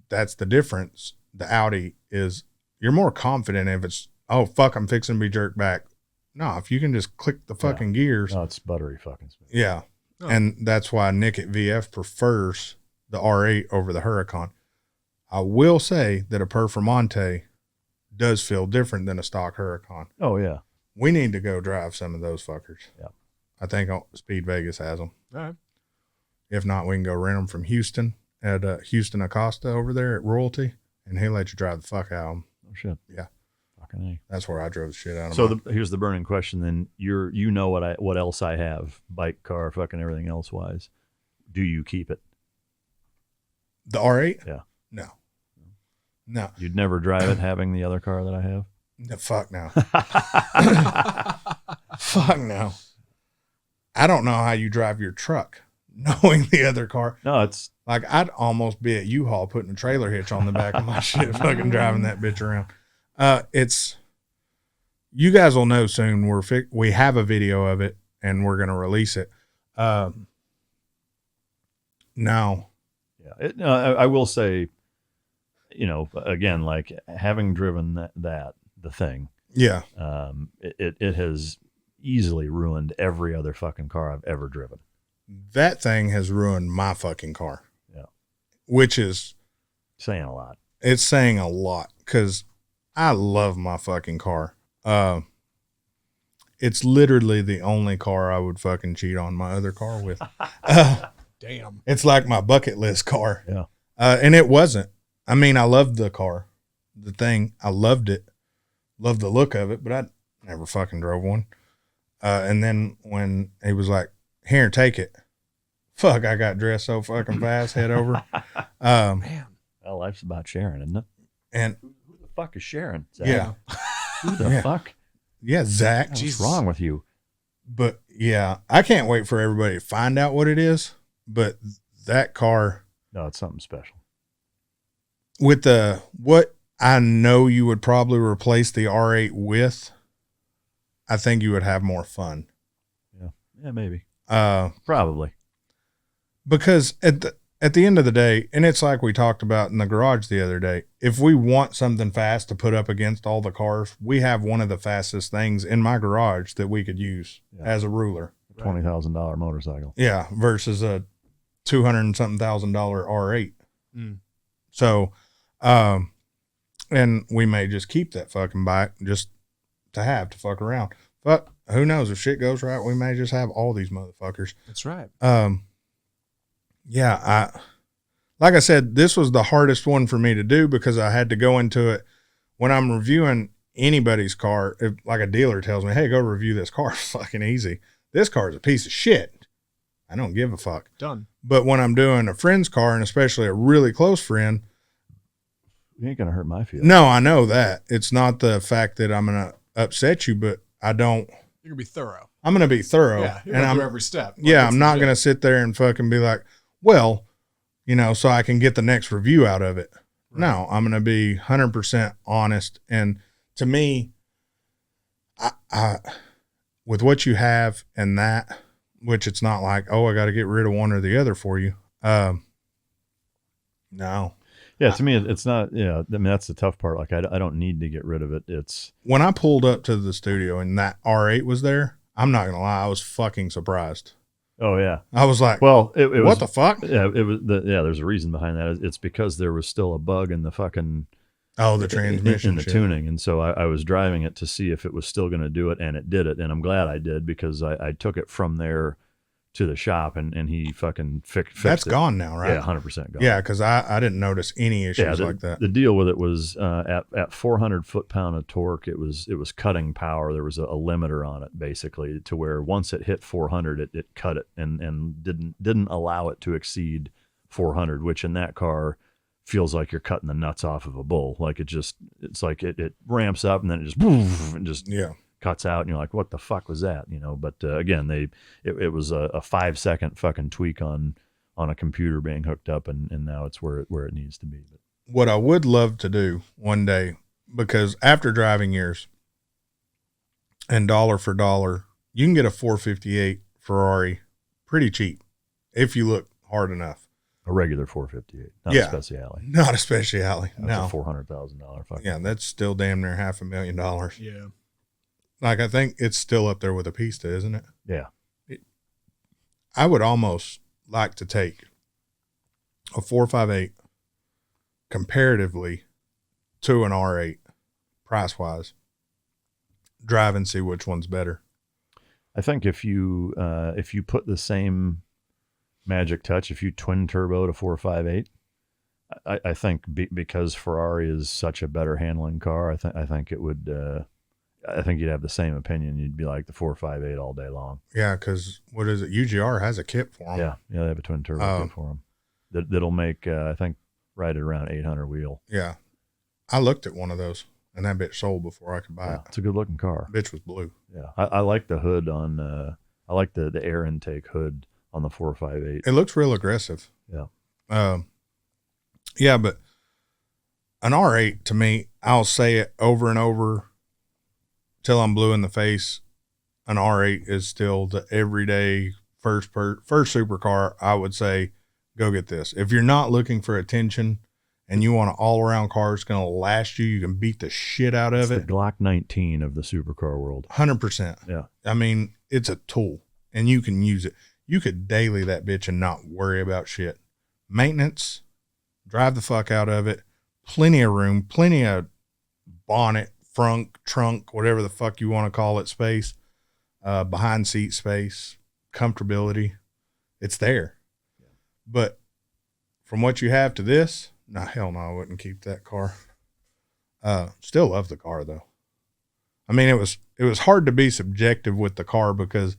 [SPEAKER 1] that's the difference. The Audi is, you're more confident if it's, oh, fuck, I'm fixing to be jerked back. No, if you can just click the fucking gears.
[SPEAKER 3] No, it's buttery fucking smooth.
[SPEAKER 1] Yeah.
[SPEAKER 2] Oh.
[SPEAKER 1] And that's why Nick at VF prefers the R8 over the Huracan. I will say that a Performante does feel different than a stock Huracan.
[SPEAKER 3] Oh, yeah.
[SPEAKER 1] We need to go drive some of those fuckers.
[SPEAKER 3] Yeah.
[SPEAKER 1] I think Speed Vegas has them.
[SPEAKER 2] All right.
[SPEAKER 1] If not, we can go rent them from Houston at Houston Acosta over there at Royalty, and he'll let you drive the fuck out of them.
[SPEAKER 3] Oh, shit.
[SPEAKER 1] Yeah.
[SPEAKER 3] Fucking A.
[SPEAKER 1] That's where I drove the shit out of
[SPEAKER 3] So
[SPEAKER 1] them.
[SPEAKER 3] here's the burning question then. You know what else I have, bike, car, fucking everything else wise. Do you keep it?
[SPEAKER 1] The R8?
[SPEAKER 3] Yeah.
[SPEAKER 1] No.
[SPEAKER 3] You'd never drive it having the other car that I have?
[SPEAKER 1] No, fuck no. Fuck no. I don't know how you drive your truck knowing the other car.
[SPEAKER 3] No, it's
[SPEAKER 1] like, I'd almost be at U-Haul putting a trailer hitch on the back of my shit, fucking driving that bitch around. It's, you guys will know soon. We have a video of it and we're going to release it. No.
[SPEAKER 3] Yeah. I will say, you know, again, like having driven the thing.
[SPEAKER 1] Yeah.
[SPEAKER 3] It has easily ruined every other fucking car I've ever driven.
[SPEAKER 1] That thing has ruined my fucking car.
[SPEAKER 3] Yeah.
[SPEAKER 1] Which is
[SPEAKER 3] saying a lot.
[SPEAKER 1] It's saying a lot because I love my fucking car. it's literally the only car I would fucking cheat on my other car with.
[SPEAKER 2] Damn.
[SPEAKER 1] It's like my bucket list car.
[SPEAKER 3] Yeah.
[SPEAKER 1] And it wasn't. I mean, I loved the car. The thing, I loved it. Loved the look of it, but I never fucking drove one. And then when he was like, here, take it. Fuck, I got dressed so fucking fast, head over.
[SPEAKER 2] Man.
[SPEAKER 3] Well, life's about sharing, isn't it?
[SPEAKER 1] And
[SPEAKER 3] who the fuck is Sharon? Zach?
[SPEAKER 1] yeah.
[SPEAKER 3] Who the fuck?
[SPEAKER 1] Yeah, Zach.
[SPEAKER 3] What's wrong with you?
[SPEAKER 1] But yeah, I can't wait for everybody to find out what it is. But that car.
[SPEAKER 3] No, it's something special.
[SPEAKER 1] With the, what I know you would probably replace the R8 with, I think you would have more fun.
[SPEAKER 3] Yeah, maybe. Probably.
[SPEAKER 1] Because at the end of the day, and it's like we talked about in the garage the other day, if we want something fast to put up against all the cars, we have one of the fastest things in my garage that we could use as a ruler.
[SPEAKER 3] $20,000 motorcycle.
[SPEAKER 1] Yeah, versus a $200 and something thousand R8.
[SPEAKER 2] Mm.
[SPEAKER 1] So, and we may just keep that fucking bike just to fuck around. But who knows, if shit goes right, we may just have all these motherfuckers.
[SPEAKER 2] That's right.
[SPEAKER 1] Yeah, like I said, this was the hardest one for me to do because I had to go into it when I'm reviewing anybody's car. If like a dealer tells me, hey, go review this car, fucking easy. This car is a piece of shit. I don't give a fuck.
[SPEAKER 2] Done.
[SPEAKER 1] But when I'm doing a friend's car, and especially a really close friend,
[SPEAKER 3] You ain't going to hurt my feelings.
[SPEAKER 1] no, I know that. It's not the fact that I'm going to upset you, but I don't.
[SPEAKER 2] You're going to be thorough.
[SPEAKER 1] I'm going to be thorough.
[SPEAKER 2] Yeah, you're
[SPEAKER 1] and
[SPEAKER 2] going
[SPEAKER 1] I'm
[SPEAKER 2] to do every step. Like,
[SPEAKER 1] yeah,
[SPEAKER 2] it's
[SPEAKER 1] I'm not
[SPEAKER 2] legit.
[SPEAKER 1] going to sit there and fucking be like, well, you know, so I can get the next review out of it.
[SPEAKER 2] Right.
[SPEAKER 1] No, I'm going to be 100% honest. And to me, I with what you have and that, which it's not like, oh, I got to get rid of one or the other for you. No.
[SPEAKER 3] Yeah, to me, it's not. Yeah, I mean that's the tough part. Like I don't need to get rid of it. It's
[SPEAKER 1] When I pulled up to the studio and that R8 was there, I'm not gonna lie, I was fucking surprised.
[SPEAKER 3] oh yeah.
[SPEAKER 1] I was like,
[SPEAKER 3] Well, it
[SPEAKER 1] what
[SPEAKER 3] was
[SPEAKER 1] the fuck?
[SPEAKER 3] Yeah, it was. There's a reason behind that. It's because there was still a bug in the fucking
[SPEAKER 1] Oh, the transmission
[SPEAKER 3] in the
[SPEAKER 1] shit.
[SPEAKER 3] tuning, and so I was driving it to see if it was still going to do it, and it did it, and I'm glad I did because I took it from there to the shop, and he fucking fixed
[SPEAKER 1] That's
[SPEAKER 3] it.
[SPEAKER 1] gone now, right?
[SPEAKER 3] Yeah, 100% gone.
[SPEAKER 1] Yeah, because I didn't notice any issues like that.
[SPEAKER 3] The deal with it was at 400 foot-pound of torque, it was cutting power. There was a limiter on it, basically, to where once it hit 400, it cut it and didn't allow it to exceed 400, which in that car feels like you're cutting the nuts off of a bull. Like it's like it ramps up and then it just poof, and just
[SPEAKER 1] Yeah.
[SPEAKER 3] cuts out, and you're like, what the fuck was that? You know, but again, it was a 5-second fucking tweak on a computer being hooked up, and now it's where it needs to be. But
[SPEAKER 1] What I would love to do one day, because after driving years and dollar for dollar, you can get a 458 Ferrari pretty cheap if you look hard enough.
[SPEAKER 3] a regular 458, not
[SPEAKER 1] Yeah.
[SPEAKER 3] a Speciale.
[SPEAKER 1] Not a Speciale.
[SPEAKER 3] That's
[SPEAKER 1] No.
[SPEAKER 3] a $400,000 fucking.
[SPEAKER 1] Yeah, that's still damn near $500,000.
[SPEAKER 2] Yeah.
[SPEAKER 1] Like, I think it's still up there with a Pista, isn't it?
[SPEAKER 3] Yeah.
[SPEAKER 1] I would almost like to take a 458 comparatively to an R8 price wise, drive and see which one's better.
[SPEAKER 3] I think if you put the same magic touch, if you twin turbo to 458, I think because Ferrari is such a better handling car, I think it would. I think you'd have the same opinion. You'd be like the 458 all day long.
[SPEAKER 1] Yeah, because what is it? UGR has a kit for them.
[SPEAKER 3] Yeah, they have a twin turbo kit for them that'll make I think right at around 800 wheel.
[SPEAKER 1] Yeah, I looked at one of those, and that bitch sold before I could buy it.
[SPEAKER 3] It's a good looking car.
[SPEAKER 1] Bitch was blue.
[SPEAKER 3] Yeah, I like the hood on. I like the air intake hood on the 458.
[SPEAKER 1] It looks real aggressive.
[SPEAKER 3] Yeah.
[SPEAKER 1] Yeah, but an R8 to me, I'll say it over and over till I'm blue in the face. An R8 is still the everyday first supercar. I would say go get this. If you're not looking for attention and you want an all-around car that's going to last you can beat the shit out of
[SPEAKER 3] It's
[SPEAKER 1] it.
[SPEAKER 3] the Glock 19 of the supercar world.
[SPEAKER 1] 100%.
[SPEAKER 3] Yeah.
[SPEAKER 1] I mean, it's a tool and you can use it. You could daily that bitch and not worry about shit. Maintenance, drive the fuck out of it. Plenty of room, plenty of bonnet, trunk, whatever the fuck you want to call it, space. behind seat space, comfortability. It's there. Yeah. But from what you have to this, hell no, I wouldn't keep that car. Still love the car though. I mean, it was hard to be subjective with the car because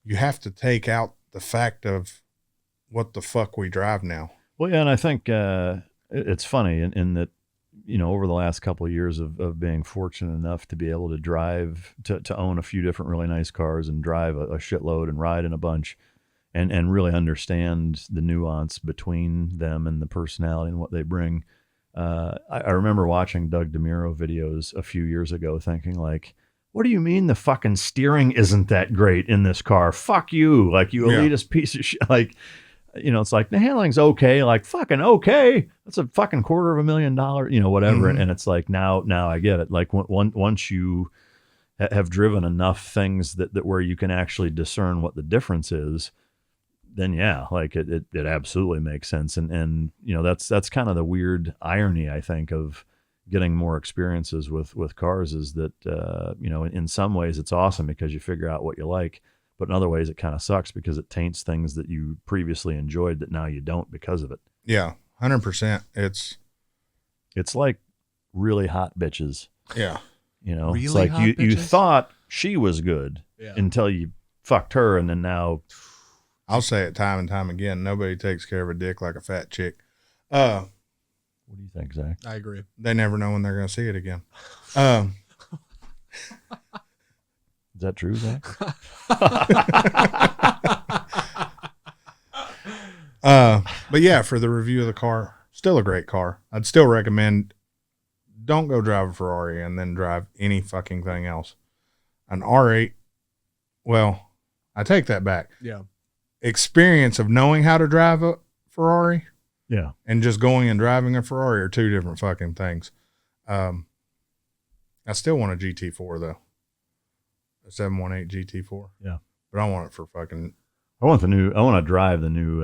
[SPEAKER 1] you have to take out the fact of what the fuck we drive now.
[SPEAKER 3] Well, yeah, and I think it's funny in that, over the last couple of years of being fortunate enough to be able to drive, to own a few different really nice cars and drive a shitload and ride in a bunch and really understand the nuance between them and the personality and what they bring. I remember watching Doug DeMuro videos a few years ago thinking like, what do you mean the fucking steering isn't that great in this car? Fuck you. Like, you elitist piece of shit. Like, it's like the handling's okay. Like, fucking okay. That's a fucking $250,000, whatever. Mm-hmm. And it's like, now I get it. Like once you have driven enough things that where you can actually discern what the difference is, then yeah, like it absolutely makes sense. And that's kind of the weird irony, I think, of getting more experiences with cars is that, in some ways it's awesome because you figure out what you like, but in other ways it kind of sucks because it taints things that you previously enjoyed that now you don't because of it.
[SPEAKER 1] Yeah, 100%. It's
[SPEAKER 3] like really hot bitches.
[SPEAKER 1] Yeah.
[SPEAKER 3] Really it's like you thought she was good until you fucked her, and then now...
[SPEAKER 1] I'll say it time and time again. Nobody takes care of a dick like a fat chick.
[SPEAKER 3] What do you think, Zach?
[SPEAKER 2] I agree.
[SPEAKER 1] They never know when they're going to see it again.
[SPEAKER 3] Is that true, Zach?
[SPEAKER 1] But yeah, for the review of the car, still a great car. I'd still recommend don't go drive a Ferrari and then drive any fucking thing else. An R8, well, I take that back.
[SPEAKER 2] Yeah.
[SPEAKER 1] Experience of knowing how to drive a Ferrari, and just going and driving a Ferrari are two different fucking things. I still want a GT4 though, a 718 GT4.
[SPEAKER 3] Yeah,
[SPEAKER 1] but I want it for fucking.
[SPEAKER 3] I want to drive the new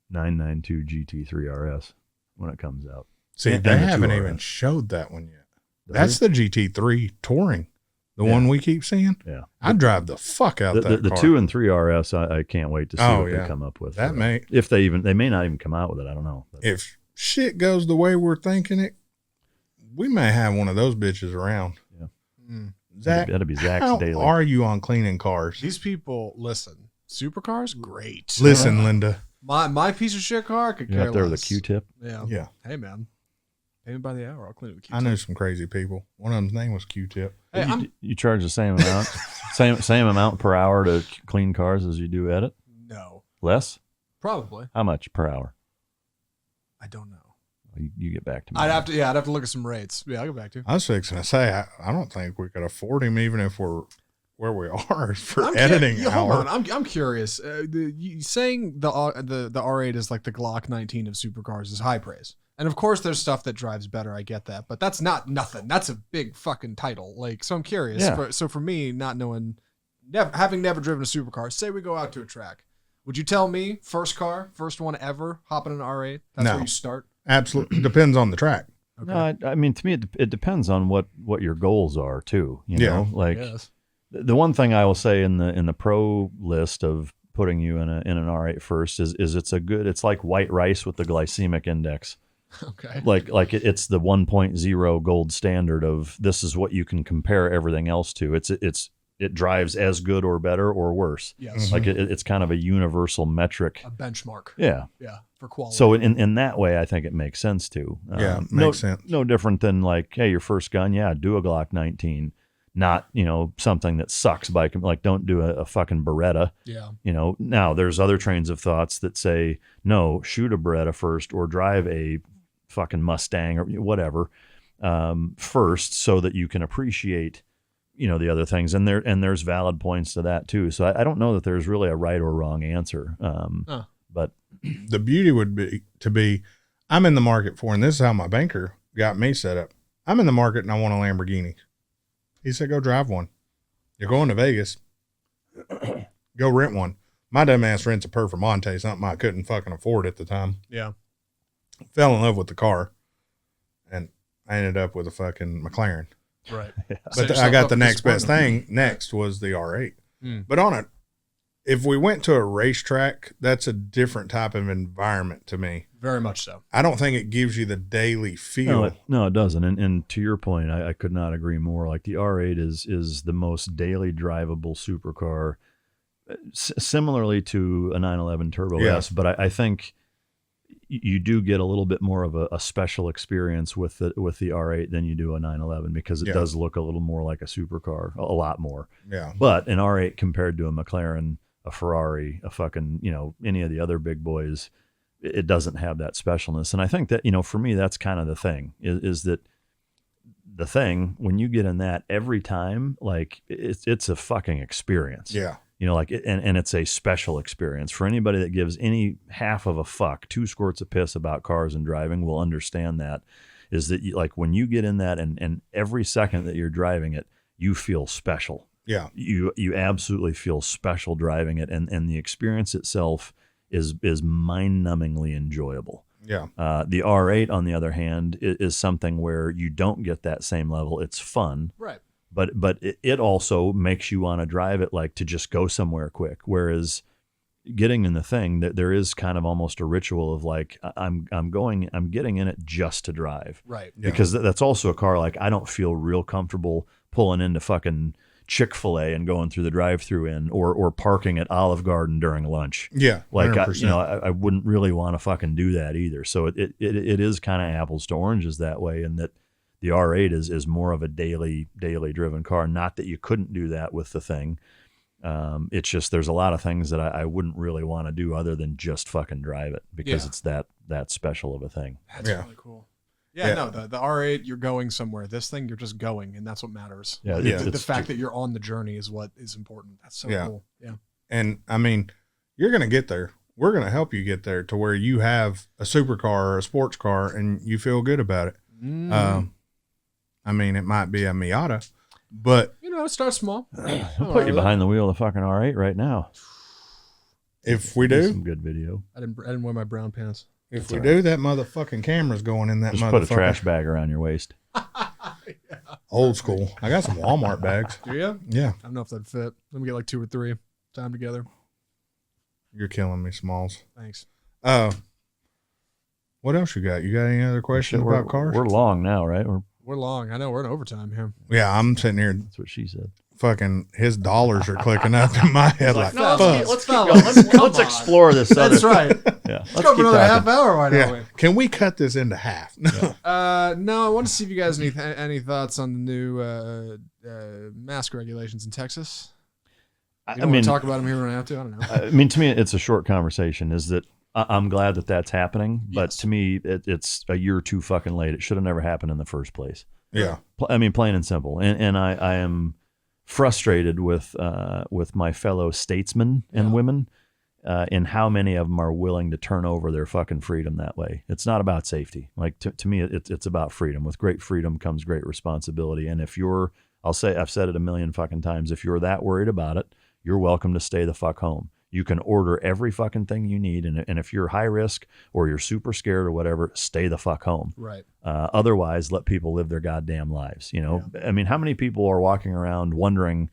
[SPEAKER 3] 992 GT3 RS when it comes out.
[SPEAKER 1] See, they haven't even showed that one yet. That's the GT3 Touring. The one we keep seeing?
[SPEAKER 3] Yeah.
[SPEAKER 1] I'd drive the fuck out that car.
[SPEAKER 3] The 2 and 3 RS, I can't wait to see what they come up with.
[SPEAKER 1] That may.
[SPEAKER 3] If they may not even come out with it. I don't know. But
[SPEAKER 1] if shit goes the way we're thinking it, we may have one of those bitches around.
[SPEAKER 3] Yeah.
[SPEAKER 1] Zach,
[SPEAKER 3] that'd be Zach's
[SPEAKER 1] how
[SPEAKER 3] daily.
[SPEAKER 1] Are you on cleaning cars?
[SPEAKER 2] These people, listen, supercars, great.
[SPEAKER 1] Listen, Linda.
[SPEAKER 2] My piece of shit car could care less.
[SPEAKER 3] Up there with a Q-tip?
[SPEAKER 2] Yeah. Hey, man. Pay me by the hour. I'll clean it with Q-tip.
[SPEAKER 1] I know some crazy people. One of them's name was Q-tip.
[SPEAKER 2] Hey,
[SPEAKER 3] you charge the same amount, same amount per hour to clean cars as you do edit?
[SPEAKER 2] No.
[SPEAKER 3] Less?
[SPEAKER 2] Probably.
[SPEAKER 3] How much per hour?
[SPEAKER 2] I don't know.
[SPEAKER 3] You get back to me.
[SPEAKER 2] I'd have to look at some rates. Yeah, I'll get back to you.
[SPEAKER 1] I was fixing to say, I don't think we could afford him even if we're where we are for editing.
[SPEAKER 2] Hold on, I'm curious. Saying the R8 is like the Glock 19 of supercars is high praise. And of course, there's stuff that drives better. I get that, but that's not nothing. That's a big fucking title. Like, so I'm curious.
[SPEAKER 3] Yeah.
[SPEAKER 2] So for me, not knowing, having never driven a supercar, say we go out to a track, would you tell me first one ever, hopping in an R8? That's where you start.
[SPEAKER 1] Absolutely, depends on the track.
[SPEAKER 3] Okay. No, I mean, to me, it depends on what your goals are too. You know, like the one thing I will say in the pro list of putting you in an R8 first is it's like white rice with the glycemic index.
[SPEAKER 2] Okay.
[SPEAKER 3] Like it's the 1.0 gold standard of this is what you can compare everything else to. It drives as good or better or worse.
[SPEAKER 2] Yes.
[SPEAKER 3] Like it's kind of a universal metric.
[SPEAKER 2] A benchmark.
[SPEAKER 3] Yeah.
[SPEAKER 2] Yeah. For quality.
[SPEAKER 3] So in that way, I think it makes sense too.
[SPEAKER 1] Makes sense.
[SPEAKER 3] No different than like, hey, your first gun, do a Glock 19. Not, something that sucks like don't do a fucking Beretta.
[SPEAKER 2] Yeah.
[SPEAKER 3] Now there's other trains of thoughts that say, no, shoot a Beretta first or drive a fucking Mustang or whatever first so that you can appreciate, the other things. And there's valid points to that too. So I don't know that there's really a right or wrong answer. But
[SPEAKER 1] the beauty would be I'm in the market for, and this is how my banker got me set up. I'm in the market and I want a Lamborghini. He said, go drive one. You're going to Vegas. Go rent one. My dumb ass rents a Performante, something I couldn't fucking afford at the time.
[SPEAKER 2] Yeah.
[SPEAKER 1] Fell in love with the car. And I ended up with a fucking McLaren.
[SPEAKER 2] Right.
[SPEAKER 1] Yeah. But I got the next best thing. Next was the R8. But if we went to a racetrack, that's a different type of environment to me.
[SPEAKER 2] Very much so.
[SPEAKER 1] I don't think it gives you the daily feel.
[SPEAKER 3] No, it doesn't. And to your point, I could not agree more. Like the R8 is the most daily drivable supercar, similarly to a 911 Turbo S. But I think you do get a little bit more of a special experience with the R8 than you do a 911 because it does look a little more like a supercar, a lot more.
[SPEAKER 1] Yeah.
[SPEAKER 3] But an R8 compared to a McLaren, a Ferrari, a fucking, any of the other big boys, it doesn't have that specialness. And I think that, for me, that's kind of the thing is that the thing, when you get in that every time, like it's a fucking experience.
[SPEAKER 1] Yeah.
[SPEAKER 3] And it's a special experience for anybody that gives any half of a fuck, 2 squirts of piss about cars and driving will understand that is that when you get in that and every second that you're driving it, you feel special.
[SPEAKER 1] Yeah.
[SPEAKER 3] You absolutely feel special driving it. And the experience itself is mind-numbingly enjoyable.
[SPEAKER 1] Yeah.
[SPEAKER 3] The R8, on the other hand, is something where you don't get that same level. It's fun.
[SPEAKER 2] Right.
[SPEAKER 3] But it also makes you want to drive it to just go somewhere quick. Whereas getting in the thing, that there is kind of almost a ritual of I'm getting in it just to drive.
[SPEAKER 2] Right.
[SPEAKER 1] Yeah.
[SPEAKER 3] Because that's also a car I don't feel real comfortable pulling into fucking Chick-fil-A and going through the drive-through or parking at Olive Garden during lunch.
[SPEAKER 1] Yeah.
[SPEAKER 3] I wouldn't really want to fucking do that either. So it is kind of apples to oranges that way, in that the R8 is more of a daily driven car. Not that you couldn't do that with the thing. It's just there's a lot of things that I wouldn't really want to do other than just fucking drive it because it's that special of a thing.
[SPEAKER 2] That's really cool. Yeah, no, the R8, you're going somewhere. This thing, you're just going, and that's what matters.
[SPEAKER 3] Yeah,
[SPEAKER 2] the fact that you're on the journey is what is important. That's so cool. Yeah.
[SPEAKER 1] And I mean, you're going to get there. We're going to help you get there to where you have a supercar or a sports car and you feel good about it. I mean, it might be a Miata, but
[SPEAKER 2] start small.
[SPEAKER 3] I'll put you behind the wheel of the fucking R8 right now.
[SPEAKER 1] If we do,
[SPEAKER 3] some good video.
[SPEAKER 2] I didn't wear my brown pants.
[SPEAKER 1] If we do, that motherfucking camera's going in that
[SPEAKER 3] just
[SPEAKER 1] motherfucker.
[SPEAKER 3] Put a trash bag around your waist.
[SPEAKER 1] Old school. I got some Walmart bags.
[SPEAKER 2] Do you?
[SPEAKER 1] Yeah.
[SPEAKER 2] I don't know if that'd fit. Let me get 2 or 3 time together.
[SPEAKER 1] You're killing me, Smalls.
[SPEAKER 2] Thanks.
[SPEAKER 1] What else you got? You got any other questions about cars?
[SPEAKER 3] We're long now, right?
[SPEAKER 2] We're long. I know we're in overtime here.
[SPEAKER 1] Yeah, I'm sitting here.
[SPEAKER 3] That's what she said.
[SPEAKER 1] Fucking his dollars are clicking up in my head like
[SPEAKER 2] no,
[SPEAKER 1] fuck.
[SPEAKER 3] Let's explore this.
[SPEAKER 2] That's right.
[SPEAKER 3] Yeah,
[SPEAKER 2] let's go for another half hour. Why don't we?
[SPEAKER 1] Can we cut this into half?
[SPEAKER 2] No, I want to see if you guys any thoughts on the new mask regulations in Texas. I mean, talk about them here when I have to. I don't know.
[SPEAKER 3] I mean, to me, it's a short conversation. Is that I'm glad that that's happening, but to me, it's a year too fucking late. It should have never happened in the first place.
[SPEAKER 1] Yeah,
[SPEAKER 3] I mean, plain and simple. And I am frustrated with my fellow statesmen and women in how many of them are willing to turn over their fucking freedom that way. It's not about safety. Like to me, it's about freedom. With great freedom comes great responsibility. And if I've said it a million fucking times, if you're that worried about it, you're welcome to stay the fuck home. You can order every fucking thing you need. And if you're high risk or you're super scared or whatever, stay the fuck home.
[SPEAKER 2] Right.
[SPEAKER 3] Otherwise, let people live their goddamn lives. I mean, how many people are walking around wondering,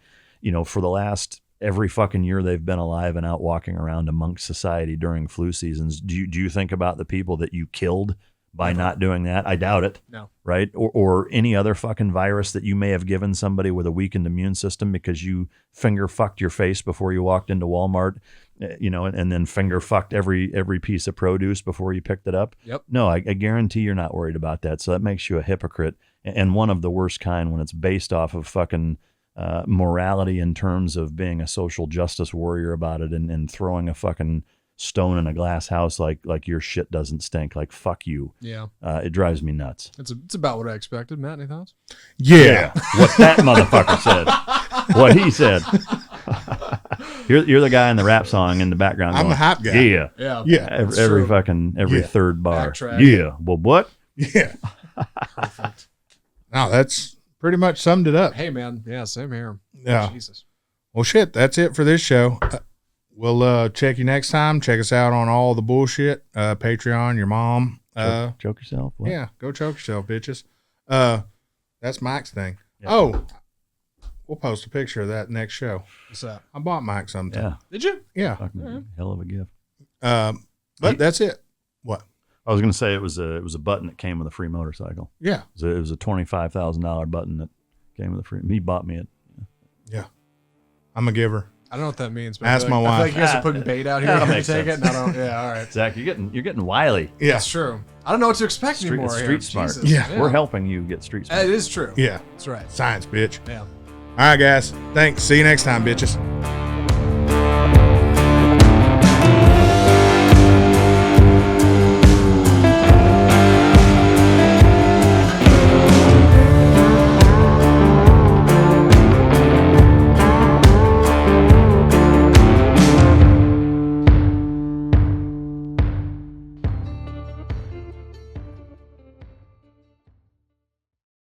[SPEAKER 3] for the last every fucking year they've been alive and out walking around amongst society during flu seasons? Do you think about the people that you killed by not doing that? I doubt it.
[SPEAKER 2] No. Right?
[SPEAKER 3] Or any other fucking virus that you may have given somebody with a weakened immune system because you finger fucked your face before you walked into Walmart, and then finger fucked every piece of produce before you picked it up.
[SPEAKER 2] Yep.
[SPEAKER 3] No, I guarantee you're not worried about that. So that makes you a hypocrite, and one of the worst kind when it's based off of fucking morality in terms of being a social justice warrior about it and throwing a fucking stone in a glass house like your shit doesn't stink. Like, fuck you.
[SPEAKER 2] Yeah.
[SPEAKER 3] It drives me nuts.
[SPEAKER 2] It's about what I expected. Matt, any thoughts?
[SPEAKER 1] Yeah.
[SPEAKER 3] What that motherfucker said. What he said. You're the guy in the rap song in the background
[SPEAKER 1] I'm
[SPEAKER 3] going,
[SPEAKER 1] the hype guy.
[SPEAKER 3] Yeah.
[SPEAKER 2] Yeah.
[SPEAKER 1] Yeah.
[SPEAKER 3] Every third bar.
[SPEAKER 2] Backtrack.
[SPEAKER 3] Yeah. Well, what?
[SPEAKER 1] Yeah.
[SPEAKER 2] Perfect.
[SPEAKER 1] No, that's pretty much summed it up.
[SPEAKER 2] Hey, man. Yeah, same here.
[SPEAKER 1] Yeah.
[SPEAKER 2] Jesus.
[SPEAKER 1] Well, shit, that's it for this show. We'll check you next time. Check us out on all the bullshit. Patreon, your mom.
[SPEAKER 3] Choke yourself? What?
[SPEAKER 1] Yeah, go choke yourself, bitches. That's Mike's thing.
[SPEAKER 3] Yeah.
[SPEAKER 1] Oh, we'll post a picture of that next show.
[SPEAKER 2] What's that?
[SPEAKER 1] I bought Mike something.
[SPEAKER 3] Yeah.
[SPEAKER 2] Did you?
[SPEAKER 1] Yeah.
[SPEAKER 3] Fucking hell of a gift.
[SPEAKER 1] But that's it. What?
[SPEAKER 3] I was going to say it was a button that came with a free motorcycle.
[SPEAKER 1] Yeah.
[SPEAKER 3] It was a $25,000 button that came with a free. He bought me it.
[SPEAKER 1] Yeah. I'm a giver.
[SPEAKER 2] I don't know what that means. But
[SPEAKER 1] Ask my wife.
[SPEAKER 2] I feel like you guys are putting bait out here.
[SPEAKER 3] That'll
[SPEAKER 2] to
[SPEAKER 3] make
[SPEAKER 2] take
[SPEAKER 3] sense.
[SPEAKER 2] it. And I don't. Yeah. All right.
[SPEAKER 3] Zach, you're getting wily.
[SPEAKER 1] Yeah.
[SPEAKER 2] That's true. I don't know what to expect anymore.
[SPEAKER 3] Street
[SPEAKER 2] here.
[SPEAKER 3] smart.
[SPEAKER 2] Jesus.
[SPEAKER 1] Yeah.
[SPEAKER 3] We're helping you get street smart.
[SPEAKER 2] It is true.
[SPEAKER 1] Yeah.
[SPEAKER 2] That's right.
[SPEAKER 1] Science, bitch.
[SPEAKER 2] Yeah.
[SPEAKER 1] All right, guys. Thanks. See you next time, bitches.